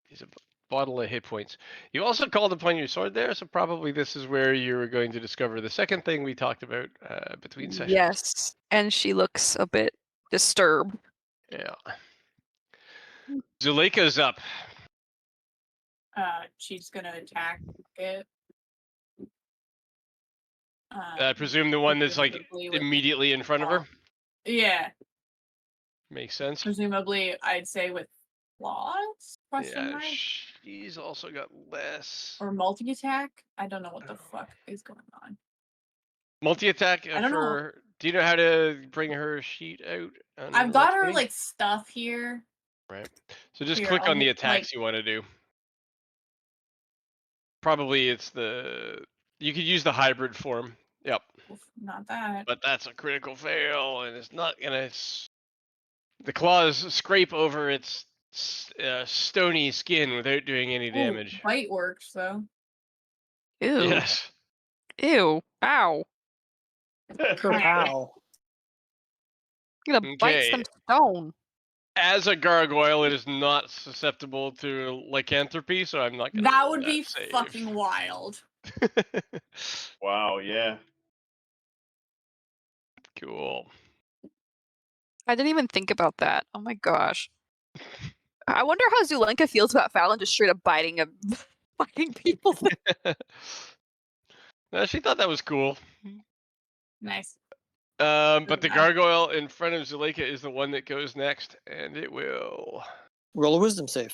he's a bottle of hit points. You also called upon your sword there, so probably this is where you were going to discover the second thing we talked about between sessions. Yes, and she looks a bit disturbed. Yeah. Zuleika's up. She's gonna attack it. I presume the one that's like presumably with- immediately in front of her. Yeah, Makes sense. presumably I'd say with claws? Question Yeah, mark? she's also got less. Or multi-attack? I don't know what the fuck is going on. Multi-attack I don't know. for. Do you know how to bring her sheet out? I've got her Roll20? like stuff here. Right. So just Here, click I'll on the hit, attacks like- you want to do. Probably it's the. You could use the hybrid form. Yep. Oof, not that. But that's a critical fail, and it's not gonna. The claws scrape over its stony skin without doing any Ooh, damage. bite works though. Ew. Yes. Ew. Ow. Kerpow. I'm gonna bite Okay. some stone. As a gargoyle, it is not susceptible to lycanthropy, so I'm not gonna. That roll would be save. fucking wild. Wow, yeah. Cool. I didn't even think about that. Oh my gosh. I wonder how Zulenka feels about Fallon just straight up biting people. No, she thought that was cool. Nice. But the enough. gargoyle in front of Zuleika is the one that goes next, and it will Roll a wisdom save.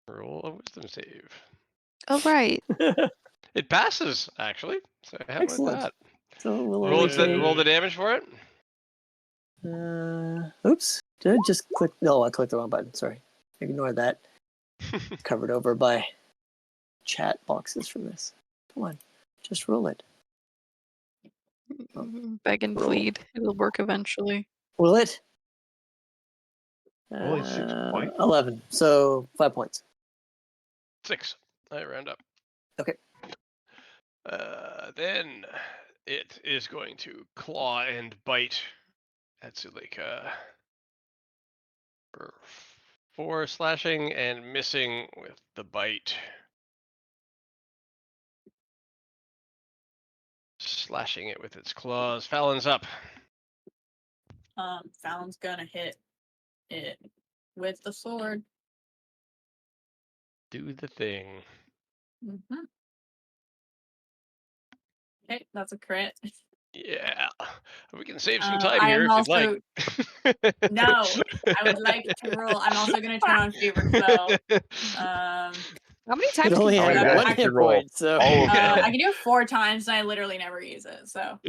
roll a wisdom save. Oh right. It passes, actually. So how about Excellent. that? So we'll Roll, only take... roll the damage for it. Oops. Did I just click? No, I clicked the wrong button. Sorry. Ignore that. Covered over by chat boxes from this. Come on. Just roll it. Beg and plead. It'll work eventually. Will it? Only 6 points? 11. So 5 points. 6. I round up. Okay. Then it is going to claw and bite at Zuleika for 4 slashing and missing with the bite. Slashing it with its claws. Fallon's up. Fallon's gonna hit it with the sword. Do the thing. Mm-hmm. Okay, that's a crit. Yeah. We can save some time I here am if you'd like. also no. I would like to roll. I'm also gonna turn on favorite foe. How many times It can only you How had many do dice one that? did you hit roll? point, so All of them. I can do it 4 times, and I literally never use it. So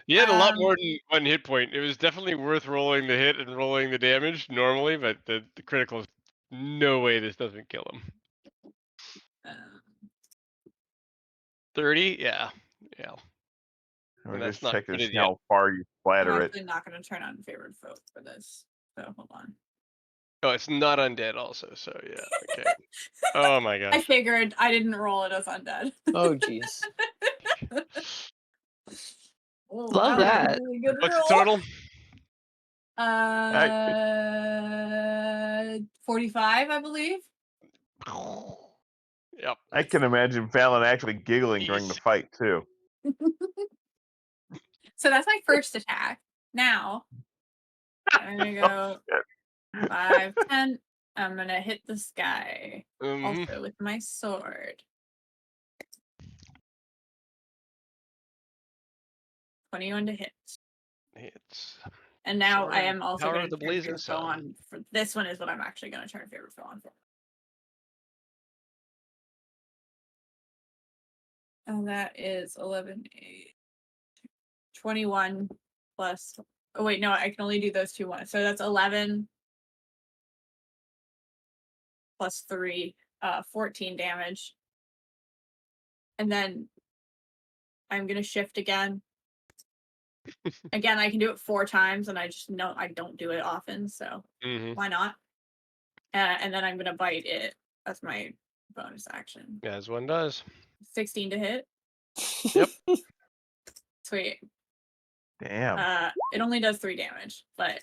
You had a lot more Um, than 1 hit point. It was definitely worth rolling the hit and rolling the damage normally, but the critical, no way this doesn't kill him. um, 30? Yeah. Let And me that's just not check to critted see yet. how far you I'm splatter it. actually not gonna turn on favorite foe for this. So hold on. Oh, it's not undead also, so yeah, okay. Oh my I gosh. figured I didn't roll it as undead. oh jeez. Oh, Love that was a that. really good What's the roll. total? 45, I believe. Yep. I can imagine Fallon actually giggling during the Jeez. fight too. So that's my first attack. Now I'm gonna go 5, 10. I'm gonna hit this guy also with my sword. 21 to hit. Hits. And now Sword I of am also Power going of to the turn Blazing favorite foe Sun. on. For this one is what I'm actually going to turn favorite foe on for. And that is 11, 8, 21 plus. Oh, wait, no, I can only do those 2 ones. So that's 11 plus 3, 14 damage. And then I'm going to shift again. Again, I can do it 4 times, and I just know I don't do it often, so why not? And then I'm going to bite it. That's my bonus action. As one does. 16 to hit. Yep. Sweet. Damn. It only does 3 damage, but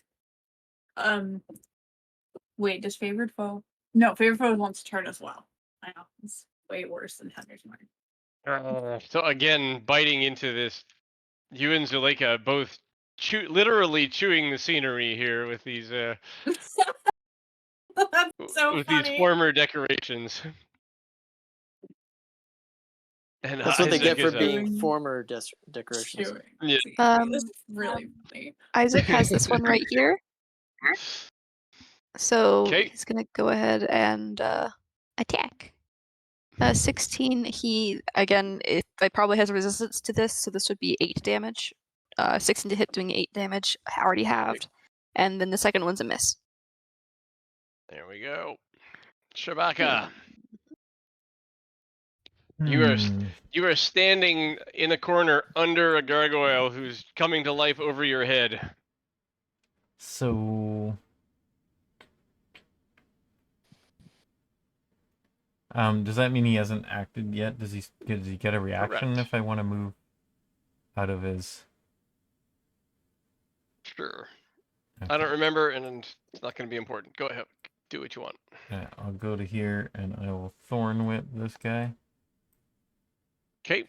wait, does favored foe? No, favored foe wants to turn as well. I know it's way worse than Hunter's Mark. So again, biting into this, you and Zuleika both literally chewing the scenery here with these That's so with these funny. former decorations. And That's what they Isaac get for is being Chewing. former decorations. Chewing. Yeah. This is really funny. Isaac has this one right here. So 'Kay. he's gonna go ahead and attack. 16. He again, it probably has a resistance to this, so this would be 8 damage. 16 to hit, doing 8 damage, already halved. And then the second one's a miss. There we go. Shabaka. You are standing in a corner under a gargoyle who's coming to life over your head. So, does that mean he hasn't acted yet? Does he get a reaction Correct. if I want to move out of his? Sure. Okay. I don't remember, and it's not going to be important. Go ahead. Do what you want. Yeah, I'll go to here and I will thorn whip this guy. Okay.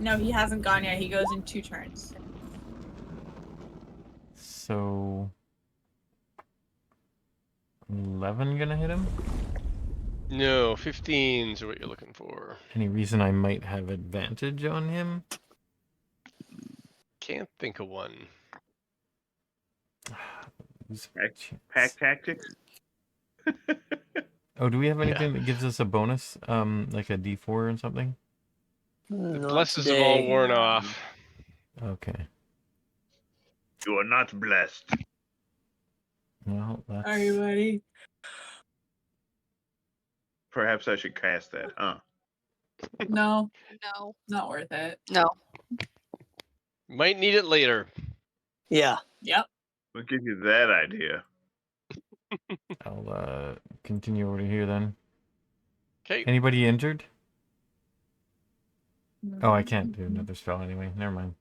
No, he hasn't gone yet. He goes in 2 turns. So, 11 gonna hit him? No, 15s are what you're looking for. Any reason I might have advantage on him? Can't think of one. Pack tactics. Oh, do we have Yeah. anything that gives us a bonus, like a D4 or something? The Not blesses have all today. worn off. Okay. You are not blessed. Well, that's... Are you ready? Perhaps I should cast that, huh? No, No. not worth it. No. Might need it later. Yeah. Yep. What gives you that idea? I'll continue over here then. Okay. Anybody injured? Oh, I can't do Mm-hmm. another spell anyway. Never mind.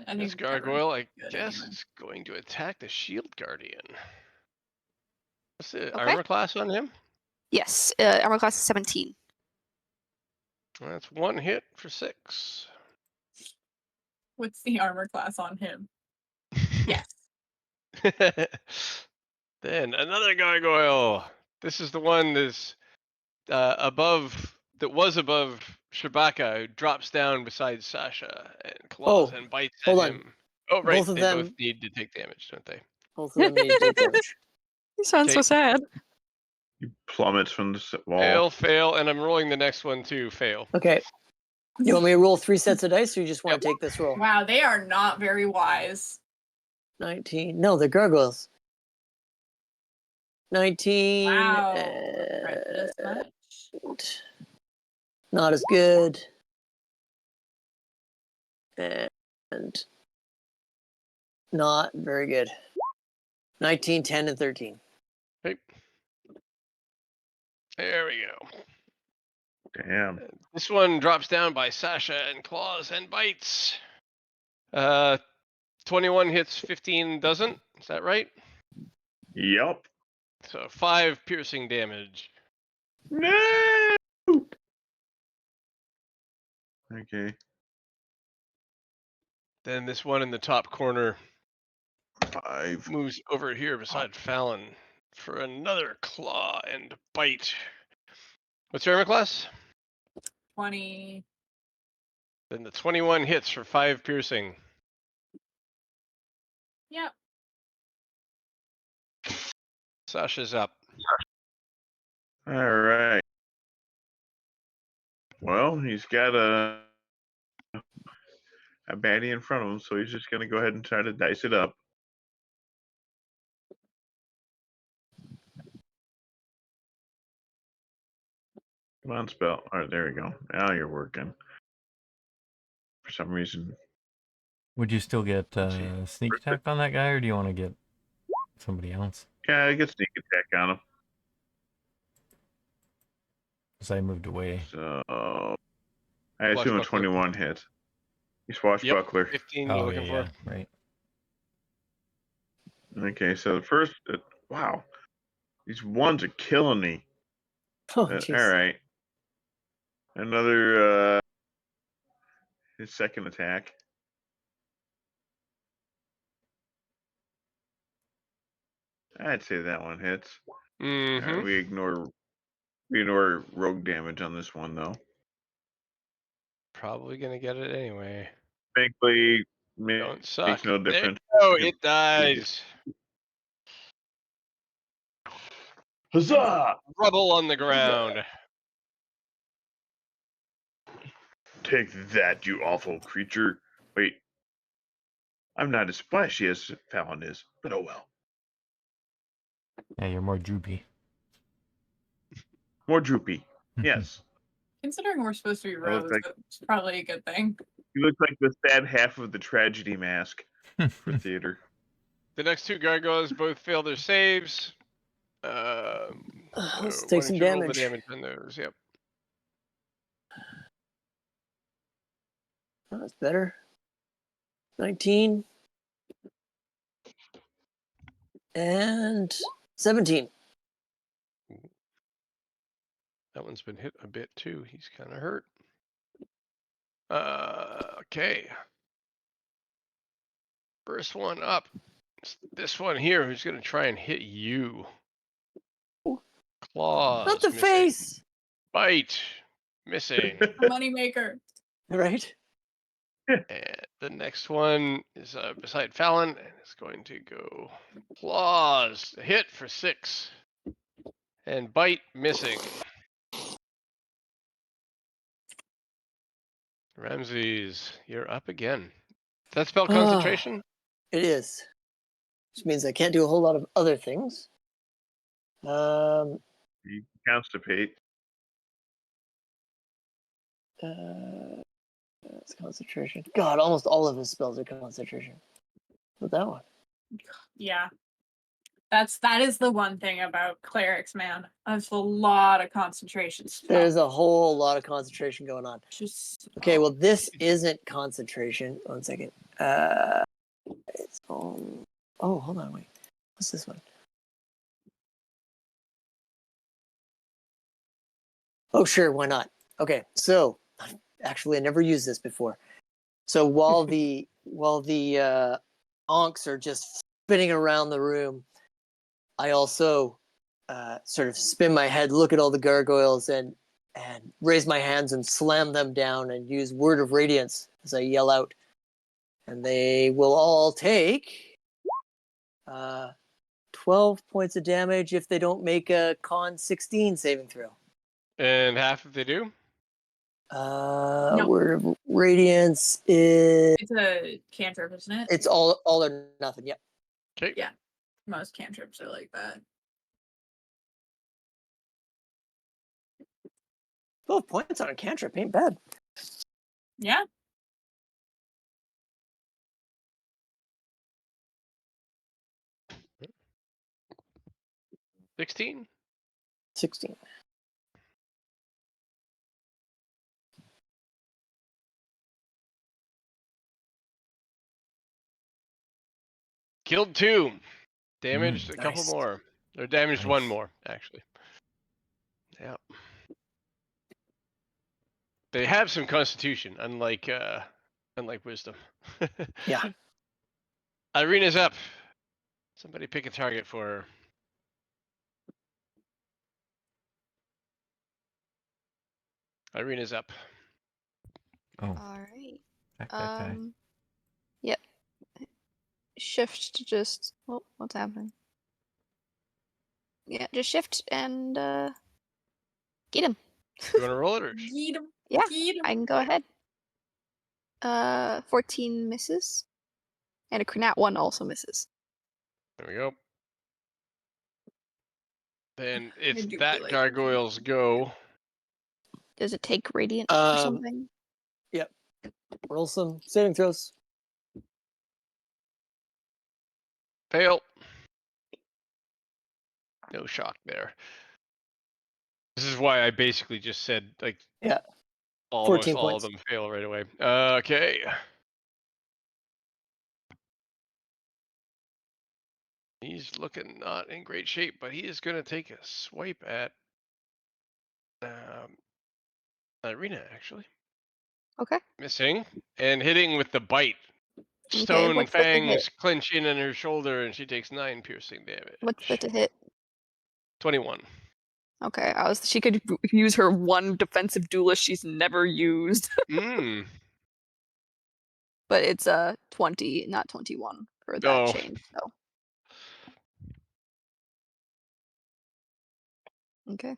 I This think gargoyle, I good guess, anyway. is going to attack the shield guardian. What's the Okay. armor class on him? Yes, armor class is 17. That's one hit for 6. What's the armor class on him? Yes. Then another gargoyle. This is the one that's that was above Shabaka, who drops down beside Sasha and claws Oh, and bites at hold on. him. Oh, right. Both of They them- both need to take damage, don't they? Both of them need to take damage. You sound so Okay. sad. He plummets from the wall. Fail, fail, and I'm rolling the next one too. Fail. Okay. You want me to roll 3 sets of dice, or you just want to take this roll? Wow, they are not very wise. 19. No, they're gargoyles. 19. Wow. and Prejudice much? not as good. And not very good. 19, 10, and 13. Okay. There we go. Damn. This one drops down by Sasha and claws and bites. 21 hits, 15 doesn't. Is that right? Yep. So 5 piercing damage. No. Okay. Then this one in the top corner 5. moves over here beside Fallon for another claw and bite. What's your armor class? 20. Then the 21 hits for 5 piercing. Yep. Sasha's up. All right. Well, he's got a baddie in front of him, so he's just gonna go ahead and try to dice it up. Come on, spell. All right, there we go. Now you're working. For some reason, Would you still get Let's see. sneak attack on that guy, or do you want to get somebody else? yeah, I get sneak attack on him. Because I moved away. So I assume a Swashbuckler. 21 hit. You swashbuckler. 15 you're Oh, looking yeah, for. yeah, right. Okay, so the first, wow, these ones are killing me. Oh, All jeez. right, another his second attack. I'd say that one hits. All Mm-hmm. right, we ignore rogue damage on this one though. Probably gonna get it anyway. Thankfully, Don't makes suck. no There difference. you go, it dies. Huzzah! Rubble on the ground. Take that, you awful creature. Wait, I'm not as splashy as Fallon is, but oh well. Yeah, you're more droopy. More droopy. Yes. Considering we're supposed to be That looks rogues, like- it's probably a good thing. You look like the sad half of the tragedy mask for theater. The next 2 gargoyles both fail their saves. Let's So take why some don't you roll the damage. damage on those? Yep. Oh, that's better. 19. And 17. That one's been hit a bit too. He's kind of hurt. Okay. First one up. It's this one here who's gonna try and hit you. Claws. Not the missing. face! Bite. Missing. A moneymaker. Right? And the next one is beside Fallon, and it's going to go claws. Hit for 6. And bite missing. Ramses, you're up again. Does that spell concentration? It is. Which means I can't do a whole lot of other things. You constipate. That's concentration. God, almost all of his spells are concentration. But that one. Yeah. That is the one thing about clerics, man. There's a lot of concentration stuff. There's a whole lot of concentration going on. Just Okay, well, this isn't concentration. 1 second. It's oh, hold on, wait. What's this one? Oh, sure, why not? Okay, so actually, I never used this before. So while the onks are just spinning around the room, I also sort of spin my head, look at all the gargoyles, and raise my hands and slam them down and use Word of Radiance as I yell out. And they will all take 12 points of damage if they don't make a Con 16 saving throw. And half if they do? No. Word of Radiance is... It's a cantrip, isn't it? It's all or nothing, yep. Okay. Yeah. Most cantrips are like that. 12 points on a cantrip ain't bad. Yeah. $16. 16. Killed 2. Damaged a couple Nice. more. Or damaged Nice. 1 more, actually. Yeah. They have some constitution, unlike wisdom. Yeah. Irina's up. Somebody pick a target for her. Irina's up. Oh, Alright. that guy. Yep. Shift to just what's happening? Yeah, just shift and get him. You want to roll it or? Yeet 'em. Yeah, Yeet 'em. I can go ahead. 14 misses. And a nat 1 also misses. There we go. Then it's do that feel like- gargoyle's go. Does it take radiant or something? Yep. Roll some saving throws. Fail. No shock there. This is why I basically just said, like, Yeah. almost 14 all points. of them fail right away. Okay. He's looking not in great shape, but he is going to take a swipe at Irina, actually. Okay. Missing and hitting with the bite. Okay, Stone what's the to hit? fangs clench in on her shoulder, and she takes 9 piercing damage. What's the to hit? 21. Okay, she could use her one defensive duelist she's never used. Mmm. But it's 20, not 21 for that Oh. change. So. Okay.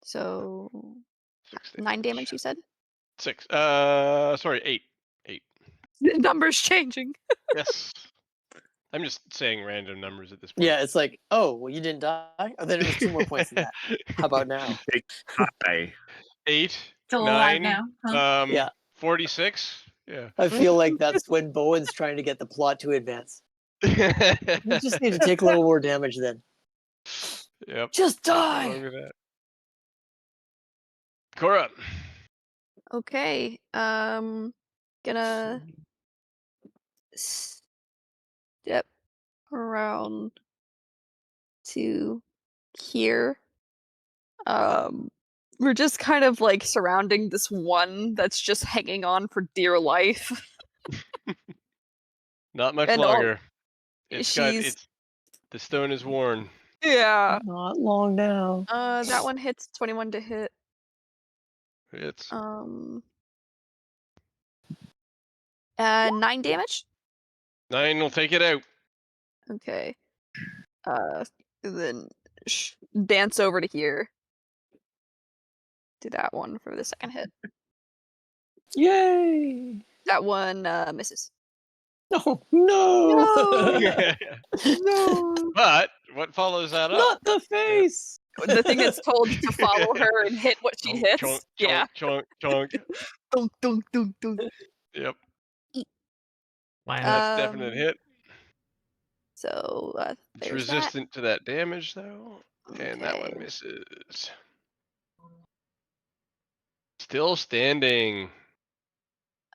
So 6 9 damage, you said? 6. Sorry, 8. 8. The number's changing. Yes. I'm just saying random numbers at this point. Yeah, it's like, oh, well, you didn't die? Oh, then it was 2 more points than that. How about now? Hi. 8. Still alive 9. now. Huh? Yeah. 46. Yeah. I feel like that's when Bowen's trying to get the plot to advance. You just need to take a little more damage then. Yep. Just Nothing die! wrong with that. Cora. Okay. Gonna step around to here. We're just kind of like surrounding this one that's just hanging on for dear life. Not much And longer. she's The stone is worn. yeah. Not long now. That one hits 21 to hit. It's 9 damage. 9 will take it out. Okay. Then dance over to here. Do that one for the second hit. Yay! That one misses. No, no! No. But what follows that up? Not the face! The thing that's told to follow her and hit what she Chonk, hits. chonk, Yeah. chonk, chonk, chonk. Dunk, dunk, dunk, dunk. Yep. Wow. That's definite hit. So It's there's that. resistant to that damage, though. And that one Okay. misses. Still standing.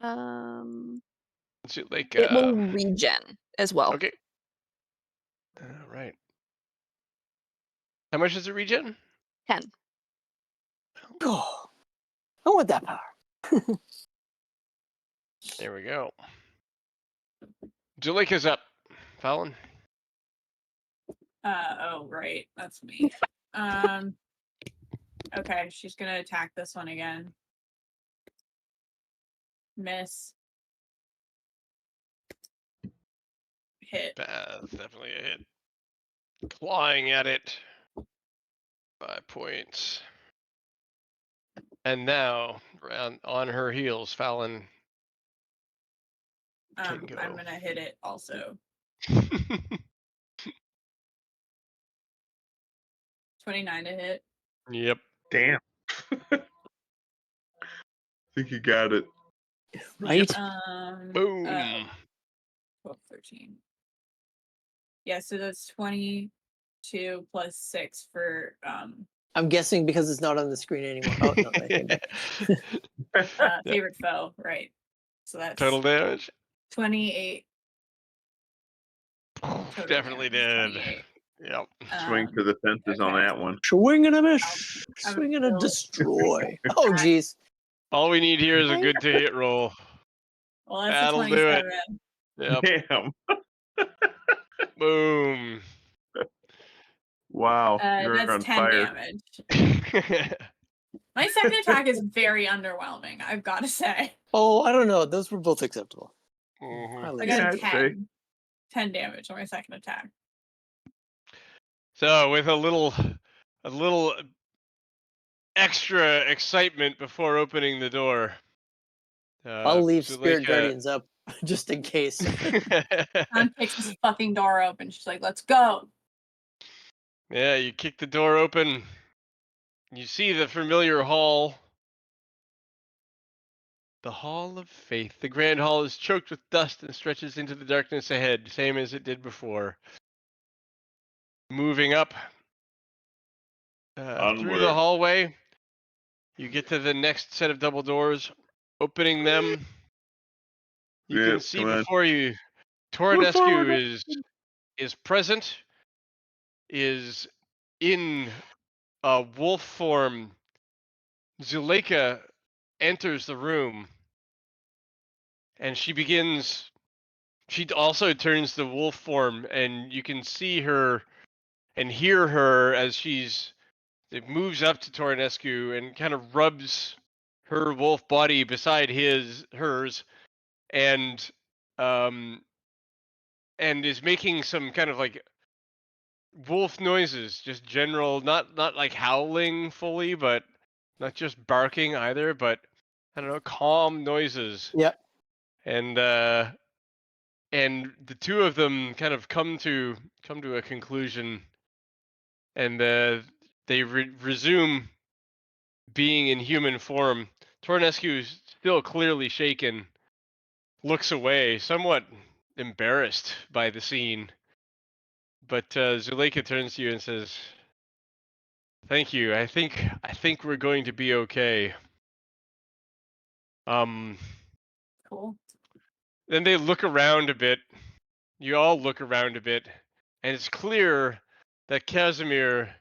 Is it like It will regen as well. Okay. All right. How much does it regen? 10. Oh, I want that power. There we go. Julika's up. Fallon. Oh, right. That's me. Okay, she's gonna attack this one again. Miss. Hit. Definitely a hit. Clawing at it. 5 points. And now, on her heels, Fallon can go. I'm gonna hit it also. 29 to hit. Yep. Damn. Think you got it. Right? Boom. 12, 13. Yeah, so that's 22 plus 6 for I'm guessing because it's not on the screen anymore. Oh, no, I came back. favorite foe, right. So that's Total damage? 28. Total Definitely damage, did. 28. Yep. Swing for the fences on okay. that one. Swing and a miss. I'm Swing and a still- destroy. Oh, jeez. All we need here is a good to hit roll. Well, that's That'll a do it. 27. Yep. Damn. Boom. Wow. You're That's on 10 fire. damage. My second attack is very underwhelming, I've got to say. Oh, I don't know. Those were both acceptable. Mhm. Highly I got Yeah, a I'd 10. say. 10 damage on my second attack. So with a little extra excitement before opening the door. I'll leave Spirit Zuleika- Guardians up just in case. Anne kicks this fucking door open. She's like, let's go. Yeah, you kick the door open. You see the familiar hall. The Hall of Faith. The Grand Hall is choked with dust and stretches into the darkness ahead, same as it did before. Moving up through the Onward. hallway, you get to the next set of double doors. Opening them, you Yeah, can see come on. before you, Move forward. Tornescu is present, is in wolf form. Zuleika enters the room, and she also turns the wolf form, and you can see her and hear her as it moves up to Tornescu and kind of rubs her wolf body beside hers, and is making some kind of like wolf noises, just general, not like howling fully, but not just barking either, but I don't know, calm noises. Yep. And the two of them kind of come to a conclusion, and they resume being in human form. Tornescu is still clearly shaken, looks away, somewhat embarrassed by the scene. But Zuleika turns to you and says, "Thank you. I think we're going to be okay." Cool. Then they look around a bit. You all look around a bit, and it's clear that Casimir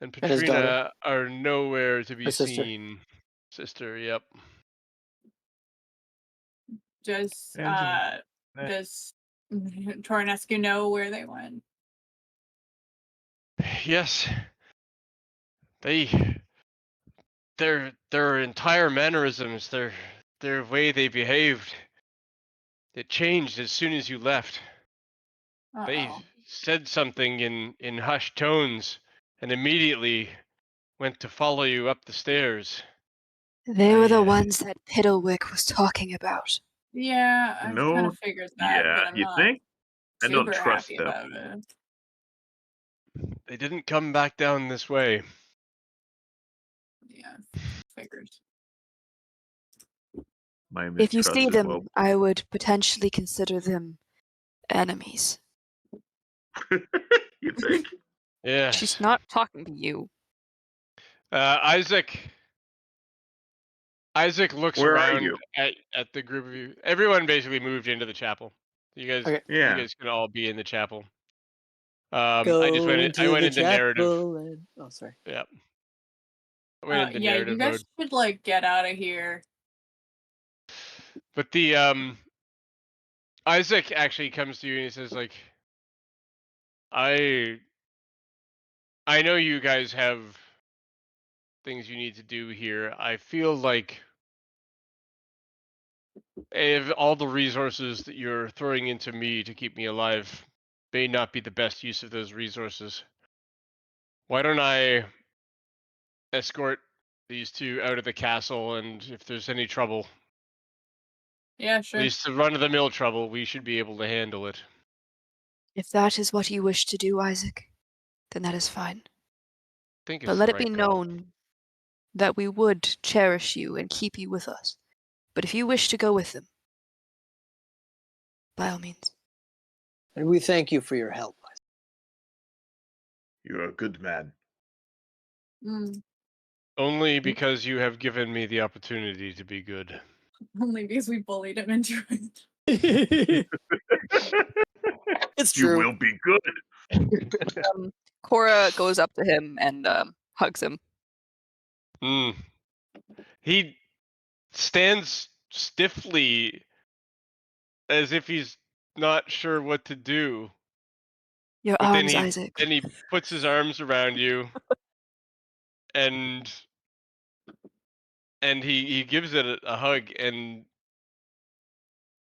and And his daughter. Patrina are nowhere to be Her sister. seen. Sister, yep. Does Angela. Tornescu know where they went? Yes. Their entire mannerisms, their way they behaved, it changed as soon as you left. They Uh-oh. said something in hushed tones and immediately went to follow you up the stairs. They were the ones that Piddlewick was talking about. Yeah, I No. kind of figured that, Yeah, but I'm you not think? I don't super trust happy them. about it. They didn't come back down this way. Yeah, figured. My If you see mistrust is them, well. I would potentially consider them enemies. You think? Yes. She's not talking to you. Isaac looks Where are around you? at the group of you. Everyone basically moved into the chapel. You guys, Okay. you Yeah. guys can all be in the chapel. I just Go went. I into went the into narrative. chapel and oh, sorry. Yeah. I went into Yeah, you narrative guys mode. should like get out of here. But the Isaac actually comes to you and he says like, I know you guys have things you need to do here. I feel like if all the resources that you're throwing into me to keep me alive may not be the best use of those resources. Why don't I escort these two out of the castle, and if there's any trouble, Yeah, at sure. least the run-of-the-mill trouble, we should be able to handle it. If that is what you wish to do, Isaac, then that is fine. I think But it's let the it be right call. known that we would cherish you and keep you with us. But if you wish to go with them, by all means. And we thank you for your help. You're a good man. Mm, Only because you have given me the opportunity to be good. only because we bullied him into it. It's You true. will be good. Cora goes up to him and hugs him. He stands stiffly as if he's not sure what to do. Your But arms, Isaac. then he puts his arms around you and he gives it a hug, and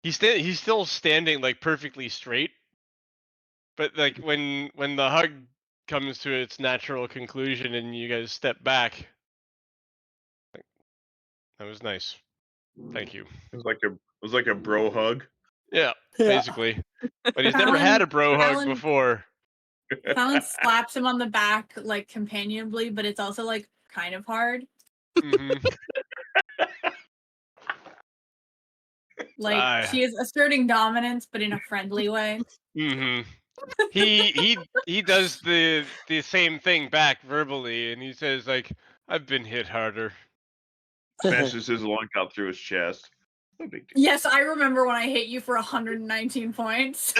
he's still standing like perfectly straight. But like when the hug comes to its natural conclusion and you guys step back, like, that was nice. Thank you. It was like a bro hug. Yeah, Yeah. basically. But he's never had a bro hug Fallon- before. Fallon slaps him on the back like companionably, but it's also like kind of hard. hmm Like Ah. she is asserting dominance, but in a friendly way. hmm He does the same thing back verbally, and he says like, "I've been hit harder." Smashes his lung out through his chest. No big deal. Yes, I remember when I hit you for 119 points.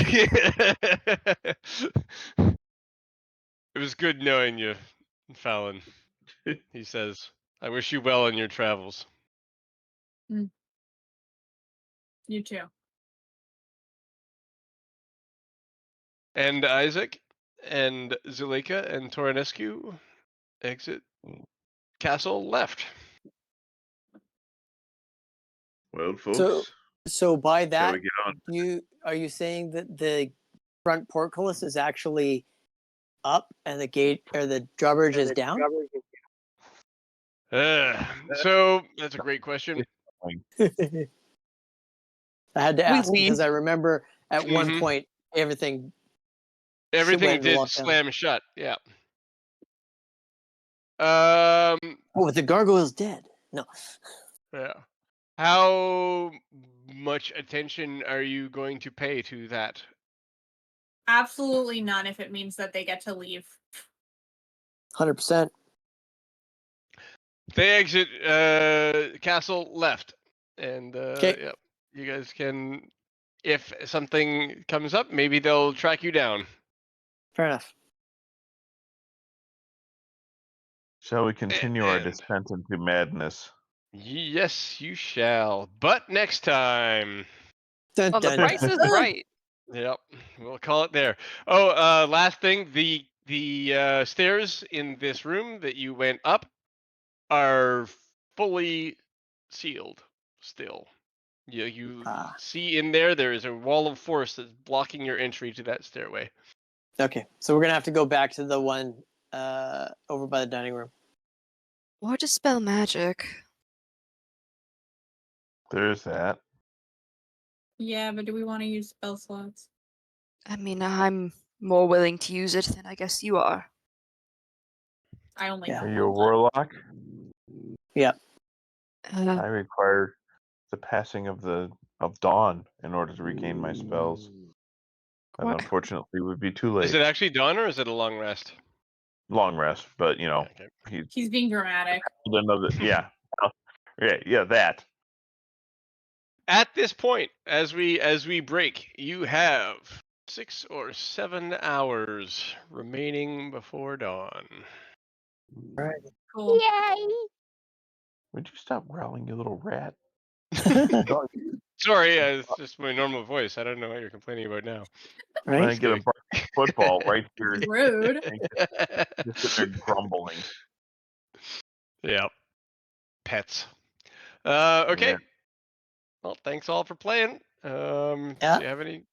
It was good knowing you, Fallon. He says, "I wish you well in your travels." You too. And Isaac and Zuleika and Toranescu exit castle left. Well, folks, So by shall that, we get on? are you saying that the front portcullis is actually up and the gate or the drawbridge is down? So that's a great question. I had to ask because I remember at one Mhm. point everything Everything went did lockdown. slam shut. Yeah. Oh, the gargoyle's dead. No. Yeah. How much attention are you going to pay to that? Absolutely none if it means that they get to leave. 100%. They exit castle left, and Okay. yep, you guys can. If something comes up, maybe they'll track you down. Fair enough. Shall we continue our And descent into madness? yes, you shall. But next time. Dun, Well, the dun, price dun. is right. Yep, we'll call it there. Oh, last thing, the stairs in this room that you went up are fully sealed still. You Ah. see in there is a wall of force that's blocking your entry to that stairway. Okay, so we're gonna have to go back to the one over by the dining room. Or dispel magic. There's that. Yeah, but do we want to use spell slots? I mean, I'm more willing to use it than I guess you are. I only Yeah. have Are you a one left. warlock? Yeah. I require the passing of dawn in order to regain my spells. And What? unfortunately, it would be too late. Is it actually done or is it a long rest? Long rest, but you know, Okay. He's being dramatic. another. Yeah, yeah, that. At this point, as we break, you have 6 or 7 hours remaining before dawn. Cool. Would you stop growling, you little rat? Dog, Sorry, it's just my normal voice. I don't know what you're complaining about now. When I Right? get a football right here, Rude. just sitting there grumbling. Yeah. Pets. Okay. Yeah. Well, thanks all for playing. Yeah. If you have any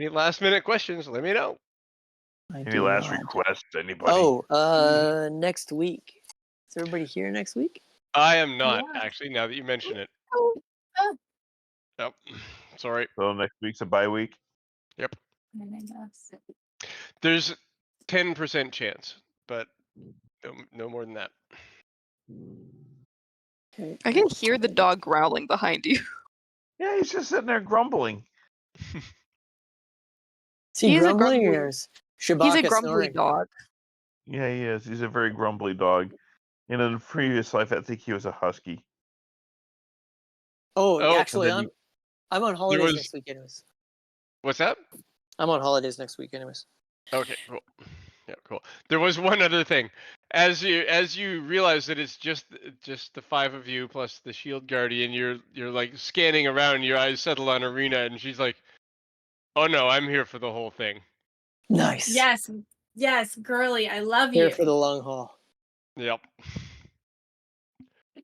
last minute questions, let me know. I Any do last not. requests, anybody? Oh, next week. Is everybody here next week? I am not Yeah. actually. Now that you mention it. Oh, Yep. Sorry. So next week's a bye week. Yep. I guess. There's 10% chance, but no more than that. Okay. I can hear the dog growling behind you. Yeah, he's just sitting there grumbling. Is he He's a grumbling grumbly- or is Chewbacca He's a grumbly snoring? dog. Yeah, he is. He's a very grumbly dog. In a previous life, I think he was a husky. Oh, Oh, actually, and then I'm on holidays was- next week, anyways. What's that? I'm on holidays next week, anyways. Okay, cool. Yeah, cool. There was one other thing. As you realize that it's just the 5 of you plus the shield guardian, you're like scanning around, your eyes settle on Arena, and she's like, "Oh no, I'm here for the whole thing." Nice. Yes. Yes, girly. I love Here you. for the long haul. Yep.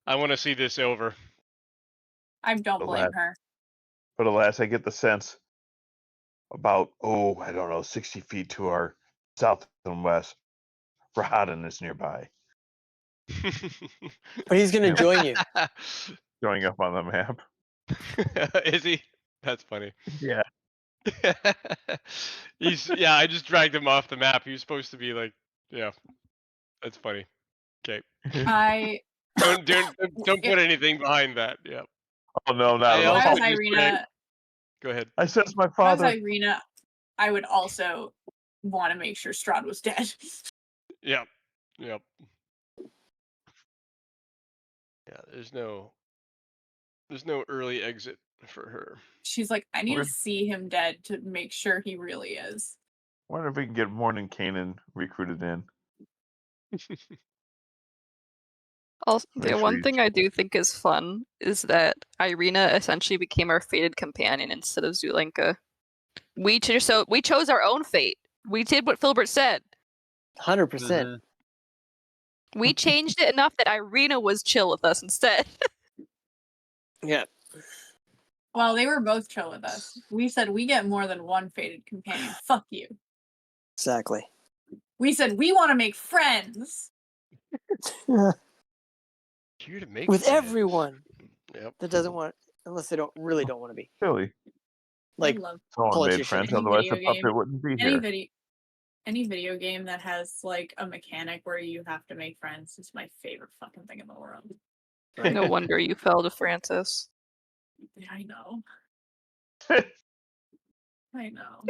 I want to see this over. I don't blame Alas. her. But alas, I get the sense about, I don't know, 60 feet to our south and west, Rahadan is nearby, But he's going to Yeah. join you. showing up on the map. Is he? That's funny. Yeah. I just dragged him off the map. He was supposed to be like, yeah. That's funny. Okay. I Don't put anything behind that. Yeah. Oh, no, not I at if all. I was just Irina, Go ahead. I sense my if I was father. Irina, I would also want to make sure Strahd was dead. Yep. Yep. Yeah, there's no early exit for her. She's like, I need Where- to see him dead to make sure he really is. Wonder if we can get Morning Kanan recruited in. Also, Make the sure one he's- thing I do think is fun is that Irina essentially became our fated companion instead of Zulenka. We chose our own fate. We did what Filbert said. 100%. We changed it enough that Irina was chill with us instead. Yeah. Well, they were both chill with us. We said we get more than one fated companion. Fuck you. Exactly. We said we want to make friends. Here to make With friends. everyone Yep. that doesn't want, unless they really don't want to be. Silly. Like, I love Someone made Politician. friends, Any otherwise the video game. puppet wouldn't be any here. video game that has like a mechanic where you have to make friends is my favorite fucking thing in the world. No wonder you fell to Francis. Yeah, I know. I know.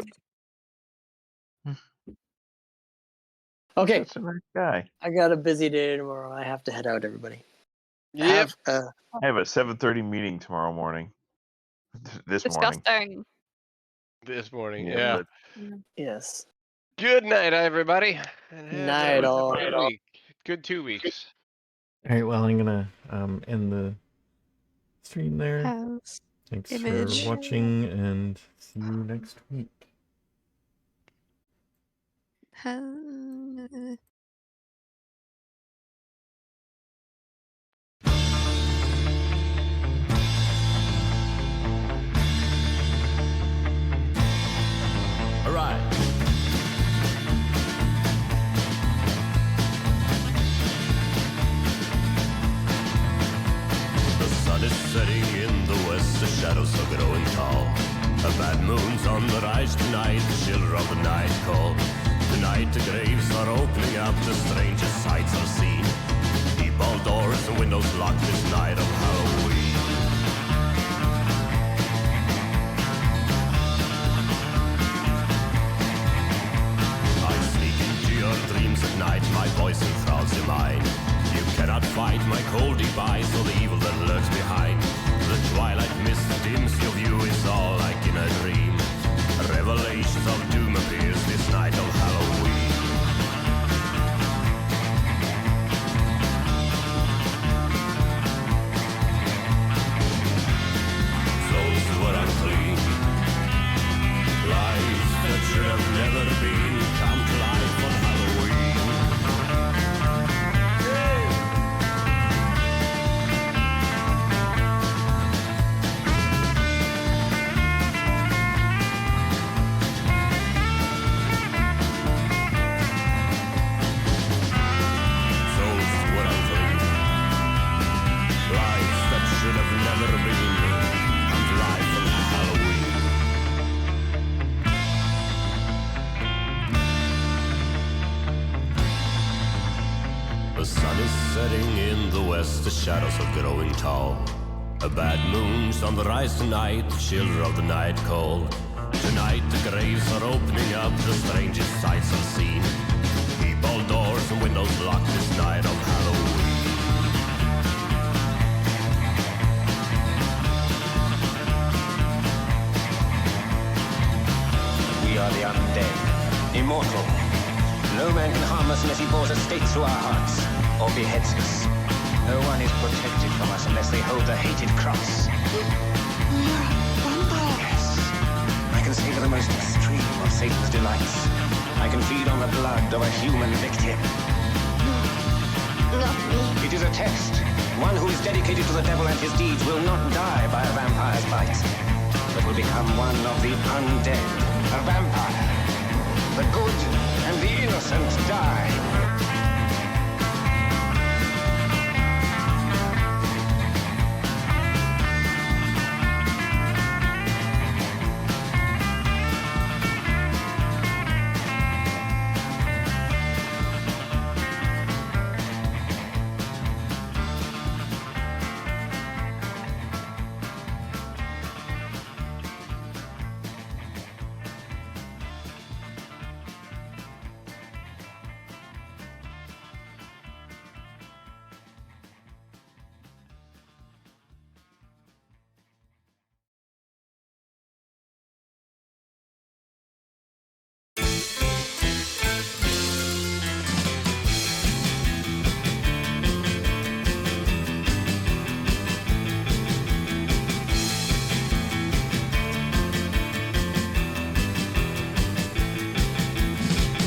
okay, Such a nice guy. I got a busy day tomorrow. I have to head out, everybody. Yep. Have, I have a 7:30 meeting tomorrow morning. This morning. Disgusting. This morning. Yeah, Yeah. but- yes. Good night, everybody. And have Night a all. good week. Good 2 weeks. All right, well, I'm gonna end the stream there. Has Thanks image. for watching, and see you next week. All right. The sun is setting in the west, the shadows are growing tall. A bad moon's on the rise tonight, the children of the night call. Tonight the graves are opening up, the strangest sights are seen. Keep all doors and windows locked this night of Halloween. like cold deep eyes for the evil that lurks behind. The twilight mist dims your view, it's all like in a dream. Revelations of doom appears this night of Halloween. Souls were unclean, lives that should have never been come to life on Halloween. Souls were unclean, lives that should have never been come to life on Halloween. The sun is setting in the west, the shadows are growing tall. A bad moon's on the rise tonight, the children of the night call. Tonight the graves are opening up, the strangest sights are seen. Keep all doors and windows locked this night of Halloween. We are the undead, immortal. No man can harm us unless he bores a stake through our hearts, or beheads us. No one is protected from us unless they hold the hated cross. Yes. I can savor the most extreme of Satan's delights. I can feed on the blood of a human victim. Not me. It is a test. One who is dedicated to the devil and his deeds will not die by a vampire's bite, but will become one of the undead, a vampire. The good and the innocent die.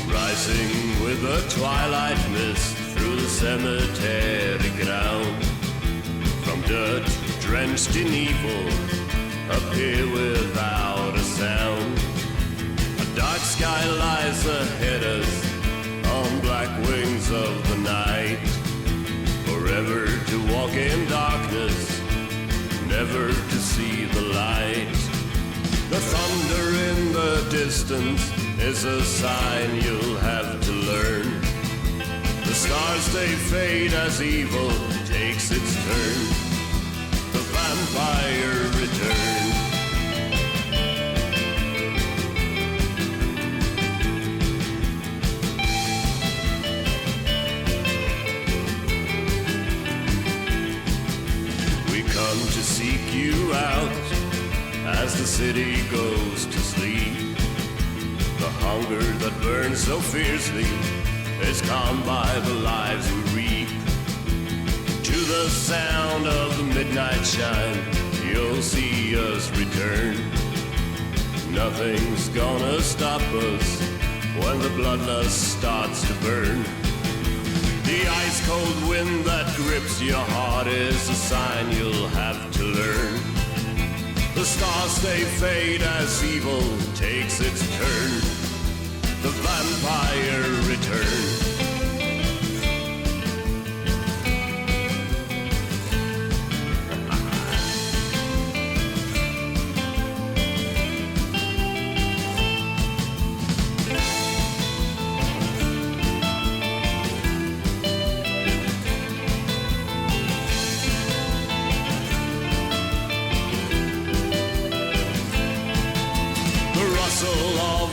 Rising with the twilight mist through the cemetery ground. From dirt drenched in evil, appear without a sound. A dark sky lies ahead us on black wings of the night. Forever to walk in darkness, never to see the light. The thunder in the distance is a sign you'll have to learn. The stars they fade as evil takes its turn. The vampire returns. We come to seek you out as the city goes to sleep. The hunger that burns so fiercely is calmed by the lives we reap. To the sound of the midnight chime, you'll see us return. Nothing's gonna stop us when the bloodlust starts to burn. The ice-cold wind that grips your heart is a sign you'll have to learn. The stars they fade as evil takes its turn. The vampire returns.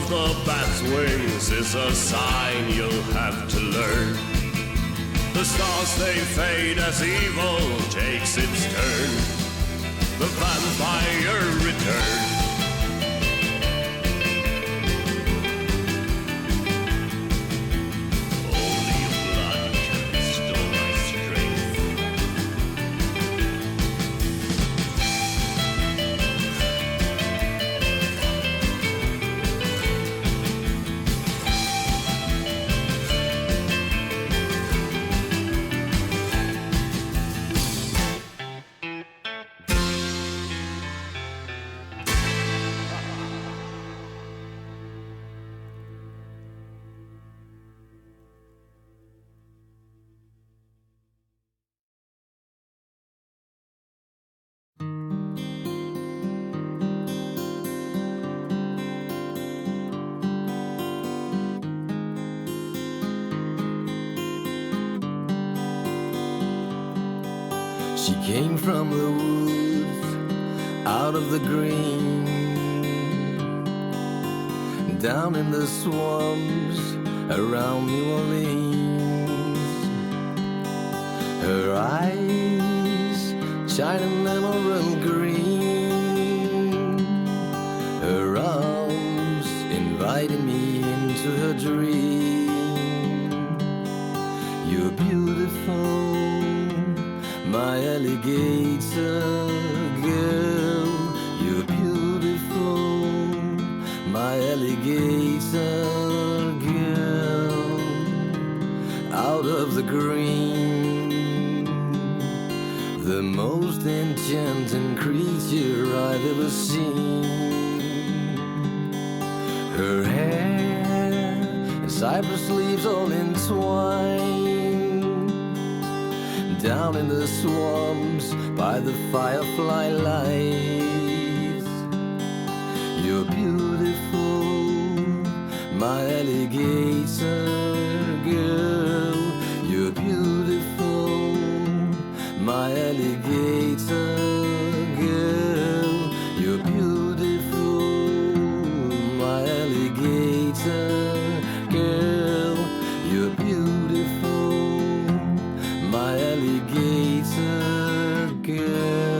The bat's wings is a sign you'll have to learn. The stars they fade as evil takes its turn. The vampire returns. Only blood can restore my strength. She came from the woods, out of the green, down in the swamps around New Orleans. Her eyes shining emerald green, her arms inviting me into her dream. You're beautiful, my alligator girl. You're beautiful, my alligator girl. Out of the green, the most enchanting creature I've ever seen. Her hair and cypress leaves all entwined, down in the swamps by the firefly lights. You're beautiful, my alligator girl. You're beautiful, my alligator girl. You're beautiful, my alligator girl. You're beautiful, my alligator girl.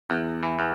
Bye.